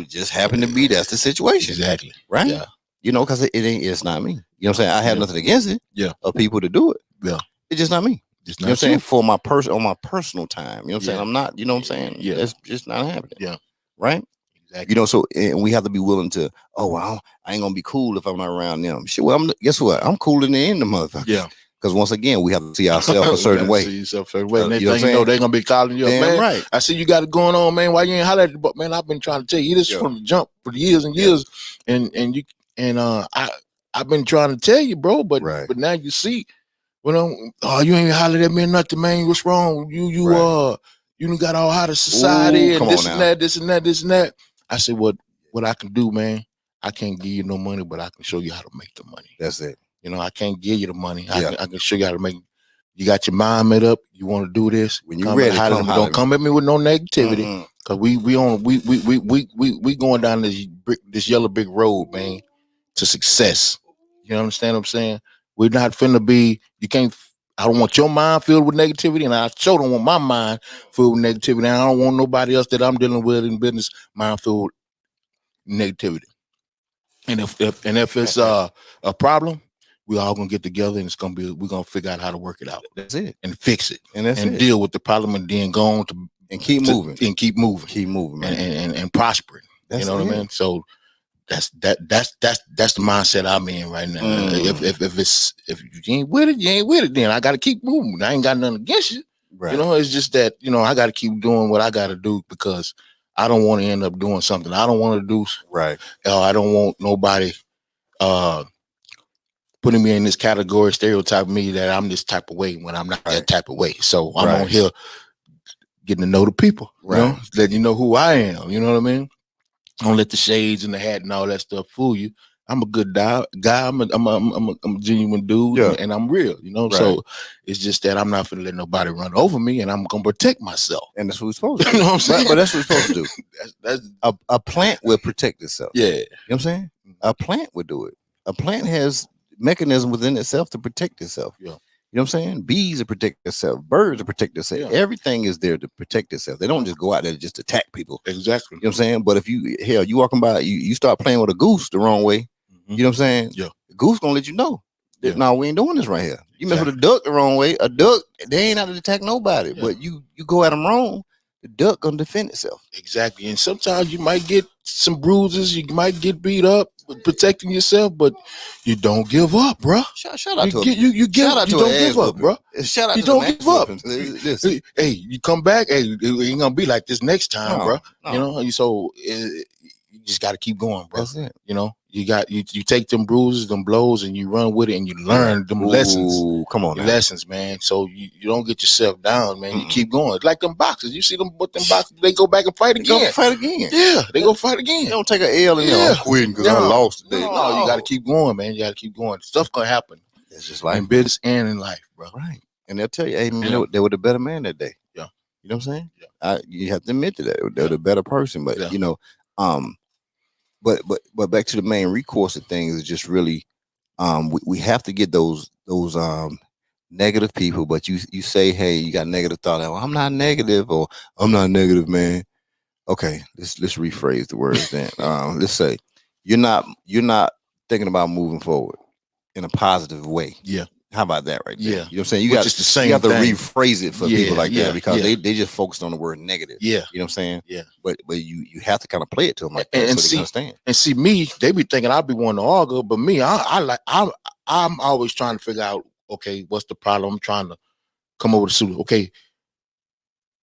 just happen to be. That's the situation. Exactly. Right. Yeah. Because it's not me. You know what I'm saying? I have nothing against it. Yeah. Of people to do it. Yeah. It's just not me. It's You know what I'm saying? For my on my personal time. You know what I'm saying? Yeah. I'm not, you know what I'm saying? Yeah. That's just not happening. Yeah. Right? Exactly. So and we have to be willing to, I ain't gonna be cool if I'm not around them. Shit, well, guess what? I'm cooler than the motherfucker. Yeah. Because once again, we have to see ourselves a certain way. See yourself a certain way. You know what I'm saying? They're gonna be calling you up, Damn man. right. I see you got it going on, man. Why you ain't holler at the but man? I've been trying to tell you this from the jump for years and years. I've been trying to tell you, bro, but now you see, you ain't hollered at me or nothing, man. What's wrong? You done got all out of society. Ooh, and this and that, this and that, this and that. I said, what I can do, man, I can't give you no money, but I can show you how to make the money. That's it. I can't give you the money. I can show you how to make. You got your mind made up. You want to do this. When you ready, don't come at me with no negativity, because we going down this yellow brick road, man, to success. You understand what I'm saying? We're not finna be. You can't. I don't want your mind filled with negativity, and I sure don't want my mind filled with negativity. And I don't want nobody else that I'm dealing with in business mind filled with negativity. And if it's a problem, we all gonna get together, and we're gonna figure out how to work it out. That's it. And fix it. And deal with the problem, and then go on to and keep moving. Keep moving, man. And prospering. That's what I mean? So that's the mindset I'm in right now. If you ain't with it, you ain't with it. Then I got to keep moving. I ain't got nothing against you. Right. It's just that I got to keep doing what I got to do, because I don't want to end up doing something I don't want to do. Right. I don't want nobody putting me in this category, stereotyping me that I'm this type of way when I'm not that type of way. So I'm on here getting to know the people, you know, letting you know who I am. You know what I mean? Don't let the shades and the hat and all that stuff fool you. I'm a good guy. I'm a genuine dude, and I'm real. You know, so it's just that I'm not gonna let nobody run over me, and I'm gonna protect myself. And that's what we're supposed to do. You know what I'm saying? But that's what we're supposed to do. that's a plant will protect itself. Yeah, you know what I'm saying? A plant would do it. A plant has mechanism within itself to protect itself. Yeah. You know what I'm saying? Bees to protect themselves, birds to protect themselves. Yeah. Everything is there to protect itself. They don't just go out there to just attack people. Exactly. You know what I'm saying? But if you walking by, you start playing with a goose the wrong way, you know what I'm saying? Yeah. The goose gonna let you know. That, no, we ain't doing this right here. You mess with a duck the wrong way, a duck, they ain't out to attack nobody. Yeah. But you go at them wrong, the duck gonna defend itself. Exactly. And sometimes you might get some bruises, you might get beat up protecting yourself, but you don't give up, bro. Shout out to you don't give up, bro. Shout out you to don't give up. Hey, you come back. Hey, it ain't gonna be like this next time, bro. No. You know, so you just got to keep going, bro. That's it. You know, you take them bruises, them blows, and you run with it, and you learn them lessons. Come on, lessons, man. So you don't get yourself down, man. You keep going. It's like them boxers. You see them, but them boxers, they go back and fight again. They go fight again. Yeah, they go fight again. They don't take an L and I'm quitting because I lost today. No, you got to keep going, man. You got to keep going. Stuff gonna happen. It's just like in business and in life, bro. Right. And they'll tell you, hey, man, they were the better man that day. Yeah. You know what I'm saying? Yeah. You have to admit to that. They're the better person. But you know, but back to the main recourse of things is just really we have to get those negative people. But you say, hey, you got negative thought. Well, I'm not negative, or I'm not negative, man. Okay, let's rephrase the words then. Let's say you're not thinking about moving forward in a positive way. Yeah. How about that right there? Yeah. You know what I'm saying? You have to rephrase it for people like that because they just focused on the word negative. Yeah. You know what I'm saying? Yeah. But you have to kind of play it to them like that so they understand. And see me, they be thinking I'll be one to argue, but me, I'm always trying to figure out, okay, what's the problem? I'm trying to come up with a solution. Okay,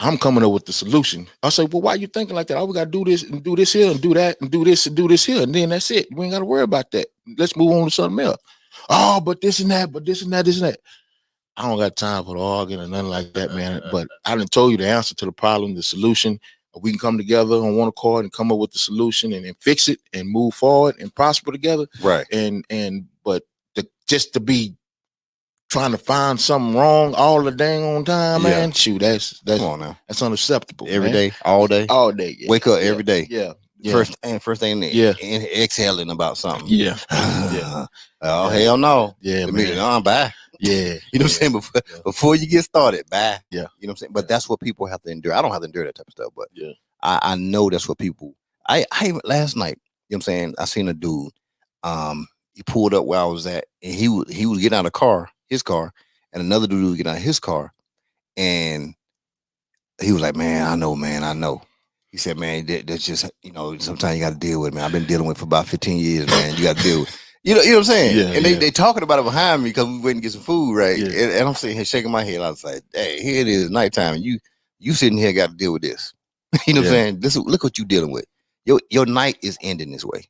I'm coming up with the solution. I say, well, why are you thinking like that? Oh, we got to do this and do this here and do that and do this and do this here. And then that's it. We ain't got to worry about that. Let's move on to something else. Oh, but this and that, but this and that, this and that. I don't got time for the arguing or nothing like that, man. But I done told you the answer to the problem, the solution. We can come together on one accord and come up with the solution and then fix it and move forward and prosper together. Right. But just to be trying to find something wrong all the dang on time, man. Shoot, that's come on now. That's unacceptable. Every day, all day. All day. Yeah. Wake up every day. Yeah. First thing, exhaling about something. Yeah. Oh, hell no. Yeah, man. Bye. Yeah. You know what I'm saying? Before you get started, bye. Yeah. You know what I'm saying? But that's what people have to endure. I don't have to endure that type of stuff, but I know that's what people. I last night, you know what I'm saying? I seen a dude. He pulled up where I was at, and he was getting out of his car, and another dude was getting out of his car, and he was like, "Man, I know." He said, "Man, that's just, you know, sometimes you got to deal with it, man. I've been dealing with it for about 15 years, man. You got to deal with it." You know what I'm saying? Yeah, and they talking about it behind me because we went and get some food, right? Yeah. And I'm sitting here shaking my head. I was like, "Hey, here it is, nighttime. You sitting here got to deal with this." You know what I'm saying? Look what you dealing with. Your night is ending this way,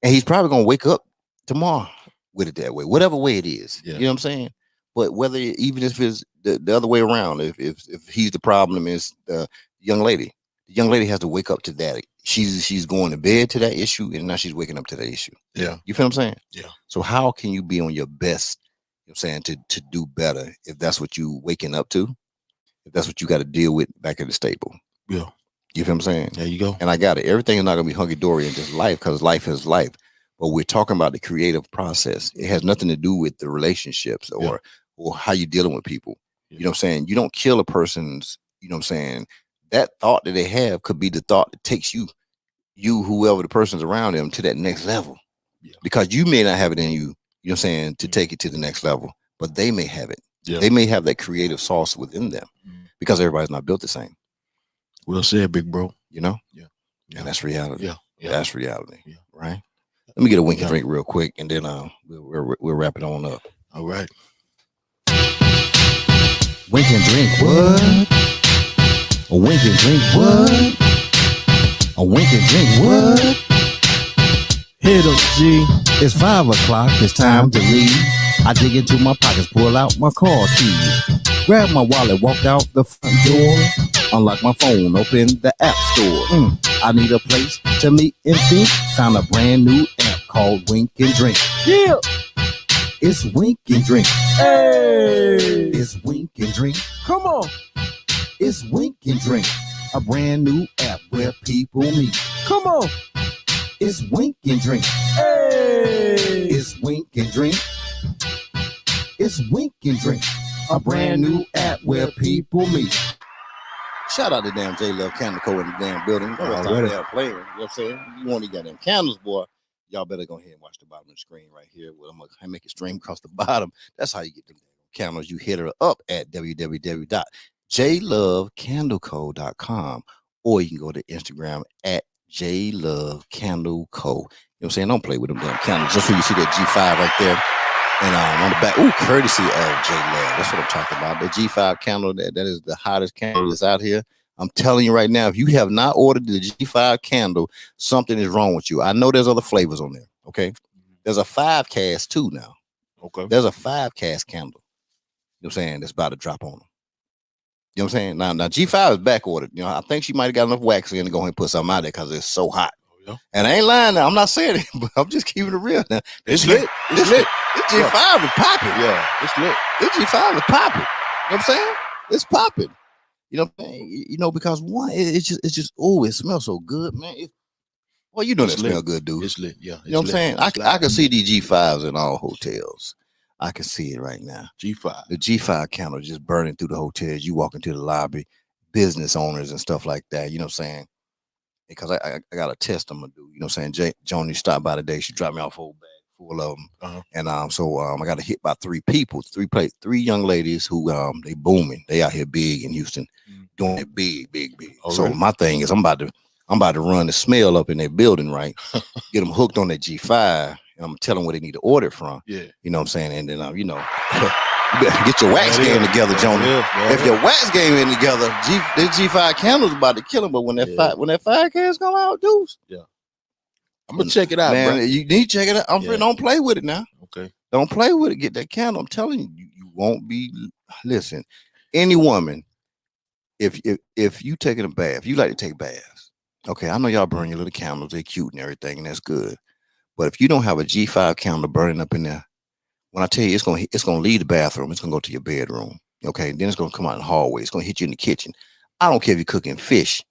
and he's probably gonna wake up tomorrow with it that way, whatever way it is. Yeah. You know what I'm saying? But whether even if it's the other way around, if he's the problem is the young lady. The young lady has to wake up to that. She's going to bed to that issue, and now she's waking up to that issue. Yeah. You feel what I'm saying? Yeah. So how can you be on your best, you know what I'm saying, to do better if that's what you waking up to, if that's what you got to deal with back at the stable? Yeah. You feel what I'm saying? There you go. And I got it. Everything is not going to be hunky-dory in this life because life is life. But we're talking about the creative process. It has nothing to do with the relationships or how you're dealing with people. You know what I'm saying? You don't kill a person's, you know what I'm saying? That thought that they have could be the thought that takes you, whoever the person's around them, to that next level. Yeah. Because you may not have it in you, you know what I'm saying, to take it to the next level, but they may have it. Yeah. They may have that creative sauce within them because everybody's not built the same. Well said, big bro. You know? Yeah. And that's reality. Yeah. That's reality. Yeah. Right? Let me get a wink and drink real quick, and then we'll wrap it on up. All right. Wink and drink what? A wink and drink what? A wink and drink what? Hit 'em, G. It's 5 o'clock, it's time to leave. I dig into my pockets, pull out my car keys. Grab my wallet, walk out the front door. Unlock my phone, open the app store. I need a place to meet and think. Found a brand new app called Wink and Drink. Yeah! It's Wink and Drink. Hey! It's Wink and Drink. Come on! It's Wink and Drink. A brand new app where people meet. Come on! It's Wink and Drink. Hey! It's Wink and Drink. It's Wink and Drink. A brand new app where people meet. Shout out to damn J Love Candle Co. in the damn building. Already. Playing. You know what I'm saying? You want these goddamn candles, boy. Y'all better go ahead and watch the bottom of the screen right here. Well, I'm gonna make it stream across the bottom. That's how you get the candles. You hit her up at www.jlovecandleco.com, or you can go to Instagram at jlovecandleco. You know what I'm saying? Don't play with them damn candles. Just so you see that G5 right there. And on the back, courtesy of J Love. That's what I'm talking about. The G5 candle, that is the hottest candle that's out here. I'm telling you right now, if you have not ordered the G5 candle, something is wrong with you. I know there's other flavors on there. Okay. There's a 5 cast too now. Okay. There's a 5 cast candle. You know what I'm saying? That's about to drop on them. You know what I'm saying? Now G5 is back ordered. You know, I think she might have got enough wax in to go ahead and put something out there because it's so hot. And I ain't lying now. I'm not saying it, but I'm just keeping it real now. It's lit. It's lit. This G5 is popping. Yeah, it's lit. This G5 is popping. You know what I'm saying? It's popping. You know what I'm saying? You know, because one, it's just, oh, it smells so good, man. Well, you know that smell good, dude. It's lit, yeah. You know what I'm saying? I can see these G5s in all hotels. I can see it right now. G5. The G5 candle just burning through the hotels. You walk into the lobby, business owners and stuff like that. You know what I'm saying? Because I got a test I'm gonna do. You know what I'm saying? Joni stopped by today. She dropped me off a whole bag full of them. And so I got to hit by 3 people, 3 young ladies who they booming. They out here big in Houston, doing it big. Oh, so really? my thing is I'm about to run the smell up in their building, right? Get them hooked on that G5, and I'm tell them where they need to order it from. Yeah. You know what I'm saying? And then you know. You better get your wax game together, Joni. If your wax game ain't together, this G5 candle's about to kill him. But when that 5 cans come out, dudes, I'm gonna check it out, man. bro. You need to check it out. Don't play with it now. Okay. Don't play with it. Get that candle. I'm telling you, you won't be. Listen, any woman, if you taking a bath, you like to take baths. Okay, I know y'all burn your little candles. They're cute and everything, and that's good. But if you don't have a G5 candle burning up in there, when I tell you it's gonna leave the bathroom, it's gonna go to your bedroom. Okay, then it's gonna come out in the hallway. It's gonna hit you in the kitchen. I don't care if you're cooking fish.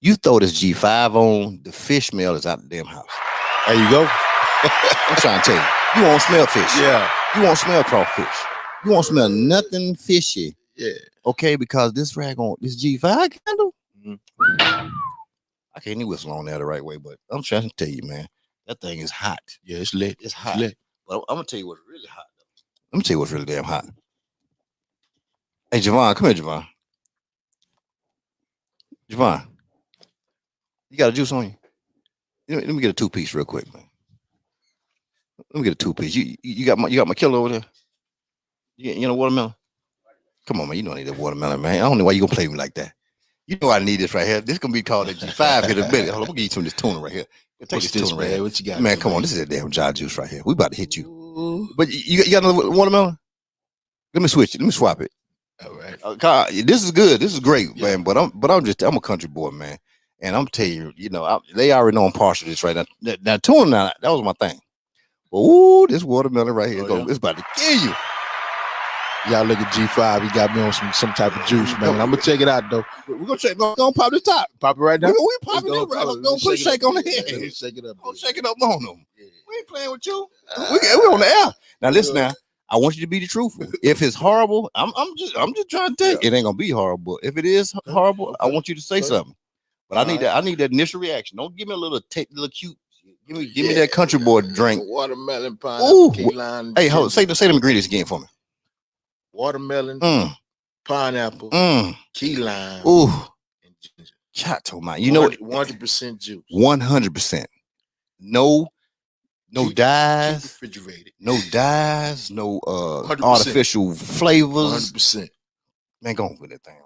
You throw this G5 on, the fish smell is out the damn house. There you go. I'm trying to tell you, you won't smell fish. Yeah. You won't smell crawfish. You won't smell nothing fishy. Yeah. Okay, because this G5 candle, I can't even whistle on that the right way, but I'm trying to tell you, man, that thing is hot. Yeah, it's lit. It's hot. It's lit. But I'm gonna tell you what's really hot. Let me tell you what's really damn hot. Hey, Javon, come here, Javon. Javon, you got a juice on you? Let me get a 2-piece real quick, man. Let me get a 2-piece. You got my killer over there? You know watermelon? Come on, man. You know I need that watermelon, man. I don't know why you gonna play me like that. You know I need this right here. This gonna be called a G5 here in a minute. Hold on, I'm gonna give you some of this tuna right here. Take this tuna right here. What you got? Man, come on. This is a damn jar juice right here. We about to hit you. But you got another watermelon? Let me switch it. Let me swap it. All right. This is good. This is great, man. But I'm a country boy, man. And I'm telling you, you know, they already know I'm partial to this right now. Now tuna, that was my thing. But ooh, this watermelon right here, it's about to kill you. Y'all look at G5. He got me on some type of juice, man. I'm gonna check it out though. We're gonna check. Gonna pop the top. Pop it right now. We popping it right. Don't put a shake on the head. Let's shake it up. Don't shake it up on them. Yeah. We ain't playing with you. We on the air. Now listen. Now I want you to be the truthful. If it's horrible, I'm just trying to tell you, it ain't gonna be horrible. If it is horrible, I want you to say something. But I need that initial reaction. Don't give me a little cute. Give me that country boy drink. Watermelon, pineapple, key lime. Hey, hold on. Say them ingredients again for me. Watermelon, pineapple, key lime, and ginger. Chato, man. You know 100% juice. 100%. No dyes. Refrigerated. No dyes. No artificial flavors. 100%. Man, go on with that thing.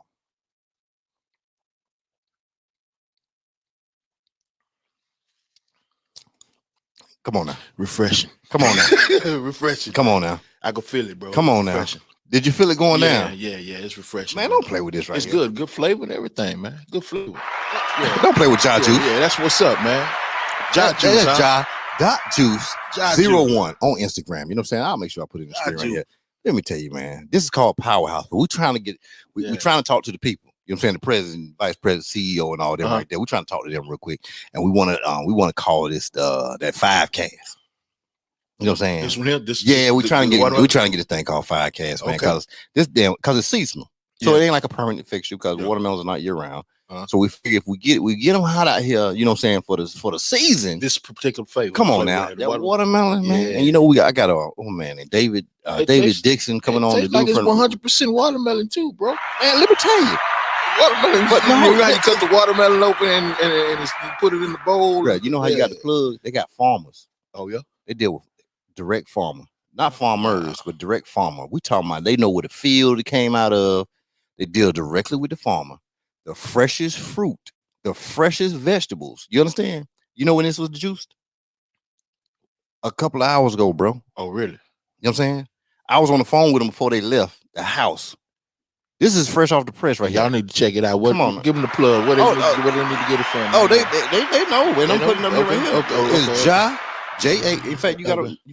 Come on now. Refreshing. Come on now. Refreshing. Come on now. I can feel it, bro. Come on now. Refreshing. Did you feel it going Yeah, down? yeah. It's refreshing. Man, bro. don't play with this right It's here. good. Good flavor and everything, man. Good flavor. Yeah. Don't play with Ja Juice. Yeah, that's what's up, man. Ja Juice, huh? Ja.Juice Ja 01 on Instagram. You know what I'm saying? I'll make sure I put it in the Ja screen right Juice. here. Let me tell you, man. This is called Powerhouse. But we're trying to we're trying to talk to the people. You know what I'm saying? The president, vice president, CEO, and all them right there. We're trying to talk to them real quick. And we want to call this that 5Cast. You know what I'm saying? This one here, we're trying to get this thing called 5Cast, man, because it's seasonal. So it ain't like a permanent fixture because watermelons are not year round. So we figure if we get them hot out here, you know what I'm saying, for the season. This particular flavor. Come on now, that watermelon, man. And you know I got and David Dixon coming on to do like it's 100% watermelon too, bro. Man, let me tell you. Watermelon, but no, you know how you cut the watermelon open and you put it in the bowl. Right, you know how you got the plug? They got farmers. Oh yeah, they deal with direct farmer, not farmers, but direct farmer. We talking about they know where the field it came out of. They deal directly with the farmer. The freshest fruit, the freshest vegetables. You understand? You know when this was juiced? A couple of hours ago, bro. Oh really? You know what I'm saying? I was on the phone with them before they left the house. This is fresh off the press right here. Y'all need to check it out. Come on, give them the plug. Where they need to get it from? Oh, they know. When I'm putting them here right here. It's Ja. J-A. In fact, you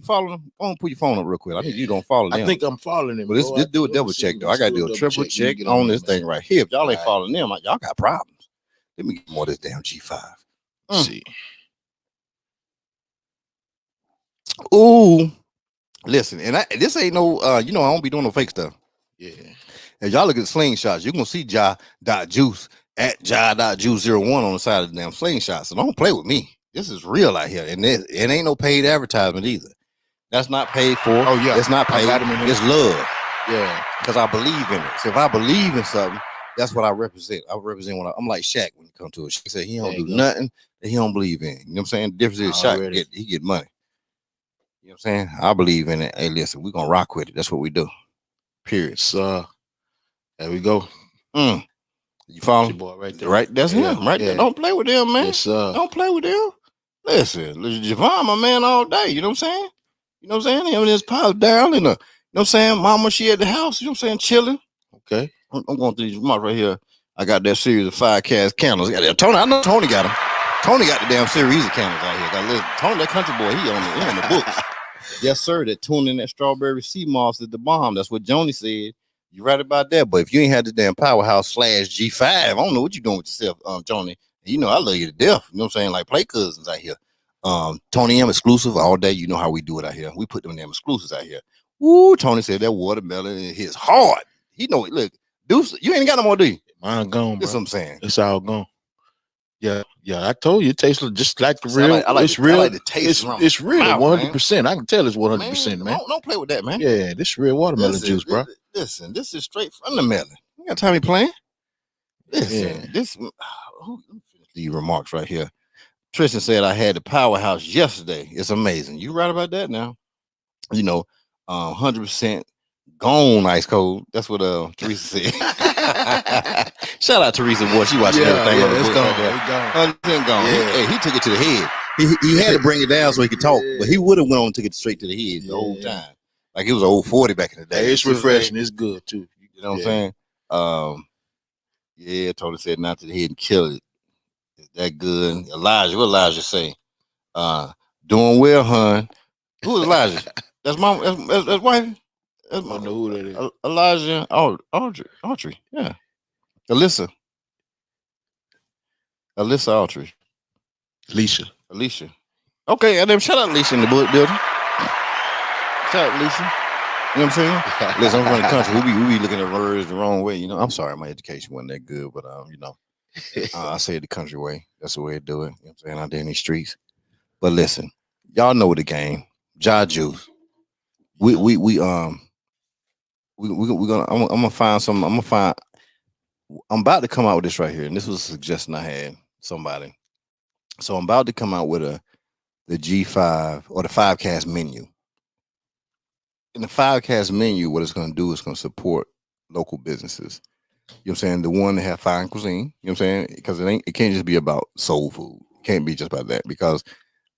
follow them. I'm gonna put your phone up real quick. I think you don't follow them. I think I'm following them. But let's do a double check though. I gotta do a triple check on this thing right here. If y'all ain't following them, y'all got problems. Let me get more of this damn G5. See. Ooh, listen, and this ain't no. I don't be doing no fake stuff. Yeah. If y'all look at the slingshots, you're gonna see Ja.Juice at Ja.Juice01 on the side of the damn slingshot. So don't play with me. This is real out here, and it ain't no paid advertisement either. That's not paid for. Oh yeah, it's not paid. It's love. Yeah, because I believe in it. So if I believe in something, that's what I represent. I represent I'm like Shaq when it comes to it. Shaq said he don't do nothing that he don't believe in. You know what I'm saying? The difference is Shaq he get money. You know what I'm saying? I believe in it. Hey, listen, we're gonna rock with it. That's what we do. Period. So there we go. You follow? Boy right there. Right, that's him right there. Don't play with them, man. Yes, sir. Don't play with them. Listen, Javon, my man, all day. You know what I'm saying? You know what I'm saying? Him and his pals down in the, you know what I'm saying? Mama, she at the house, you know what I'm saying? Chilling. Okay. I'm going through these remarks right here. I got that series of 5Cast candles. Tony, I know Tony got them. Tony got the damn series of candles out here. Listen, Tony, that country boy, he on the books. Yes, sir. That tune in that strawberry sea moss is the bomb. That's what Joni said. You right about that. But if you ain't had the damn Powerhouse / G5, I don't know what you doing with yourself, Joni. You know, I love you to death. You know what I'm saying? Like play cousins out here. Tony M exclusive all day. You know how we do it out here. We put them damn exclusives out here. Woo, Tony said that watermelon hits hard. He know it. Look, Deuce, you ain't got no more, do you? Mine gone, That's bro. what I'm saying. It's all gone. Yeah. I told you it tastes just like the real. I like it's real. I like the taste. It's real. 100%. I can tell it's 100%, man. Don't play with that, man. Yeah, this is real watermelon juice, bro. Listen, this is straight from the melon. You got time me playing? Listen, the remarks right here. Tristan said I had the Powerhouse yesterday. It's amazing. You right about that now. You know, 100% gone ice cold. That's what Teresa said. Shout out Teresa, boy. She watching everything on the book right there. 100% gone. Yeah. He took it to the head. He had to bring it down so he could talk, but he would have went on and took it straight to the head the whole time. Like it was an old 40 back in the day. Hey, it's refreshing. It's good too. You know what I'm saying? Tony said not to the head and kill it. Is that good? Elijah, what Elijah say? Doing well, hun. Who is Elijah? That's mom. That's wife. I don't know who that is. Elijah. Autrey. Yeah. Alyssa Autrey. Alicia. Okay, and then shout out Alicia in the building. Shout out Alicia. You know what I'm saying? Listen, I'm from the country. We be looking at words the wrong way. You know, I'm sorry, my education wasn't that good, but I say it the country way. That's the way to do it. You know what I'm saying? Out there in these streets. But listen, y'all know the game. Ja.Juice. I'm gonna find some. I'm about to come out with this right here, and this was a suggestion I had somebody. So I'm about to come out with the G5 or the 5Cast menu. In the 5Cast menu, what it's going to do is going to support local businesses. You know what I'm saying? The one that have fine cuisine. You know what I'm saying? Because it can't just be about soul food. It can't be just about that. Because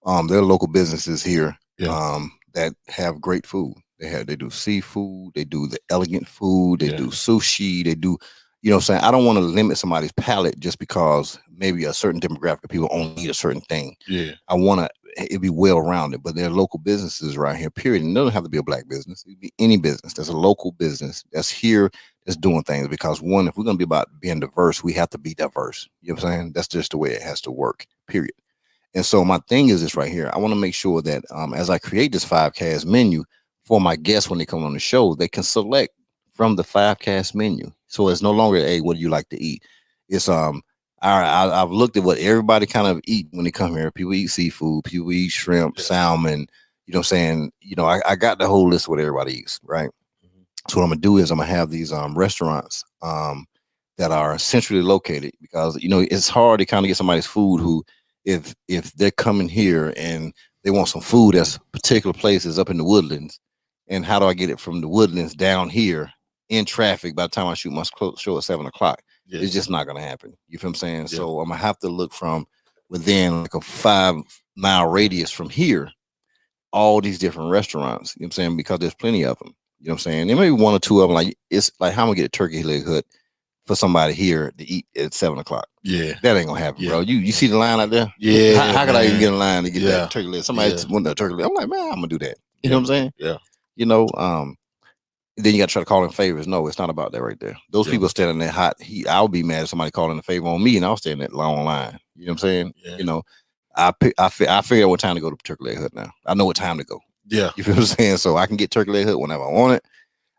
There are local businesses here Yeah. that have great food. They do seafood, they do the elegant food, they Yeah. do sushi, they do, you know what I'm saying? I don't want to limit somebody's palate just because maybe a certain demographic of people only eat a certain thing. Yeah. I want it be well rounded, but there are local businesses around here, period. And it doesn't have to be a black business. It could be any business. There's a local business that's here that's doing things because one, if we're gonna be about being diverse, we have to be diverse. You know what I'm saying? That's just the way it has to work, period. And so my thing is this right here. I want to make sure that as I create this 5 cast menu for my guests when they come on the show, they can select from the 5 cast menu. So it's no longer, hey, what do you like to eat? It's I've looked at what everybody kind of eat when they come here. People eat seafood, people eat shrimp, salmon. You know what I'm saying? You know, I got the whole list of what everybody eats, right? So what I'm gonna do is I'm gonna have these restaurants that are centrally located because you know it's hard to kind of get somebody's food who if they're coming here and they want some food that's particular places up in the Woodlands, and how do I get it from the Woodlands down here in traffic by the time I shoot my show at 7 o'clock? Yeah. It's just not gonna happen. You feel what I'm saying? Yeah. So I'm gonna have to look from within like a 5-mile radius from here, all these different restaurants. You know what I'm saying? Because there's plenty of them. You know what I'm saying? There may be 1 or 2 of them. Like it's like how I'm gonna get a turkey leg hut for somebody here to eat at 7 o'clock. Yeah. That ain't gonna happen, Yeah. bro. You see the line out there? Yeah. How could I even man. get in line to get Yeah. that turkey leg? Somebody Yeah. want that turkey leg. I'm like, man, I'm gonna do that. You know what I'm saying? Yeah. You know, then you got to try to call in favors. No, it's not about that right there. Those Yeah. people standing there hot heat. I'll be mad if somebody calling a favor on me and I'll stand in that long line. You know what I'm saying? Yeah. You know, I figure out what time to go to turkey leg hut now. I know what time to go. Yeah. You feel what I'm saying? So I can get turkey leg hut whenever I want it.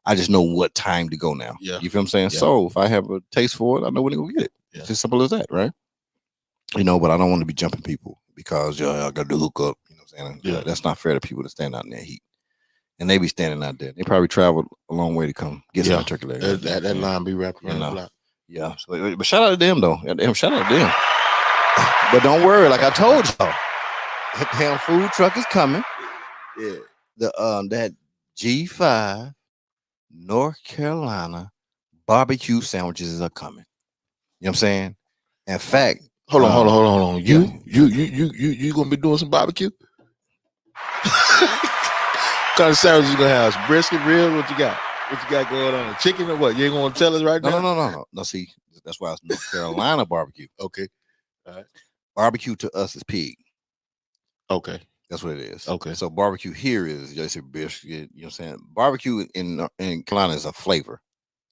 I just know what time to go now. Yeah. You feel what I'm saying? Yeah. So if I have a taste for it, I know when to go get it. Yeah. It's as simple as that, right? You know, but I don't want to be jumping people because I got to hook up. You know what I'm saying? Yeah. That's not fair to people to stand out in that heat. And they be standing out there. They probably traveled a long way to come get some turkey leg. That line be wrapped around the block. Yeah. So, but shout out to them though. Shout out to them. But don't worry, like I told y'all, that damn food truck is coming. Yeah. That G5 North Carolina barbecue sandwiches are coming. You know what I'm saying? In fact, Hold on. yeah. You gonna be doing some barbecue? What kind of sandwiches you gonna have? Some brisket, ribs? What you got? What you got going on? Chicken or what? You ain't gonna tell us right now? No. No, see, that's why it's North Carolina barbecue. Okay. All right. Barbecue to us is pig. Okay. That's what it is. Okay. So barbecue here is just a biscuit. You know what I'm saying? Barbecue in Carolina is a flavor.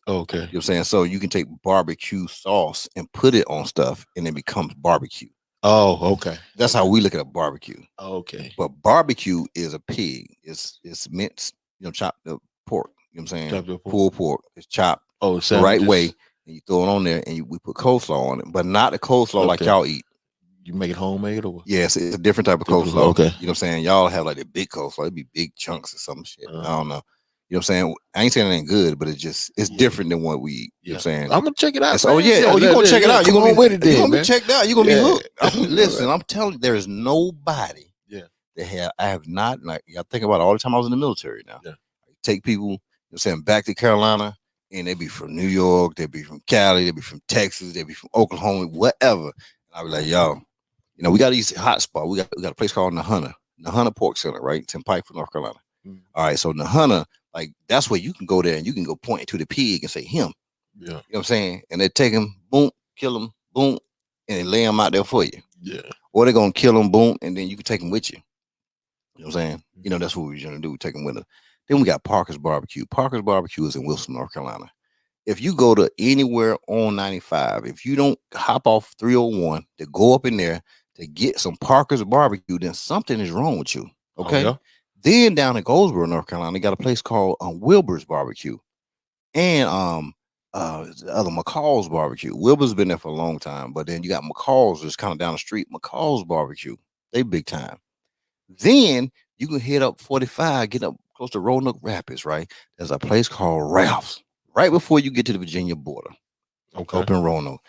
Okay. You know what I'm saying? So you can take barbecue sauce and put it on stuff and it becomes barbecue. Oh, okay. That's how we look at a barbecue. Okay. But barbecue is a pig. It's minced, chopped up pork. You know what I'm saying? Chopped up pork. Pulled pork. It's chopped Oh, the right way. And you throw it on there and we put coleslaw on it. But not the coleslaw like y'all eat. You make it homemade or what? Yes, it's a different type of coleslaw. Okay. You know what I'm saying? Y'all have like the big coleslaw. It'd be big chunks or some shit. I don't know. You know what I'm saying? I ain't saying it ain't good, but it's different than what we eat. You know what I'm saying? I'm gonna check it out. Oh, yeah. Oh, you're gonna check it out. You're gonna with it, you're gonna man. be checked out. You're gonna be hooked. Listen, I'm telling you, there is nobody that I have not, like, I think about it all the time I was in the military now. Yeah. I take people, you know what I'm saying, back to Carolina, and they be from New York, they be from Cali, they be from Texas, they be from Oklahoma, whatever. And I be like, yo, we got these hot spot. We got a place called Nahunta Pork Center, right? It's in Pikeville, North Carolina. Mm. All right, so Nahunta, like, that's where you can go there and you can go point to the pig and say him. Yeah. You know what I'm saying? And they take him, boom, kill him, boom, and they lay him out there for you. Yeah. Or they're gonna kill him, boom, and then you can take him with you. You know what I'm saying? That's what we're gonna do. Take him with us. Then we got Parker's Barbecue. Parker's Barbecue is in Wilson, North Carolina. If you go to anywhere on 95, if you don't hop off 301 to go up in there to get some Parker's Barbecue, then something is wrong with you. Okay. Oh, yeah? Then down in Goldsboro, North Carolina, they got a place called Wilbur's Barbecue. And the other McCall's Barbecue. Wilbur's been there for a long time, but then you got McCall's just kind of down the street. McCall's Barbecue. They big time. Then you can head up 45, get up close to Roanoke Rapids, right? There's a place called Ralph's. Right before you get to the Virginia border. Okay. Up in Roanoke.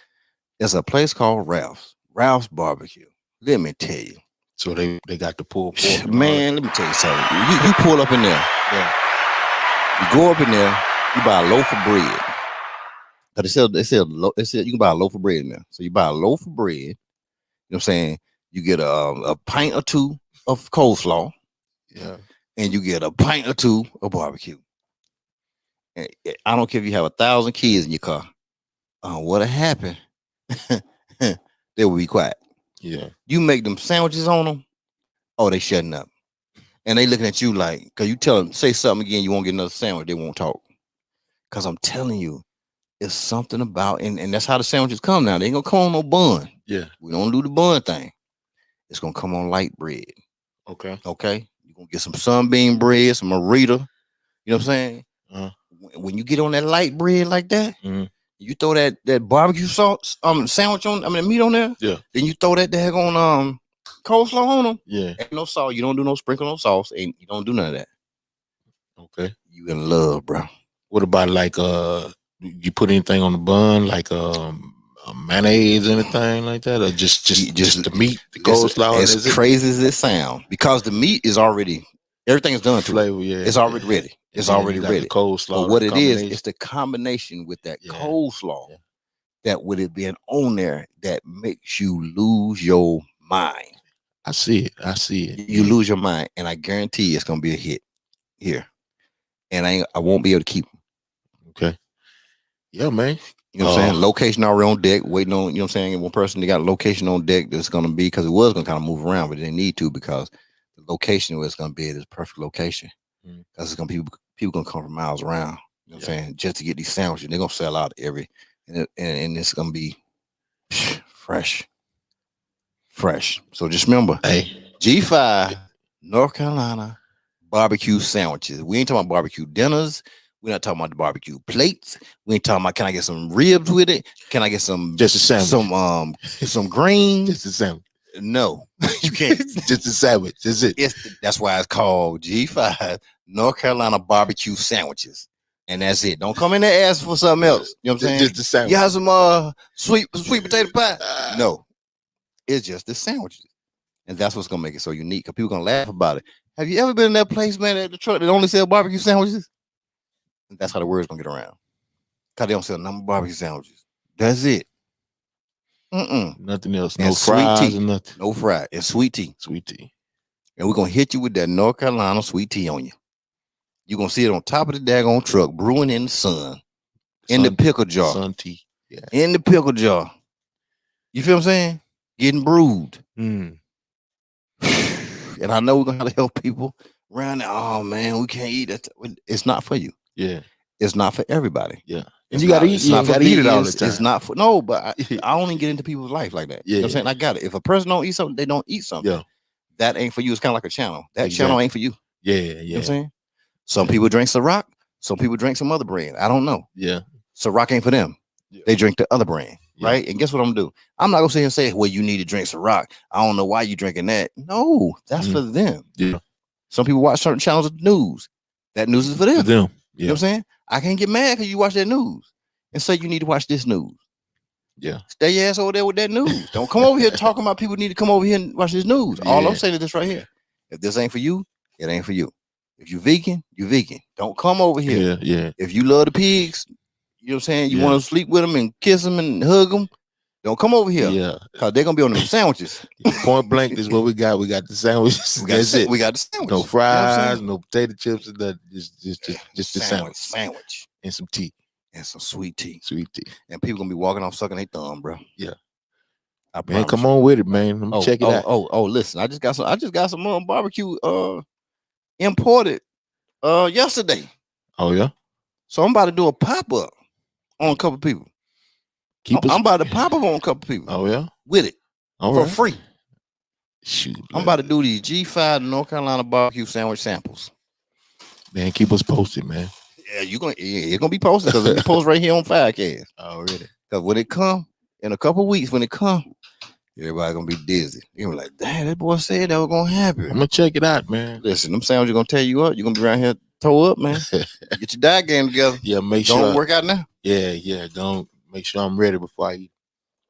There's a place called Ralph's Barbecue. Let me tell you. So they got the pulled pork. Man, let me tell you something. You pull up in there. Yeah. You go up in there, you buy a loaf of bread. But they sell you can buy a loaf of bread in there. So you buy a loaf of bread, you know what I'm saying? You get a pint or two of coleslaw, Yeah. and you get a pint or two of barbecue. And I don't care if you have 1,000 kids in your car. What'll happen? They will be quiet. Yeah. You make them sandwiches on them. Oh, they shutting up. And they looking at you like, because you tell them, say something again, you won't get another sandwich. They won't talk. Because I'm telling you, it's something about, and that's how the sandwiches come now. They ain't going to come on no bun. Yeah. We don't do the bun thing. It's going to come on light bread. Okay. Okay? You're going to get some sunbeam bread, some Marita. You know what I'm saying? Uh-huh. When you get on that light bread like that, mm-hmm. you throw that barbecue sauce, sandwich on, the meat on there. Yeah. Then you throw that daggone coleslaw on them. Yeah. Ain't no salt. You don't do no sprinkle, no sauce, and you don't do none of that. Okay. You in love, bro. What about like you put anything on the bun, like mayonnaise, anything like that, or just the meat, the coleslaw? As crazy as it sounds, because the meat is already, everything is done to flavor. it. Yeah, it's already ready. It's already ready. The coleslaw. But what it is, it's the combination with that coleslaw that with it being on there that makes you lose your mind. I see it. You lose your mind, and I guarantee it's gonna be a hit here. And I won't be able to keep them. Okay. Yeah, man. You know what I'm saying? Location already on deck, waiting on, you know what I'm saying? One person, they got a location on deck that's going to be, because it was going to kind of move around, but they didn't need to, because the location where it's going to be is perfect location. Because it's going to be, people going to come from miles around, you know what I'm saying? Just to get these sandwiches. They're going to sell out and it's going to be fresh. So just remember, G5, North Carolina, barbecue sandwiches. We ain't talking about barbecue dinners. We're not talking about the barbecue plates. We ain't talking about, can I get some ribs with it? Can I get some just a sandwich? Some greens? Just a sandwich. No, you can't. Just a sandwich. That's it. That's why it's called G5 North Carolina barbecue sandwiches. And that's it. Don't come in there and ask for something else. You know what I'm saying? Just a sandwich. You have some sweet potato pie? No. It's just the sandwiches. And that's what's gonna make it so unique, because people gonna laugh about it. Have you ever been in that place, man, at the truck that only sell barbecue sandwiches? That's how the word's gonna get around. Because they don't sell number barbecue sandwiches. That's it. Nothing else. And no fries and nothing. No fries. And sweet tea. Sweet tea. And we're gonna hit you with that North Carolina sweet tea on you. You're gonna see it on top of the daggone truck, brewing in the sun. In the pickle jar. Sun tea. Yeah. In the pickle jar. You feel what I'm saying? Getting brewed. And I know we're gonna have to help people around there. Oh man, we can't eat that. It's not for you. Yeah. It's not for everybody. Yeah. And you gotta eat. You gotta eat it all the time. It's not for but I only get into people's life like that. Yeah. You know what I'm saying? I got it. If a person don't eat something, they don't eat something. Yeah. That ain't for you. It's kind of like a channel. That channel ain't for you. Yeah. You know what I'm saying? Some people drink Ciroc, some people drink some other brand. I don't know. Yeah. Ciroc ain't for them. Yeah. They drink the other brand. Right? And guess what I'm gonna do? I'm not gonna sit here and say, well, you need to drink Ciroc. I don't know why you drinking that. No, that's for them. Yeah. Some people watch certain channels of news. That news is for them. For them. You know what I'm saying? I can't get mad because you watch that news and say you need to watch this news. Yeah. Stay your ass over there with that news. Don't come over here talking about people need to come over here and watch this news. All I'm saying is this right here. If this ain't for you, it ain't for you. If you vegan, you vegan. Don't come over here. Yeah. If you love the pigs, you know what I'm saying? You want to sleep with them and kiss them and hug them. Don't come over here. Yeah. Because they're going to be on them sandwiches. Point blank is what we got. We got the sandwiches. That's it. We got the sandwich. No fries, no potato chips, and nothing. Just the sandwich. And some tea. And some sweet tea. Sweet tea. And people going to be walking off sucking their thumb, bro. Yeah. Man, come on with it, man. Let me check it out. Listen. I just got some barbecue imported yesterday. Oh, yeah? So I'm about to do a pop-up on a couple people. I'm about to pop up on a couple people. Oh, yeah? With it. For free. Shoot. I'm about to do these G5 North Carolina barbecue sandwich samples. Man, keep us posted, man. Yeah, it's gonna be posted because it's posted right here on Firecast. Oh, really? Because when it come, in a couple weeks, everybody gonna be dizzy. You're like, damn, that boy said that was gonna happen. I'm gonna check it out, man. Listen, them sandwiches gonna tear you up. You're gonna be around here toe up, man. Get your diet game together. Yeah, make sure. Don't work out now. Yeah. Don't make sure I'm ready before I eat.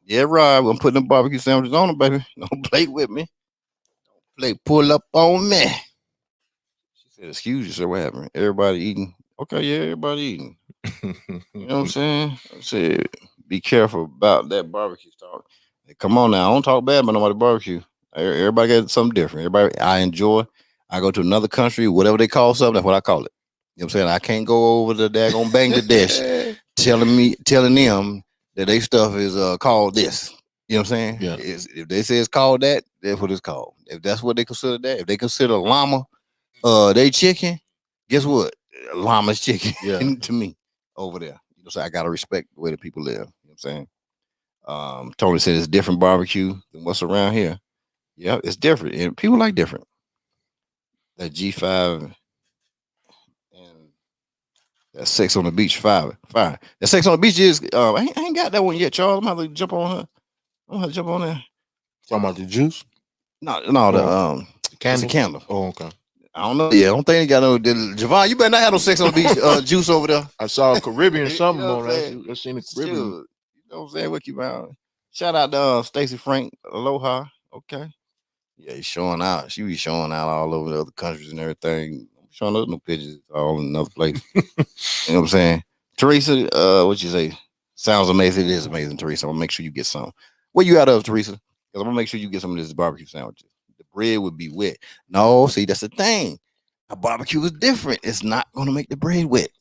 Yeah, right. I'm putting them barbecue sandwiches on them, baby. Don't play with me. Pull up on me. She said, excuse you, sir. What happened? Everybody eating. Okay, yeah, everybody eating. You know what I'm saying? I said, be careful about that barbecue talk. Hey, come on now. I don't talk bad about nobody barbecue. Everybody got something different. Everybody, I enjoy. I go to another country, whatever they call something, that's what I call it. You know what I'm saying? I can't go over to daggone Bangladesh telling them that they stuff is called this. You know what I'm saying? Yeah. If they say it's called that, that's what it's called. If that's what they consider that, if they consider llama they chicken, guess what? Llama's chicken Yeah. to me over there. You know, so I gotta respect the way the people live. You know what I'm saying? Tony said it's different barbecue than what's around here. Yeah, it's different. And people like different. That G5 and that Sex on the Beach fire. That Sex on the Beach is I ain't got that one yet, Charles. I'm gonna have to jump on her. I'm gonna have to jump on there. Talking about the juice? No, the it's a candle. Oh, okay. I don't know. Yeah, I don't think he got no. Javon, you better not have no Sex on the Beach juice over there. I saw a Caribbean something You know on what I'm that. saying? I seen a Caribbean. Shoot. You know what I'm saying? What you about? Shout out to Stacy Frank. Aloha. Okay. Yeah, he's showing out. She be showing out all over the other countries and everything. Showing us no pictures all in another place. You know what I'm saying? Teresa, what you say? Sounds amazing. It is amazing, Teresa. I'm gonna make sure you get some. Where you out of, Teresa? Because I'm gonna make sure you get some of this barbecue sandwiches. The bread would be wet. No, see, that's the thing. A barbecue is different. It's not gonna make the bread wet.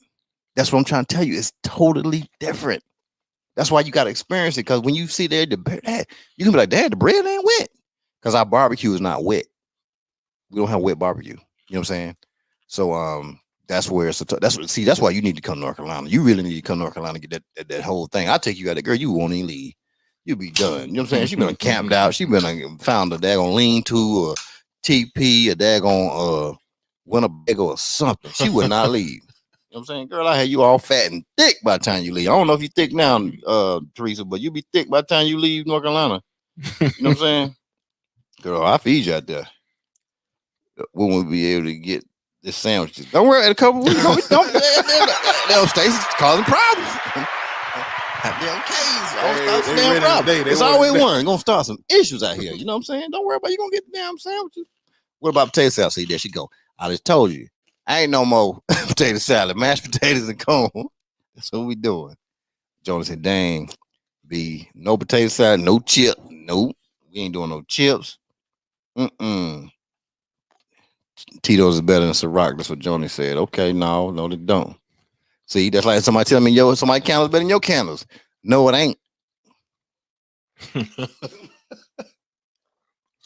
That's what I'm trying to tell you. It's totally different. That's why you gotta experience it. Because when you see there, you can be like, Dad, the bread ain't wet. Because our barbecue is not wet. We don't have wet barbecue. You know what I'm saying? So that's where it's that's why you need to come to North Carolina. You really need to come to North Carolina to get that whole thing. I take you out there, girl. You won't even leave. You'll be done. You know what I'm saying? She been camped out. She been found a daggone lean-to or TP, a daggone Winnebago or something. She would not leave. You know what I'm saying? Girl, I had you all fat and thick by the time you leave. I don't know if you thick now, Teresa, but you be thick by the time you leave North Carolina. You know what I'm saying? Girl, I feed you out there. When we'll be able to get the sandwiches. Don't worry, in a couple weeks. Don't Stacy's causing problems. Damn K's. It's always one. Gonna start some issues out here. You know what I'm saying? Don't worry about it. You gonna get the damn sandwiches. What about potato salad? See, there she go. I just told you. I ain't no more potato salad. Mashed potatoes and corn. That's what we doing. Jonas said, dang, be no potato salad, no chip. Nope. We ain't doing no chips. Tito's is better than Ciroc. That's what Joni said. Okay, no, they don't. See, that's like somebody telling me, somebody candles better than your candles. No, it ain't.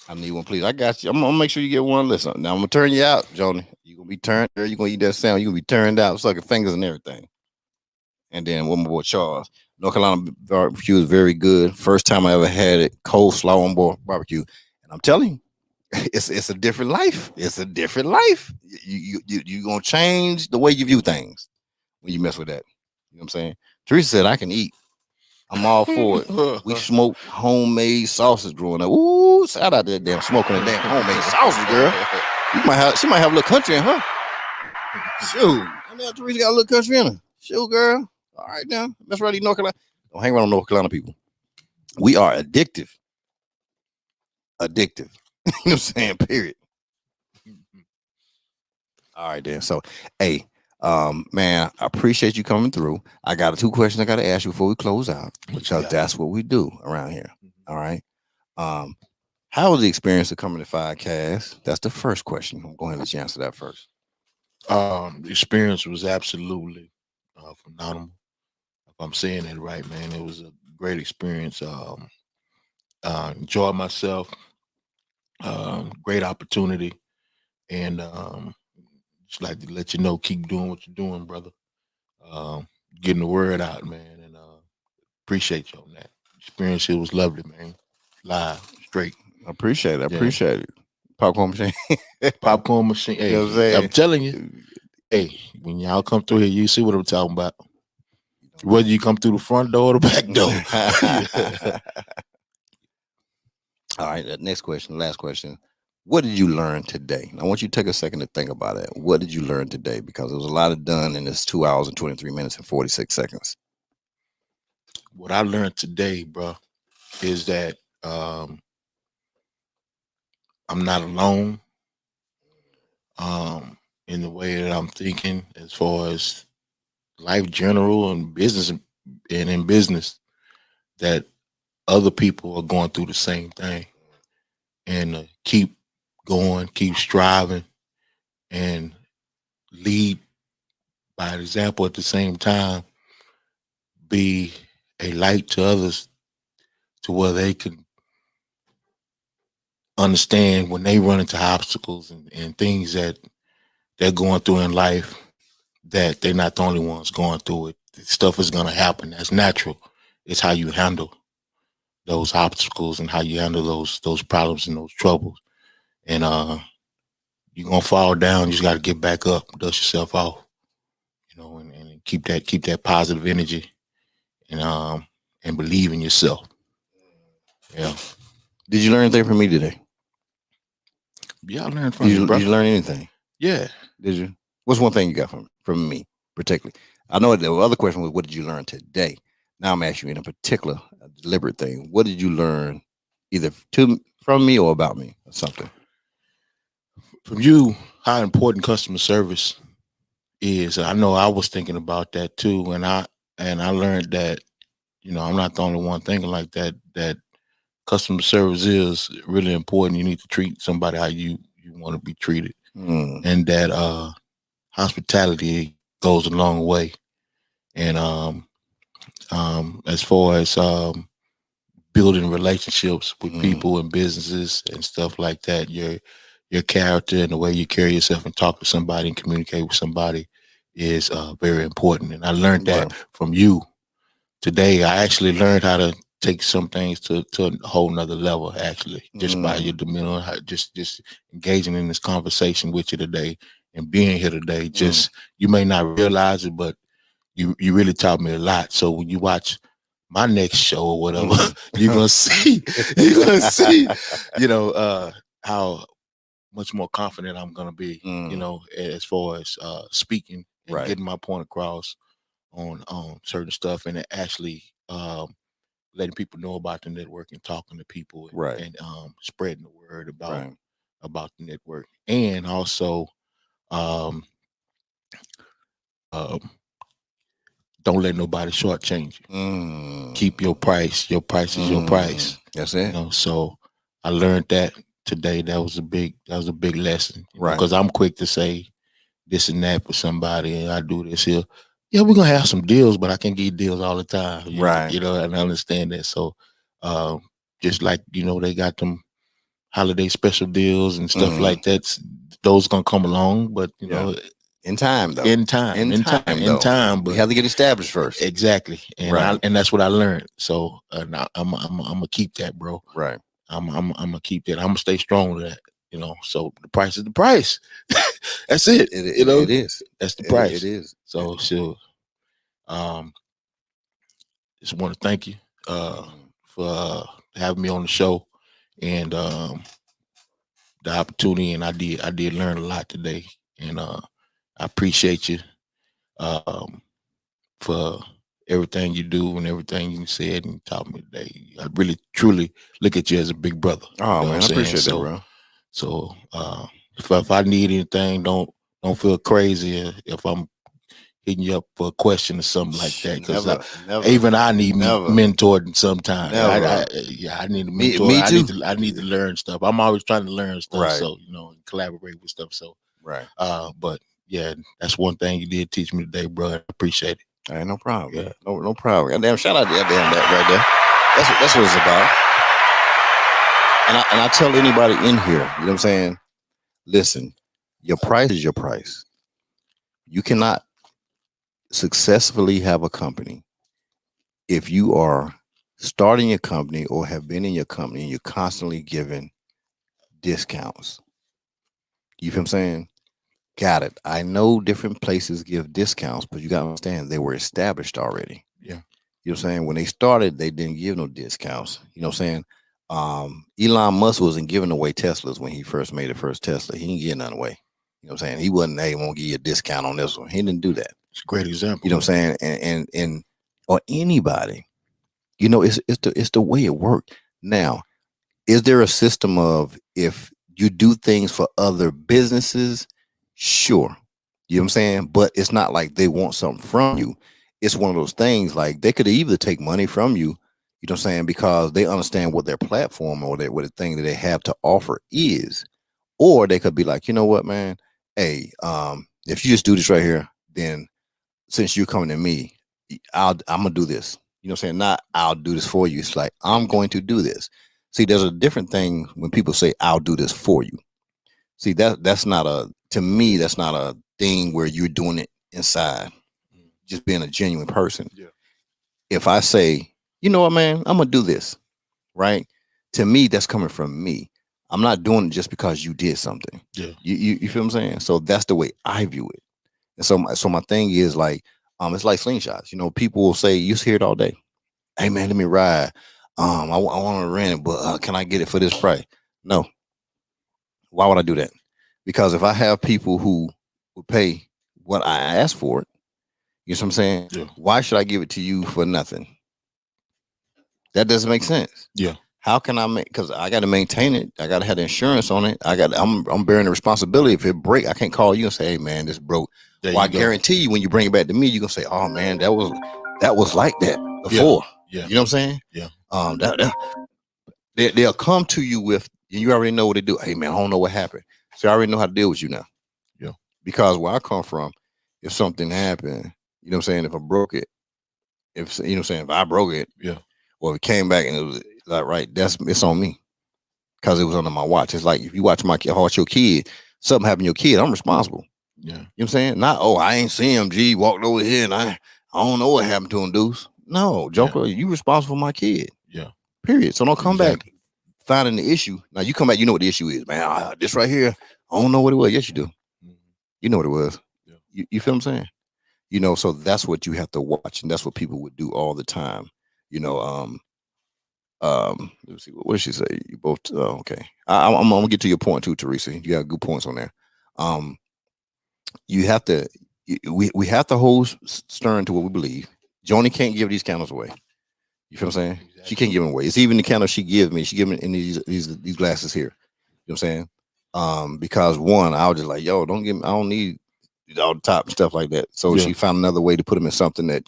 I need one, please. I got you. I'm gonna make sure you get one. Listen, now I'm gonna turn you out, Joni. You're gonna be turned. You're gonna eat that sandwich. You're gonna be turned out, sucking fingers and everything. And then one more boy, Charles. North Carolina barbecue is very good. First time I ever had it, coleslaw on board barbecue. And I'm telling you, it's a different life. It's a different life. You're gonna change the way you view things when you mess with that. You know what I'm saying? Teresa said I can eat. I'm all for it. We smoked homemade sausage growing up. Ooh, shout out to that damn smoking that damn homemade sausage, girl. She might have a little country in her. Shoot. I know Teresa got a little country in her. Shoot, girl. All right now. That's right, North Carolina. Don't hang around North Carolina people. We are addictive. Addictive. You know what I'm saying? Period. All right, then. So, hey, man, I appreciate you coming through. I got 2 questions I got to ask you before we close out, because that's what we do around here. All right. How was the experience of coming to 5Cast? That's the first question. I'm going to let you answer that first. The experience was absolutely phenomenal. If I'm saying it right, man, it was a great experience. Enjoyed myself. Great opportunity, and just like to let you know, keep doing what you're doing, brother. Getting the word out, man, and appreciate you on that. Experience here was lovely, man. Live, straight. I appreciate it. Appreciate it. Popcorn machine. Popcorn machine. Hey, You know what I'm saying? I'm telling you. Hey, when y'all come through here, you see what I'm talking about. Whether you come through the front door or the back door. All right, next question, last question. What did you learn today? I want you to take a second to think about it. What did you learn today? Because there was a lot of done in this 2 hours and 23 minutes and 46 seconds. What I learned today, bro, is that I'm not alone in the way that I'm thinking as far as life general and business, and in business, that other people are going through the same thing. and keep going, keep striving, and lead by example at the same time. Be a light to others to where they can understand when they run into obstacles and things that they're going through in life, that they're not the only ones going through it. Stuff is going to happen. That's natural. It's how you handle those obstacles and how you handle those problems and those troubles. And you're gonna fall down. You just got to get back up, dust yourself off, and keep that positive energy and believe in yourself. Yeah. Did you learn anything from me today? Yeah, I learned from you, bro. Did you learn anything? Yeah. Did you? What's one thing you got from me, particularly? I know the other question was, what did you learn today? Now I'm asking you in a particular, deliberate thing. What did you learn, either from me or about me, or something? From you, how important customer service is. I know I was thinking about that too, and I learned that I'm not the only one thinking like that. That customer service is really important. You need to treat somebody how you want to be treated, and that hospitality goes a long way. And as far as building relationships with people and businesses and stuff like that, your character and the way you carry yourself and talk to somebody and communicate with somebody is very important. And I learned that from you today. I actually learned how to take some things to a whole nother level, actually, just by your demeanor, just engaging in this conversation with you today and being here today. Just, you may not realize it, but you really taught me a lot. So when you watch my next show or whatever, you're gonna see, how much more confident I'm gonna be, as far as speaking and getting my point across on certain stuff, and actually letting people know about the network and talking to people, and spreading the word about the network, and also don't let nobody shortchange you. Keep your price. Your price is your price. That's it. So I learned that today. That was a big lesson. Because I'm quick to say this and that for somebody, and I do this here. Yeah, we're gonna have some deals, but I can't get deals all the time. And I understand that. So just like they got them holiday special deals and stuff like that. Those gonna come along, but in time, though. In time, but we have to get established first. Exactly, and and that's what I learned. So I'm gonna keep that, bro. Right. I'm gonna keep that. I'm gonna stay strong with that. So the price is the price. That's it. It is. That's the price. It is. So sure. Just want to thank you for having me on the show and the opportunity. And I did learn a lot today, and I appreciate you for everything you do and everything you said and taught me today. I really truly look at you as a big brother. Oh, man, I appreciate that, bro. So if I need anything, don't feel crazy if I'm hitting you up for a question or something like that, because even I need mentored sometimes. I need a mentor. Me too. I need to learn stuff. I'm always trying to learn stuff, so collaborate with stuff. So but yeah, that's one thing you did teach me today, bro. I appreciate it. All right, no problem. Yeah. No problem. Goddamn, shout out to that right there. That's what it's about. And I tell anybody in here, you know what I'm saying? Listen, your price is your price. You cannot successfully have a company if you are starting your company or have been in your company and you're constantly giving discounts. You feel what I'm saying? Got it. I know different places give discounts, but you got to understand they were established already. Yeah. You know what I'm saying? When they started, they didn't give no discounts. You know what I'm saying? Elon Musk wasn't giving away Teslas when he first made the first Tesla. He didn't give none away. You know what I'm saying? He wasn't, hey, won't give you a discount on this one. He didn't do that. It's a great example. You know what I'm saying? And or anybody, it's the way it worked. Now, is there a system of, if you do things for other businesses? Sure. You know what I'm saying? But it's not like they want something from you. It's one of those things like they could either take money from you You know what I'm saying? Because they understand what their platform or what the thing that they have to offer is. Or they could be like, you know what, man? Hey, if you just do this right here, then since you're coming to me, I'm gonna do this. You know what I'm saying? Not I'll do this for you. It's like I'm going to do this. See, there's a different thing when people say I'll do this for you. See, that's not to me, that's not a thing where you're doing it inside, just being a genuine person. Yeah. If I say, you know what, man, I'm gonna do this, right? To me, that's coming from me. I'm not doing it just because you did something. Yeah. You feel what I'm saying? So that's the way I view it. And so my thing is like, it's like slingshots. You know, people will say, you hear it all day. Hey man, let me ride. I want to rent it, but can I get it for this price? No. Why would I do that? Because if I have people who would pay what I asked for it, you know what I'm saying? Yeah. Why should I give it to you for nothing? That doesn't make sense. Yeah. How can I make? Because I got to maintain it. I got to have the insurance on it. I'm bearing the responsibility. If it break, I can't call you and say, "Hey man, this broke." Well, I guarantee you, when you bring it back to me, you're gonna say, "Oh man, that was like that before." Yeah. You know what I'm saying? Yeah. They'll come to you with, and you already know what they do. Hey man, I don't know what happened, so I already know how to deal with you now. Yeah. Because where I come from, if something happened, you know what I'm saying. If I broke it, if you know what I'm saying, if I broke it, Yeah. Well, it came back and it was like, right, it's on me because it was under my watch. It's like if you watch your kid, something happened to your kid, I'm responsible. Yeah. You know what I'm saying? Not, I ain't seen him, G, walked over here and I don't know what happened to him, Deuce. No, Joker, you responsible for my kid. Yeah. Period. So don't come back finding the issue. Now you come back, you know what the issue is, man. This right here, I don't know what it was. Yes, you do. You know what it was. Yeah. You feel what I'm saying? You know, so that's what you have to watch, and that's what people would do all the time. You know, let's see, what did she say? You both okay. I'm gonna get to your point too, Teresa. You got good points on there. You have to we have to hold stern to what we believe. Joni can't give these candles away. You feel what I'm saying? Exactly. She can't give them away. It's even the candles she gives me. She give me in these glasses here. You know what I'm saying? Because one, I was just like, yo, don't give me. I don't need all the top stuff like that. So she found another way to put them in something that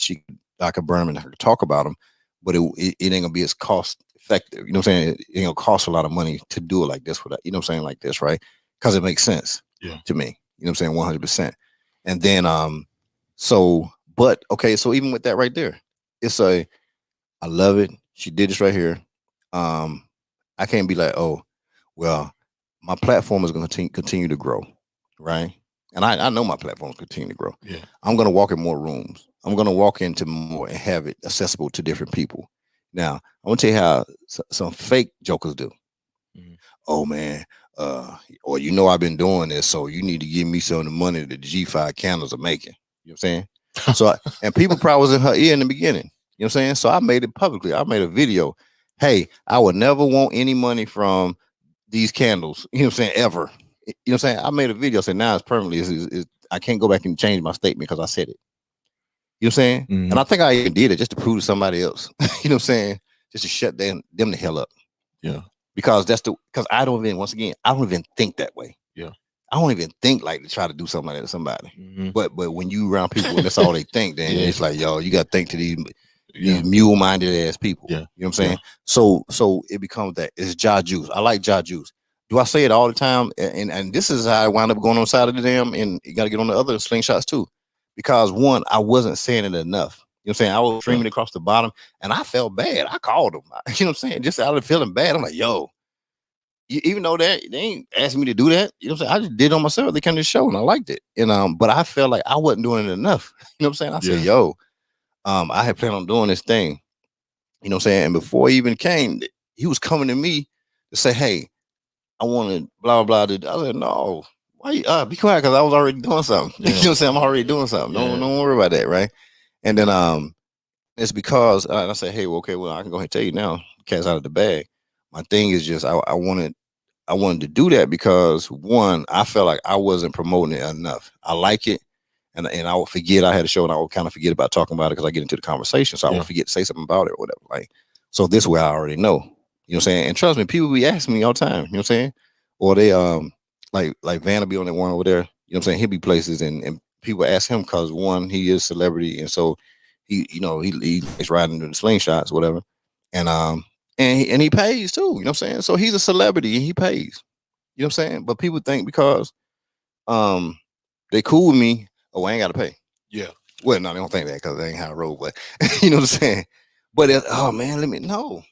I could burn them and I could talk about them, but it ain't gonna be as cost effective. You know what I'm saying? It ain't gonna cost a lot of money to do it like this. You know what I'm saying? Like this, right? Because it makes sense to me. You know what I'm saying? 100%. And then but okay, so even with that right there, I love it. She did this right here. I can't be like, oh, well, my platform is going to continue to grow, right? And I know my platforms continue to grow. Yeah. I'm going to walk in more rooms. I'm going to walk into more and have it accessible to different people. Now, I'm going to tell you how some fake jokers do. Mm-hmm. Oh, man, or I've been doing this, so you need to give me some of the money that the G5 candles are making. You know what I'm saying? So, and people probably was in her ear in the beginning. You know what I'm saying? So I made it publicly. I made a video. Hey, I would never want any money from these candles. You know what I'm saying? Ever. You know what I'm saying? I made a video saying now it's permanently. I can't go back and change my statement because I said it. You know what I'm saying? Mm-hmm. And I think I even did it just to prove to somebody else. You know what I'm saying? Just to shut them the hell up. Yeah. Because I don't even think that way. Yeah. I don't even think like to try to do something like that to somebody. Mm-hmm. But when you around people and that's all they think, then it's like, yo, you got to think to these mule-minded ass people. Yeah. You know what I'm saying? Yeah. So it becomes that it's Ja Juice. I like Ja Juice. Do I say it all the time? And this is how I wound up going on the side of the damn, and you got to get on the other slingshots too. Because one, I wasn't saying it enough. You know what I'm saying? I was streaming across the bottom and I felt bad. I called them. You know what I'm saying? Just out of feeling bad. I'm like, yo, even though that they ain't asking me to do that, you know what I'm saying? I just did it on myself. They came to the show and I liked it. And but I felt like I wasn't doing it enough. You know what I'm saying? I said, yo, I had planned on doing this thing. You know what I'm saying? And before he even came, he was coming to me to say, hey, I want to blah, blah, blah. I said, no, why you be quiet? Because I was already doing something. Yeah. You know what I'm saying? I'm already doing something. Don't worry about that, right? And then it's because I said, hey, well, okay, well, I can go ahead and tell you now, cat's out of the bag. My thing is just I wanted to do that because one, I felt like I wasn't promoting it enough. I like it. And I would forget I had a show and I would kind of forget about talking about it because I get into the conversation. So I would forget to say something about it or whatever. Like, so this way I already know. You know what I'm saying? And trust me, people be asking me all the time, you know what I'm saying? Or they like Vanna be on that one over there, you know what I'm saying? He'll be places and people ask him because one, he is celebrity, and so he's riding the slingshots, whatever. and he pays too. You know what I'm saying? So he's a celebrity and he pays. You know what I'm saying? But people think because they cool with me, oh, I ain't got to pay. Yeah. Well, no, they don't think that because they ain't how I roll. But you know what I'm saying? But oh man, let me know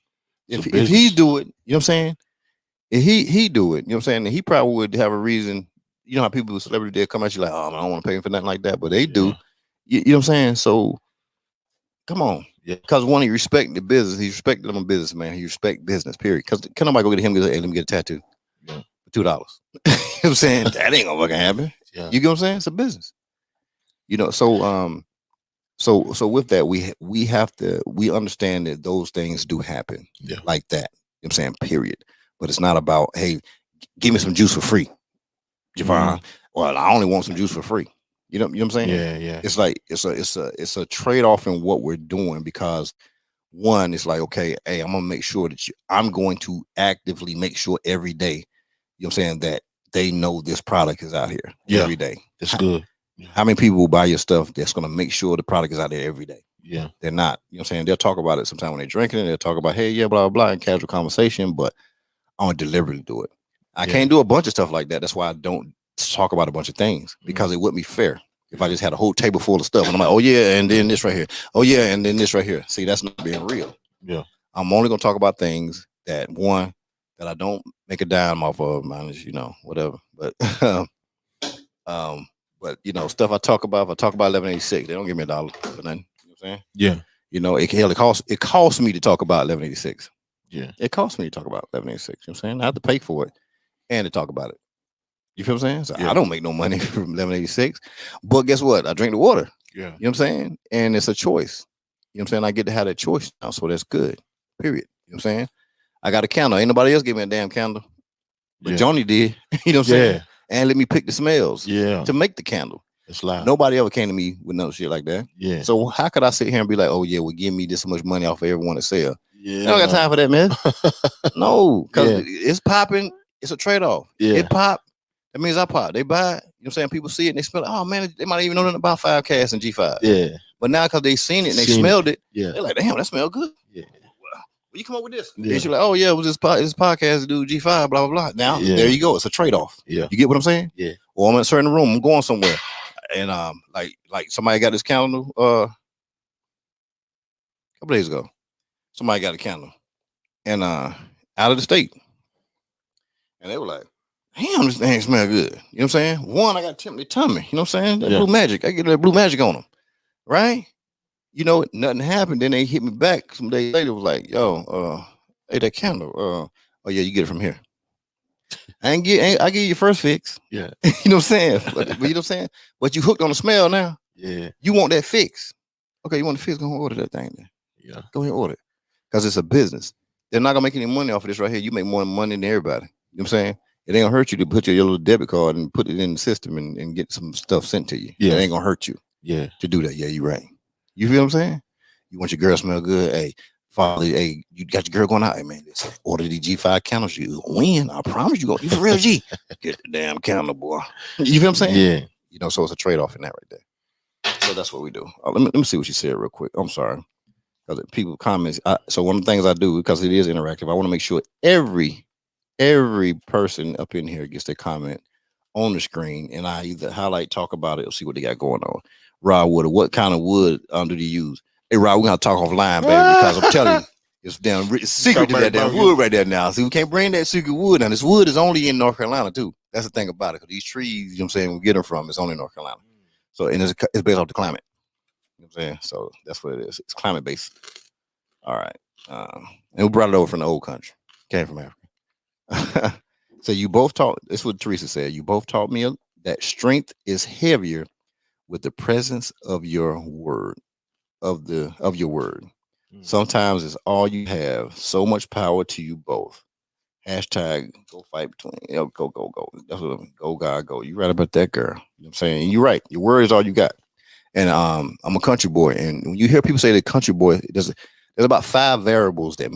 if he do it. You know what I'm saying? If he do it, you know what I'm saying? He probably would have a reason. You know how people with celebrity they come at you like, oh, man, I don't want to pay for nothing like that, but they do. You know what I'm saying? So come on. Yeah. Because one, he respect the business. He respect them a business, man. He respect business, period. Because can nobody go get him and say, hey, let me get a tattoo for $2? You know what I'm saying? That ain't gonna fucking happen. Yeah. You get what I'm saying? It's a business. You know, so with that, we have to understand that those things do happen like that. You know what I'm saying? Period. But it's not about, hey, give me some juice for free. Javon. Well, I only want some juice for free. You know what I'm saying? Yeah. It's like it's a trade-off in what we're doing because one, it's like, okay, hey, I'm gonna make sure that I'm going to actively make sure every day, you know what I'm saying, that they know this product is out here every day. That's good. How many people will buy your stuff that's gonna make sure the product is out there every day? Yeah. They're not. You know what I'm saying? They'll talk about it sometime when they're drinking it, they'll talk about, hey, yeah, blah, blah, blah, in casual conversation, but I don't deliberately do it. I can't do a bunch of stuff like that. That's why I don't talk about a bunch of things because it wouldn't be fair if I just had a whole table full of stuff and I'm like, oh yeah, and then this right here. Oh yeah, and then this right here. See, that's not being real. Yeah. I'm only gonna talk about things that that I don't make a dime off of, minus, you know, whatever. But but you know, stuff I talk about, if I talk about 1186, they don't give me $1 for nothing. You know what I'm saying? Yeah. You know, it costs me to talk about 1186. Yeah. It costs me to talk about 1186. You know what I'm saying? I have to pay for it and to talk about it. You feel what I'm saying? So I don't make no money from 1186. But guess what? I drink the water. Yeah. You know what I'm saying? And it's a choice. You know what I'm saying? I get to have that choice now. So that's good. Period. You know what I'm saying? I got a candle. Ain't nobody else give me a damn candle. But Johnny did. You know what I'm saying? And let me pick the smells to make the candle. It's loud. Nobody ever came to me with no shit like that. Yeah. So how could I sit here and be like, oh yeah, well, give me this much money off of everyone to sell? Yeah. I don't got time for that, man. No, because it's popping. It's a trade-off. Yeah. It pop. That means I pop. They buy it. You know what I'm saying? People see it and they smell it. Oh man, they might even know nothing about 5 cast and G5. Yeah. But now because they seen it and they smelled it, they're like, damn, that smell good. Yeah. Well, you come up with this. Yeah. You're like, oh yeah, it was this podcast to do G5, blah, blah, blah. Now, there you go. It's a trade-off. Yeah. You get what I'm saying? Yeah. Or I'm in a certain room, I'm going somewhere. And like somebody got this candle a couple days ago. Somebody got a candle. And out of the state. And they were like, damn, this thing smell good. You know what I'm saying? One, I got tempted tummy. You know what I'm saying? That blue magic. I get that blue magic on them. Right? You know, nothing happened. Then they hit me back some days later. Was like, yo, hey, that candle. Oh yeah, you get it from here. I give you your first fix. Yeah. You know what I'm saying? But you know what I'm saying? But you hooked on the smell now. Yeah. You want that fix. Okay, you want the fix, go order that thing then. Yeah. Go ahead and order it. Because it's a business. They're not gonna make any money off of this right here. You make more money than everybody. You know what I'm saying? It ain't gonna hurt you to put your little debit card and put it in the system and get some stuff sent to you. Yeah. It ain't gonna hurt you. Yeah. To do that. Yeah, you're right. You feel what I'm saying? You want your girl to smell good. Hey, Father, hey, you got your girl going out. Hey man, listen, order the G5 candles. You win. I promise you you for real G. Get the damn candle, boy. You feel what I'm saying? Yeah. You know, so it's a trade-off in that right there. So that's what we do. Let me see what she said real quick. I'm sorry. Because people comments. So one of the things I do, because it is interactive, I want to make sure every person up in here gets their comment on the screen, and I either highlight, talk about it, or see what they got going on. Raw wood, what kind of wood do you use? Hey, Rob, we're gonna talk offline, baby, because I'm telling you, it's damn secret to that damn wood right there now. See, we can't bring that secret wood. Now, this wood is only in North Carolina too. That's the thing about it. Because these trees, you know what I'm saying, we get them from, it's only in North Carolina. So, and it's based off the climate. You know what I'm saying? So that's what it is. It's climate based. All right. And we brought it over from the old country. Came from Africa. So you both taught, this is what Teresa said. You both taught me that strength is heavier with the presence of your word. Of your word. Sometimes it's all you have. So much power to you both. Hashtag go fight between. Go. That's what go God go. You right about that, girl. You know what I'm saying? And you're right. Your word is all you got. And I'm a country boy. And when you hear people say the country boy, there's about 5 variables that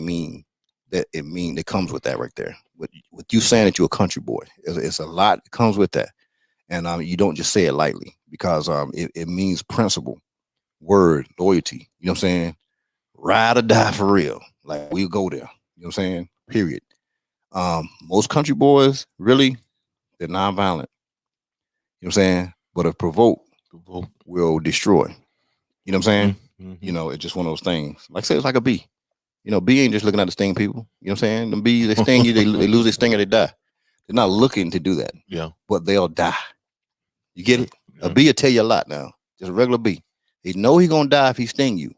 comes with that right there. With you saying that you're a country boy. It's a lot that comes with that. And you don't just say it lightly because it means principle. Word, loyalty, you know what I'm saying? Ride or die for real. Like we go there. You know what I'm saying? Period. Most country boys really they're nonviolent. You know what I'm saying? But if provoked, will destroy. You know what I'm saying? Mhm. You know, it's just one of those things. Like I said, it's like a bee. You know, bee ain't just looking at the sting people. You know what I'm saying? Them bees, they sting you, they lose their sting or they die. They're not looking to do that. Yeah. But they'll die. You get it? Yeah. A bee will tell you a lot now. Just a regular bee. He know he gonna die if he sting you.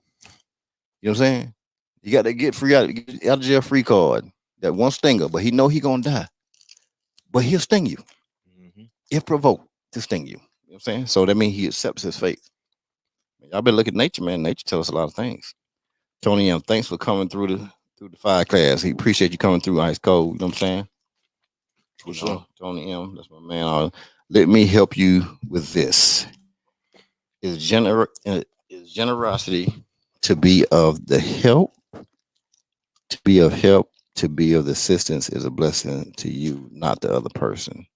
You know what I'm saying? You got to get out of jail free card. That one stinger, but he know he gonna die. But he'll sting you if provoked to sting you. You know what I'm saying? So that means he accepts his fate. Y'all better look at nature, man. Nature tells us a lot of things. Tony M, thanks for coming through the 5 class. He appreciate you coming through ice cold. You know what I'm saying? For sure. Tony M, that's my man. Let me help you with this. Is generosity to be of the help, to be of help, to be of the assistance is a blessing to you, not the other person.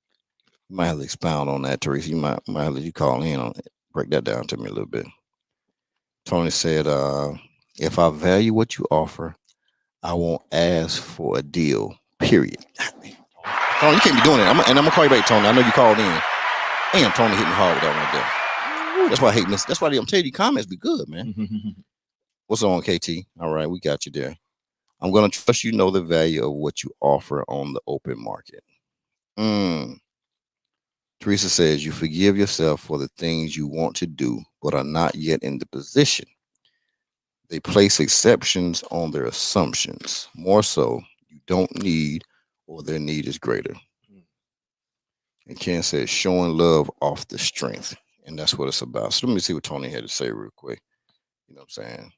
You might have to expound on that, Teresa. You might have to let you call in on it. Break that down to me a little bit. Tony said, if I value what you offer, I won't ask for a deal, period. Tony, you can't be doing it. I'm going to call you back, Tony. I know you called in. Damn, Tony hit me hard with that right there. That's why I hate this. That's why I'm telling you, comments be good, man. What's on, KT? All right, we got you there. I'm going to trust you know the value of what you offer on the open market. Teresa says, you forgive yourself for the things you want to do, but are not yet in the position. They place exceptions on their assumptions. More so, you don't need or their need is greater. And Ken says, showing love off the strength. And that's what it's about. So let me see what Tony had to say real quick. You know what I'm saying?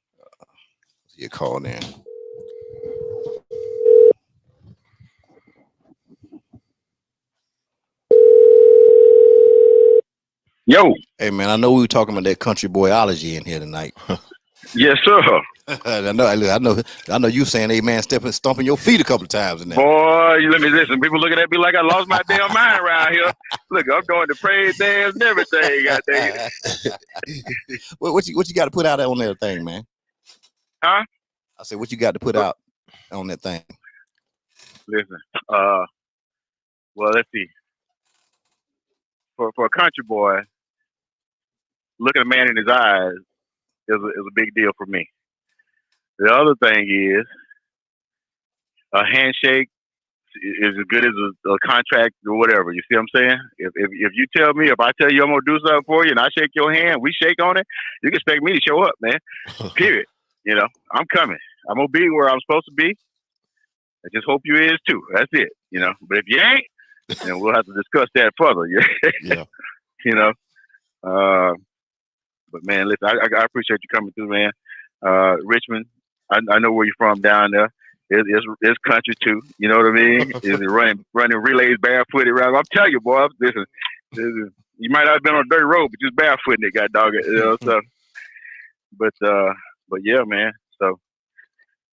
He called in. Yo. Hey, man, I know we were talking about that country boyology in here tonight. Yes, sir. I know you saying, hey, man, stomping your feet a couple of times in there. Boy, you let me listen. People looking at me like I lost my damn mind around here. Look, I'm going to praise dance and everything. God dang it. What you got to put out on that thing, man? Huh? I said, what you got to put out on that thing? Listen, well, let's see. For a country boy, looking a man in his eyes is a big deal for me. The other thing is a handshake is as good as a contract or whatever. You see what I'm saying? If you tell me, if I tell you I'm gonna do something for you and I shake your hand, we shake on it, you can expect me to show up, man. Period. You know, I'm coming. I'm gonna be where I'm supposed to be. I just hope you is too. That's it. You know, but if you ain't, then we'll have to discuss that further. Yeah. You know. But man, listen, I appreciate you coming through, man. Richmond, I know where you're from down there. It's country too. You know what I mean? Is it running relays barefooted around? I'm telling you, boy. Listen, you might not have been on a dirty road, but just barefooting it, god dog it. You know, so, but yeah, man. So,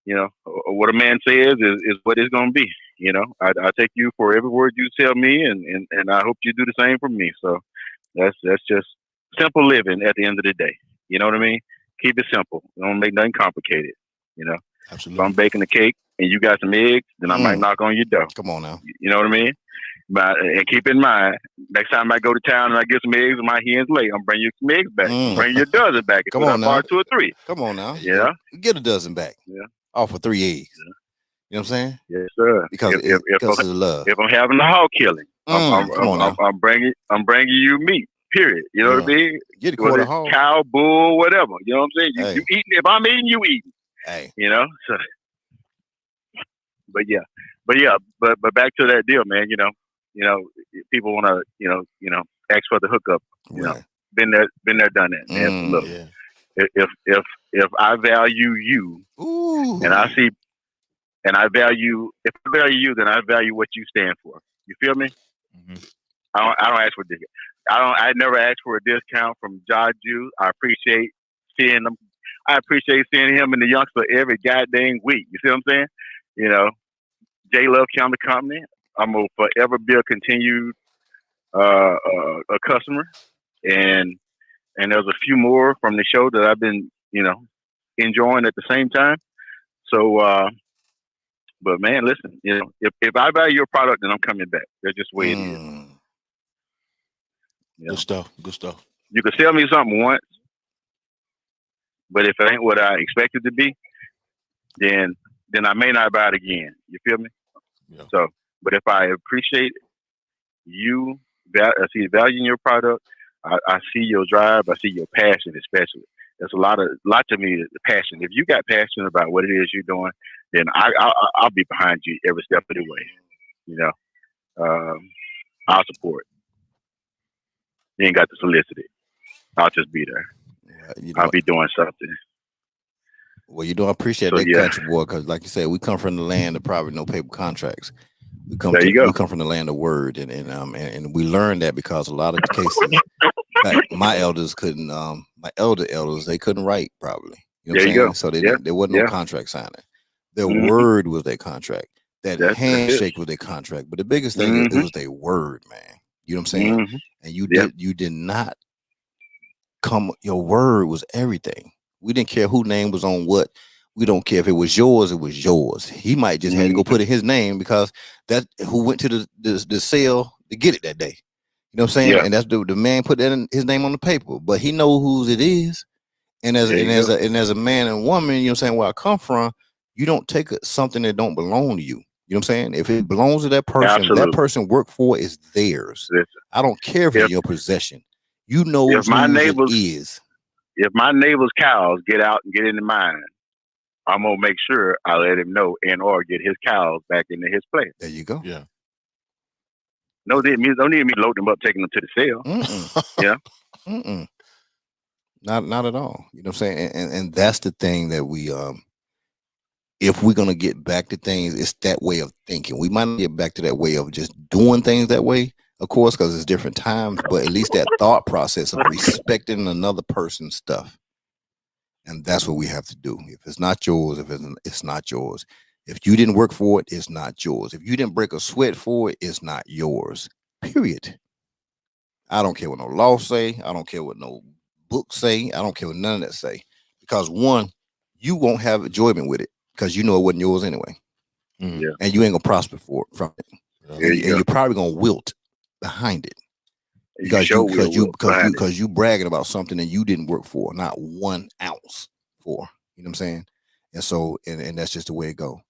you know, what a man says is what it's gonna be. You know, I take you for every word you tell me, and I hope you do the same for me. So that's just simple living at the end of the day. You know what I mean? Keep it simple. Don't make nothing complicated. You know, absolutely. If I'm baking a cake and you got some eggs, then I might knock on your door. Come on now. You know what I mean? And keep in mind, next time I go to town and I get some eggs and my hens lay, I'm bringing you some eggs back. Bring your dozen back. Come on now. 2 or 3. Come on now. Yeah. Get a dozen back. Yeah. Off for 3 eggs. Yeah. You know what I'm saying? Yes, sir. Because of the love. If I'm having a hog killing, I'm bringing you meat. Period. You know what I mean? Get a quarter hog. Cow, bull, whatever. You know what I'm saying? You eating. If I'm eating, you eating. Hey. You know. So, but back to that deal, man. You know, people want to, you know, ask for the hookup. You know, been there, done that. Man. Look, if I value you, and I see, and I value, if I value you, then I value what you stand for. You feel me? Mm-hmm. I don't ask for discount. I never ask for a discount from Jaju. I appreciate seeing them. I appreciate seeing him and the youngster every goddamn week. You see what I'm saying? You know, J Love County Company. I'm gonna forever be a continued a customer, and there's a few more from the show that I've been, you know, enjoying at the same time. So, but man, listen, if I buy your product, then I'm coming back. That's just the way it is. Good stuff. Good stuff. You can sell me something once, but if it ain't what I expect it to be, then I may not buy it again. You feel me? Yeah. So, but if I appreciate you, I see value in your product, I see your drive, I see your passion, especially. There's a lot to me, the passion. If you got passion about what it is you're doing, then I'll be behind you every step of the way. I'll support. You ain't got to solicit it. I'll just be there. I'll be doing something. Well, I appreciate that, country boy, because like you said, we come from the land of probably no paper contracts. We come from the land of word, and we learned that because a lot of the cases, like my elders couldn't, my elders, they couldn't write probably. You know what I'm saying? So there wasn't no contract signing. Their word was their contract. That handshake was their contract. But the biggest thing is it was their word, man. You know what I'm saying? And you did not your word was everything. We didn't care who name was on what. We don't care if it was yours, it was yours. He might just had to go put in his name because that's who went to the sale to get it that day. You know what I'm saying? And that's the man put that in his name on the paper, but he know whose it is. And as a man and woman, you know what I'm saying, where I come from, you don't take something that don't belong to you. You know what I'm saying? If it belongs to that person, that person worked for is theirs. I don't care if it's your possession. You know whose it is. If my neighbor's cows get out and get into mine, I'm gonna make sure I let him know or get his cows back into his place. There you go. Yeah. No, don't need me loading them up, taking them to the sale. Not at all. You know what I'm saying? And that's the thing that we if we're gonna get back to things, it's that way of thinking. We might not get back to that way of just doing things that way, of course, because it's different times, but at least that thought process of respecting another person's stuff. And that's what we have to do. If it's not yours, it's not yours. If you didn't work for it, it's not yours. If you didn't break a sweat for it, it's not yours. Period. I don't care what no law say. I don't care what no book say. I don't care what none of that say. Because one, you won't have enjoyment with it because you know it wasn't yours anyway. Yeah. And you ain't gonna prosper from it. And you're probably gonna wilt behind it. Because you bragging about something that you didn't work for, not 1 ounce for. You know what I'm saying? And so, and that's just the way it go.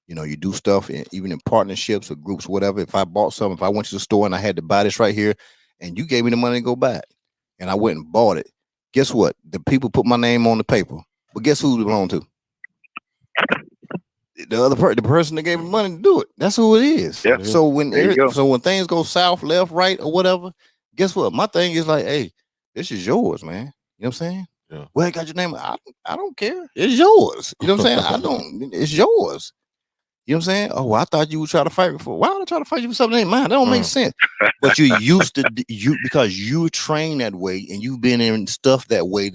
You do stuff, even in partnerships or groups, whatever. If I bought something, if I went to the store and I had to buy this right here, and you gave me the money to go buy it, and I went and bought it, guess what? The people put my name on the paper, but guess who it belonged to? The person that gave me money to do it. That's who it is. Yeah. So when things go south, left, right, or whatever, guess what? My thing is like, hey, this is yours, man. You know what I'm saying? Yeah. Well, I got your name. I don't care. It's yours. You know what I'm saying? It's yours. You know what I'm saying? Oh, well, I thought you would try to fight me for. Why would I try to fight you for something that ain't mine? That don't make sense. But you used to because you were trained that way and you've been in stuff that way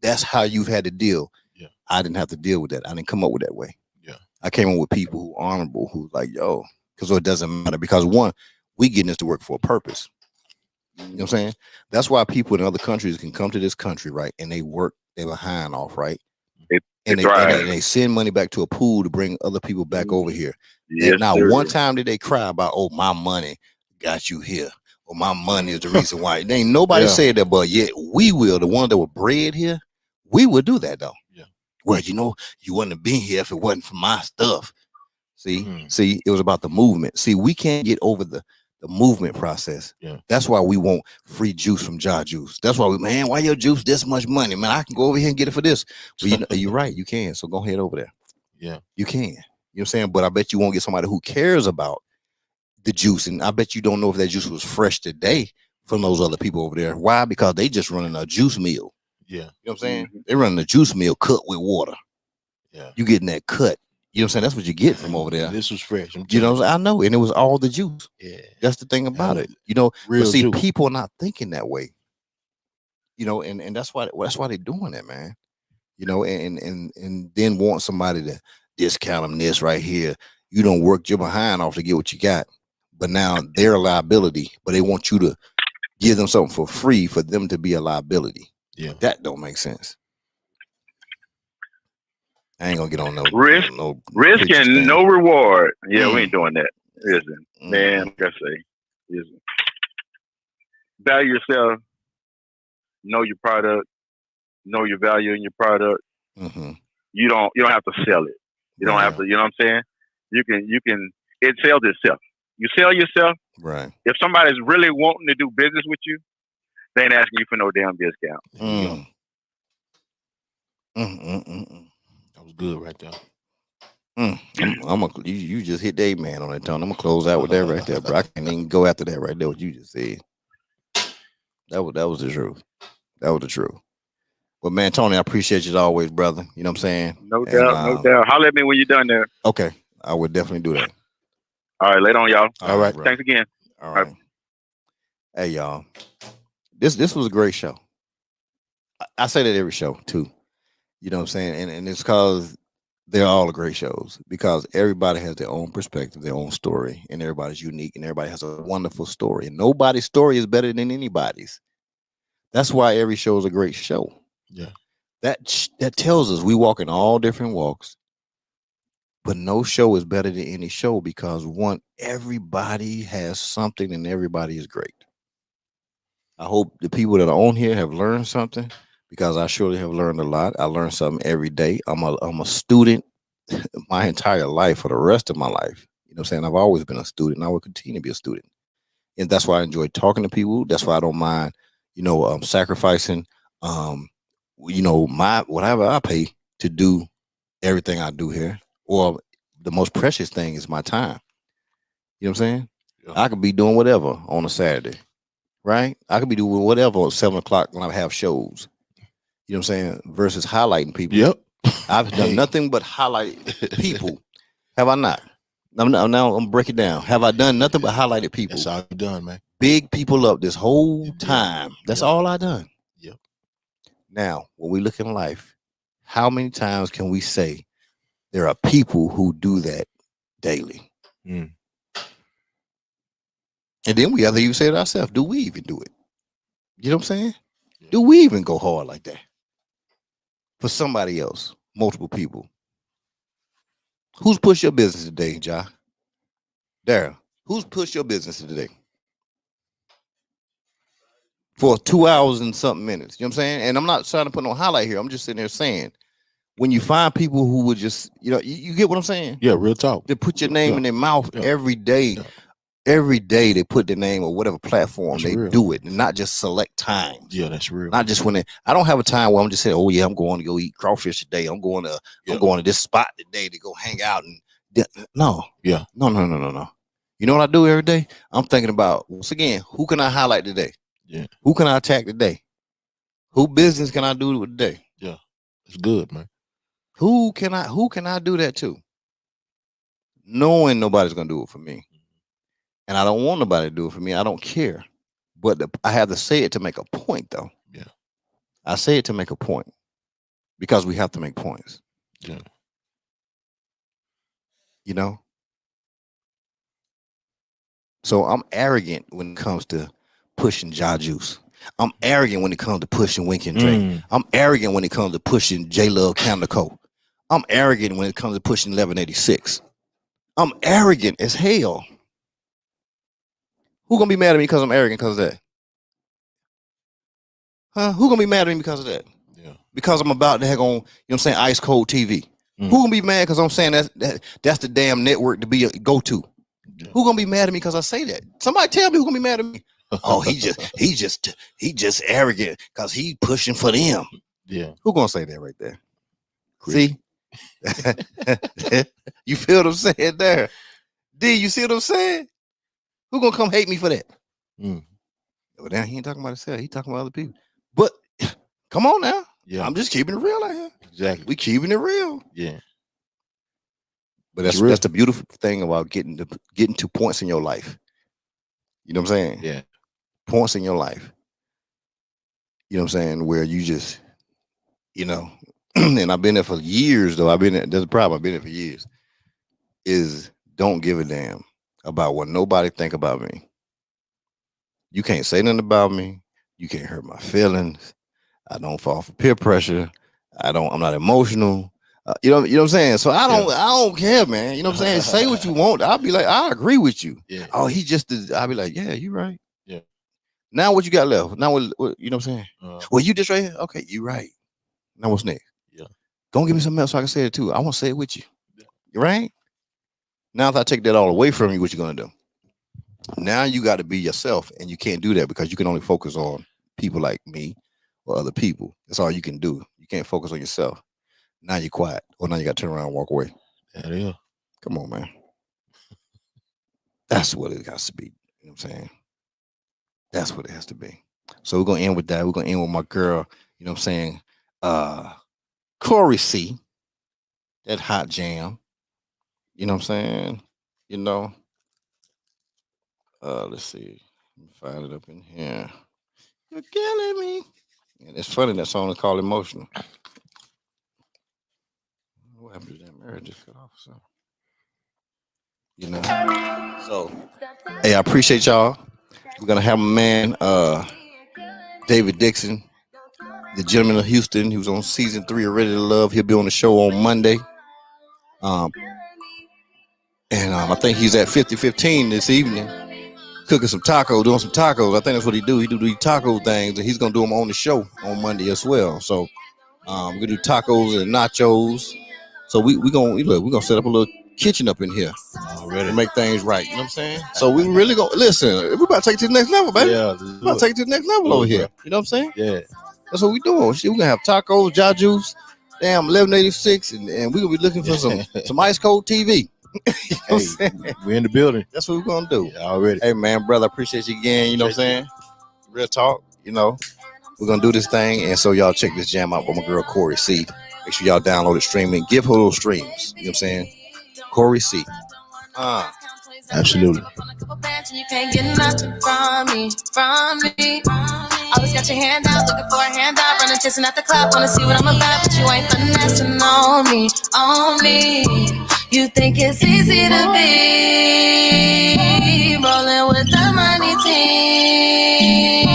that's how you've had to deal. Yeah. I didn't have to deal with that. I didn't come up with that way. Yeah. I came up with people who are honorable, who's like, yo, because it doesn't matter. Because one, we getting this to work for a purpose. You know what I'm saying? That's why people in other countries can come to this country, right? And they work their behind off, right? And they send money back to a pool to bring other people back over here. Yes, now, sir. one time did they cry about, oh, my money got you here, or my money is the reason why. There ain't nobody said that, but yet we will. The ones that were bred here, we would do that though. Yeah. Well, you wouldn't have been here if it wasn't for my stuff. See, it was about the movement. See, we can't get over the movement process. Yeah. That's why we want free juice from Jar Juice. That's why man, why your juice this much money? Man, I can go over here and get it for this. Well, you're right, you can. So go ahead over there. Yeah. You can. You know what I'm saying? But I bet you won't get somebody who cares about the juice. And I bet you don't know if that juice was fresh today from those other people over there. Why? Because they just running a juice meal. Yeah. You know what I'm saying? They running a juice meal cut with water. Yeah. You getting that cut. You know what I'm saying? That's what you get from over there. This was fresh. I know. And it was all the juice. Yeah. That's the thing about it. Real but see, juice. people are not thinking that way. And that's why they're doing that, man. And then want somebody to discount them this right here. You don't work your behind off to get what you got. But now they're a liability, but they want you to give them something for free for them to be a liability. Yeah. That don't make sense. I ain't gonna get on no Risk preacher's and thing. no reward. Yeah, we ain't doing that. Listen, man, like I say, listen. Value yourself, know your product, know your value in your product. Mm-hmm. You don't have to sell it. You don't have to, you know what I'm saying? You can it sells itself. You sell yourself. Right. If somebody's really wanting to do business with you, they ain't asking you for no damn discount. That was good right there. You just hit the man on that tone. I'm gonna close out with that right there, bro. I can't even go after that right there. What you just said. That was the truth. That was the truth. But man, Tony, I appreciate you as always, brother. You know what I'm saying? No doubt. Holler at me when you're done there. Okay, I would definitely do that. All right, later on, y'all. All right, thanks again. All right. Hey, y'all. This was a great show. I say that every show too. You know what I'm saying? And it's because they're all great shows because everybody has their own perspective, their own story, and everybody's unique and everybody has a wonderful story. And nobody's story is better than anybody's. That's why every show is a great show. Yeah. That tells us we walk in all different walks, but no show is better than any show because everybody has something and everybody is great. I hope the people that are on here have learned something because I surely have learned a lot. I learn something every day. I'm a student my entire life for the rest of my life. You know what I'm saying? I've always been a student and I will continue to be a student. And that's why I enjoy talking to people. That's why I don't mind, sacrificing, whatever I pay to do everything I do here. Or the most precious thing is my time. You know what I'm saying? Yeah. I could be doing whatever on a Saturday. Right? I could be doing whatever at 7 o'clock when I have shows. You know what I'm saying? Versus highlighting people. Yep. I've done nothing but highlight people. Have I not? Now I'm breaking it down. Have I done nothing but highlighted people? That's all you done, man. Big people up this whole time. That's all I done. Yep. Now, when we look in life, how many times can we say there are people who do that daily? Mm. And then we have to even say it ourselves. Do we even do it? You know what I'm saying? Yeah. Do we even go hard like that? For somebody else, multiple people. Who's pushed your business today, Ja? Daryl, who's pushed your business today? For 2 hours and something minutes. You know what I'm saying? And I'm not trying to put no highlight here. I'm just sitting there saying, when you find people who would just, you get what I'm saying? Yeah, real talk. They put your name in their mouth every day. Yeah. Every day they put their name or whatever platform do it, and not just select times. Yeah, that's real. Not just when I don't have a time where I'm just saying, oh yeah, I'm going to go eat crawfish today. I'm going to this spot today to go hang out no. Yeah. No. You know what I do every day? I'm thinking about once again, who can I highlight today? Yeah. Who can I attack today? Who business can I do today? Yeah. It's good, man. Who can I do that to? Knowing nobody's gonna do it for me. And I don't want nobody to do it for me. I don't care. But I have to say it to make a point, though. Yeah. I say it to make a point. Because we have to make points. Yeah. You know? So I'm arrogant when it comes to pushing Ja Juice. I'm arrogant when it comes to pushing Wink and Drake. I'm arrogant when it comes to pushing J Love Canada Co. I'm arrogant when it comes to pushing 1186. I'm arrogant as hell. Who gonna be mad at me because I'm arrogant because of that? Huh? Who gonna be mad at me because of that? Yeah. Because I'm about to heck on, ice cold TV. Who gonna be mad because I'm saying that's the damn network to be a go-to? Yeah. Who gonna be mad at me because I say that? Somebody tell me who gonna be mad at me. Oh, he just arrogant because he pushing for them. Yeah. Who gonna say that right there? See? You feel what I'm saying there? D, you see what I'm saying? Who gonna come hate me for that? Well, now he ain't talking about himself. He talking about other people. But come on now. Yeah. I'm just keeping it real out here. Exactly. We keeping it real. Yeah. But that's the beautiful thing about getting to points in your life. You know what I'm saying? Yeah. Points in your life. You know what I'm saying? Where you just, and I've been there for years though. There's a problem. I've been there for years. Is don't give a damn about what nobody think about me. You can't say nothing about me. You can't hurt my feelings. I don't fall for peer pressure. I'm not emotional. You know what I'm saying? So I don't care, man. You know what I'm saying? Say what you want. I'll be like, I agree with you. Yeah. Oh, he just did. I'll be like, yeah, you right. Yeah. Now what you got left? Now what you know what I'm saying? Uh-huh. Well, you just right here. Okay, you right. Now what's next? Yeah. Don't give me something else so I can say it too. I want to say it with you. Yeah. Right? Now if I take that all away from you, what you gonna do? Now you got to be yourself, and you can't do that because you can only focus on people like me or other people. That's all you can do. You can't focus on yourself. Now you're quiet. Or now you got to turn around and walk away. That is. Come on, man. That's what it has to be. You know what I'm saying? That's what it has to be. So we're going to end with that. We're going to end with my girl, you know what I'm saying? Corey C. That hot jam. You know what I'm saying? You know? Let's see. Let me find it up in here. You're killing me. And it's funny that song is called Emotional. What happened to that marriage? Just cut off. So, you know. So, hey, I appreciate y'all. We're gonna have a man, David Dixon, the gentleman of Houston. He was on season 3 of Ready to Love. He'll be on the show on Monday. And I think he's at 5015 this evening, cooking some tacos, doing some tacos. I think that's what he do. He do these taco things, and he's gonna do them on the show on Monday as well. So we're gonna do tacos and nachos. So we're gonna set up a little kitchen up in here already to make things right. You know what I'm saying? So we really gonna listen. We about to take it to the next level, baby. Yeah, we about to take it to the next level over here. You know what I'm saying? Yeah. That's what we doing. Shit, we gonna have tacos, jajus, damn 1186, and we gonna be looking for some ice cold TV. You know Hey, we're in the building. That's what we're gonna do. Yeah, already. Hey man, brother, I appreciate you again. You know what I'm saying? Real talk. You know, we're gonna do this thing, and so y'all check this jam out with my girl Corey C. Make sure y'all download it, stream it, give her those streams. You know what I'm saying? Corey C. Absolutely. You can't get nothing from me. Always got your hand out, looking for a handout, running, chasing at the clock, wanna see what I'm about, but you ain't finessing on me. You think it's easy to be rolling with the money team.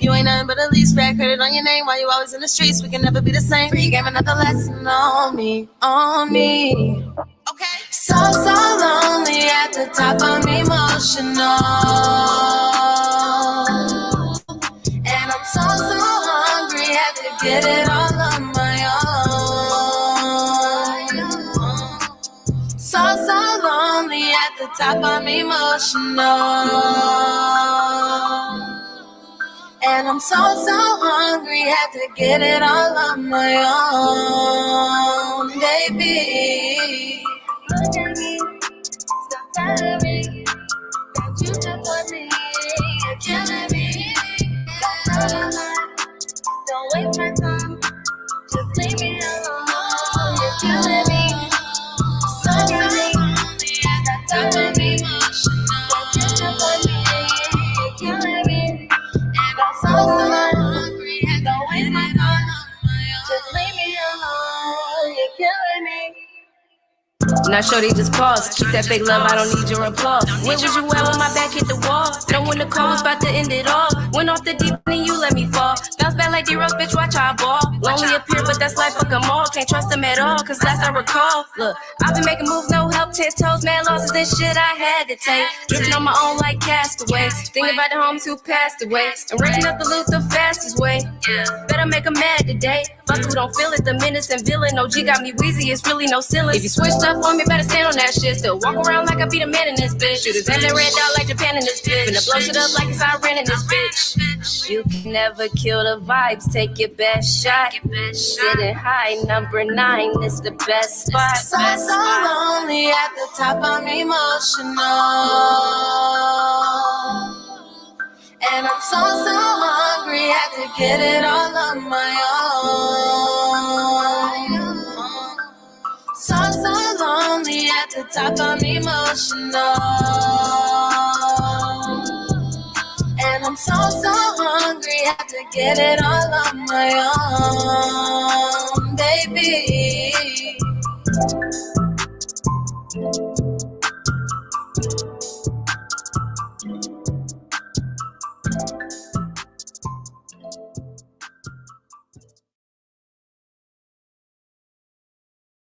You ain't nothing but a lease back credit on your name while you always in the streets. We can never be the same. Free game, another lesson on me. Okay. So lonely at the top, I'm emotional. And I'm so hungry, had to get it all on my own. So lonely at the top, I'm emotional. And I'm so hungry, had to get it all on my own, baby. Look at me, stop telling me that you just want me, you're killing me. Don't waste my time, just leave me alone, you're killing me. So lonely, that time of emotional. That you just want me, you're killing me. And I'm so hungry, don't waste my time, just leave me alone, you're killing me. Now shorty just pause, keep that fake love, I don't need your applause. Where was you at when my back hit the wall? Know when the call was about to end it all. Went off the deep end, you let me fall. Bounce back like D-Rose, bitch, watch how I ball. Lonely appear, but that's life, fuck them all. Can't trust them at all, cause last I recall, look, I've been making moves, no help, 10 toes, man, losses, this shit I had to take. Drifting on my own like castaway. Thinking about the homies who passed away. And raking up the loot the fastest way. Better make them mad today. Fuck who don't feel it, the menace and villain. OG got me wheezy, it's really no ceiling. If you switched up on me, better stand on that shit. Still walk around like I be the man in this bitch. Shooters and that red dot like Japan in this bitch. Finna blow shit up like it's Iran in this bitch. You can never kill the vibes, take your best shot. Sitting high, number 9, it's the best spot. So lonely at the top, I'm emotional. And I'm so hungry, had to get it all on my own. So lonely at the top, I'm emotional. And I'm so hungry, had to get it all on my own, baby.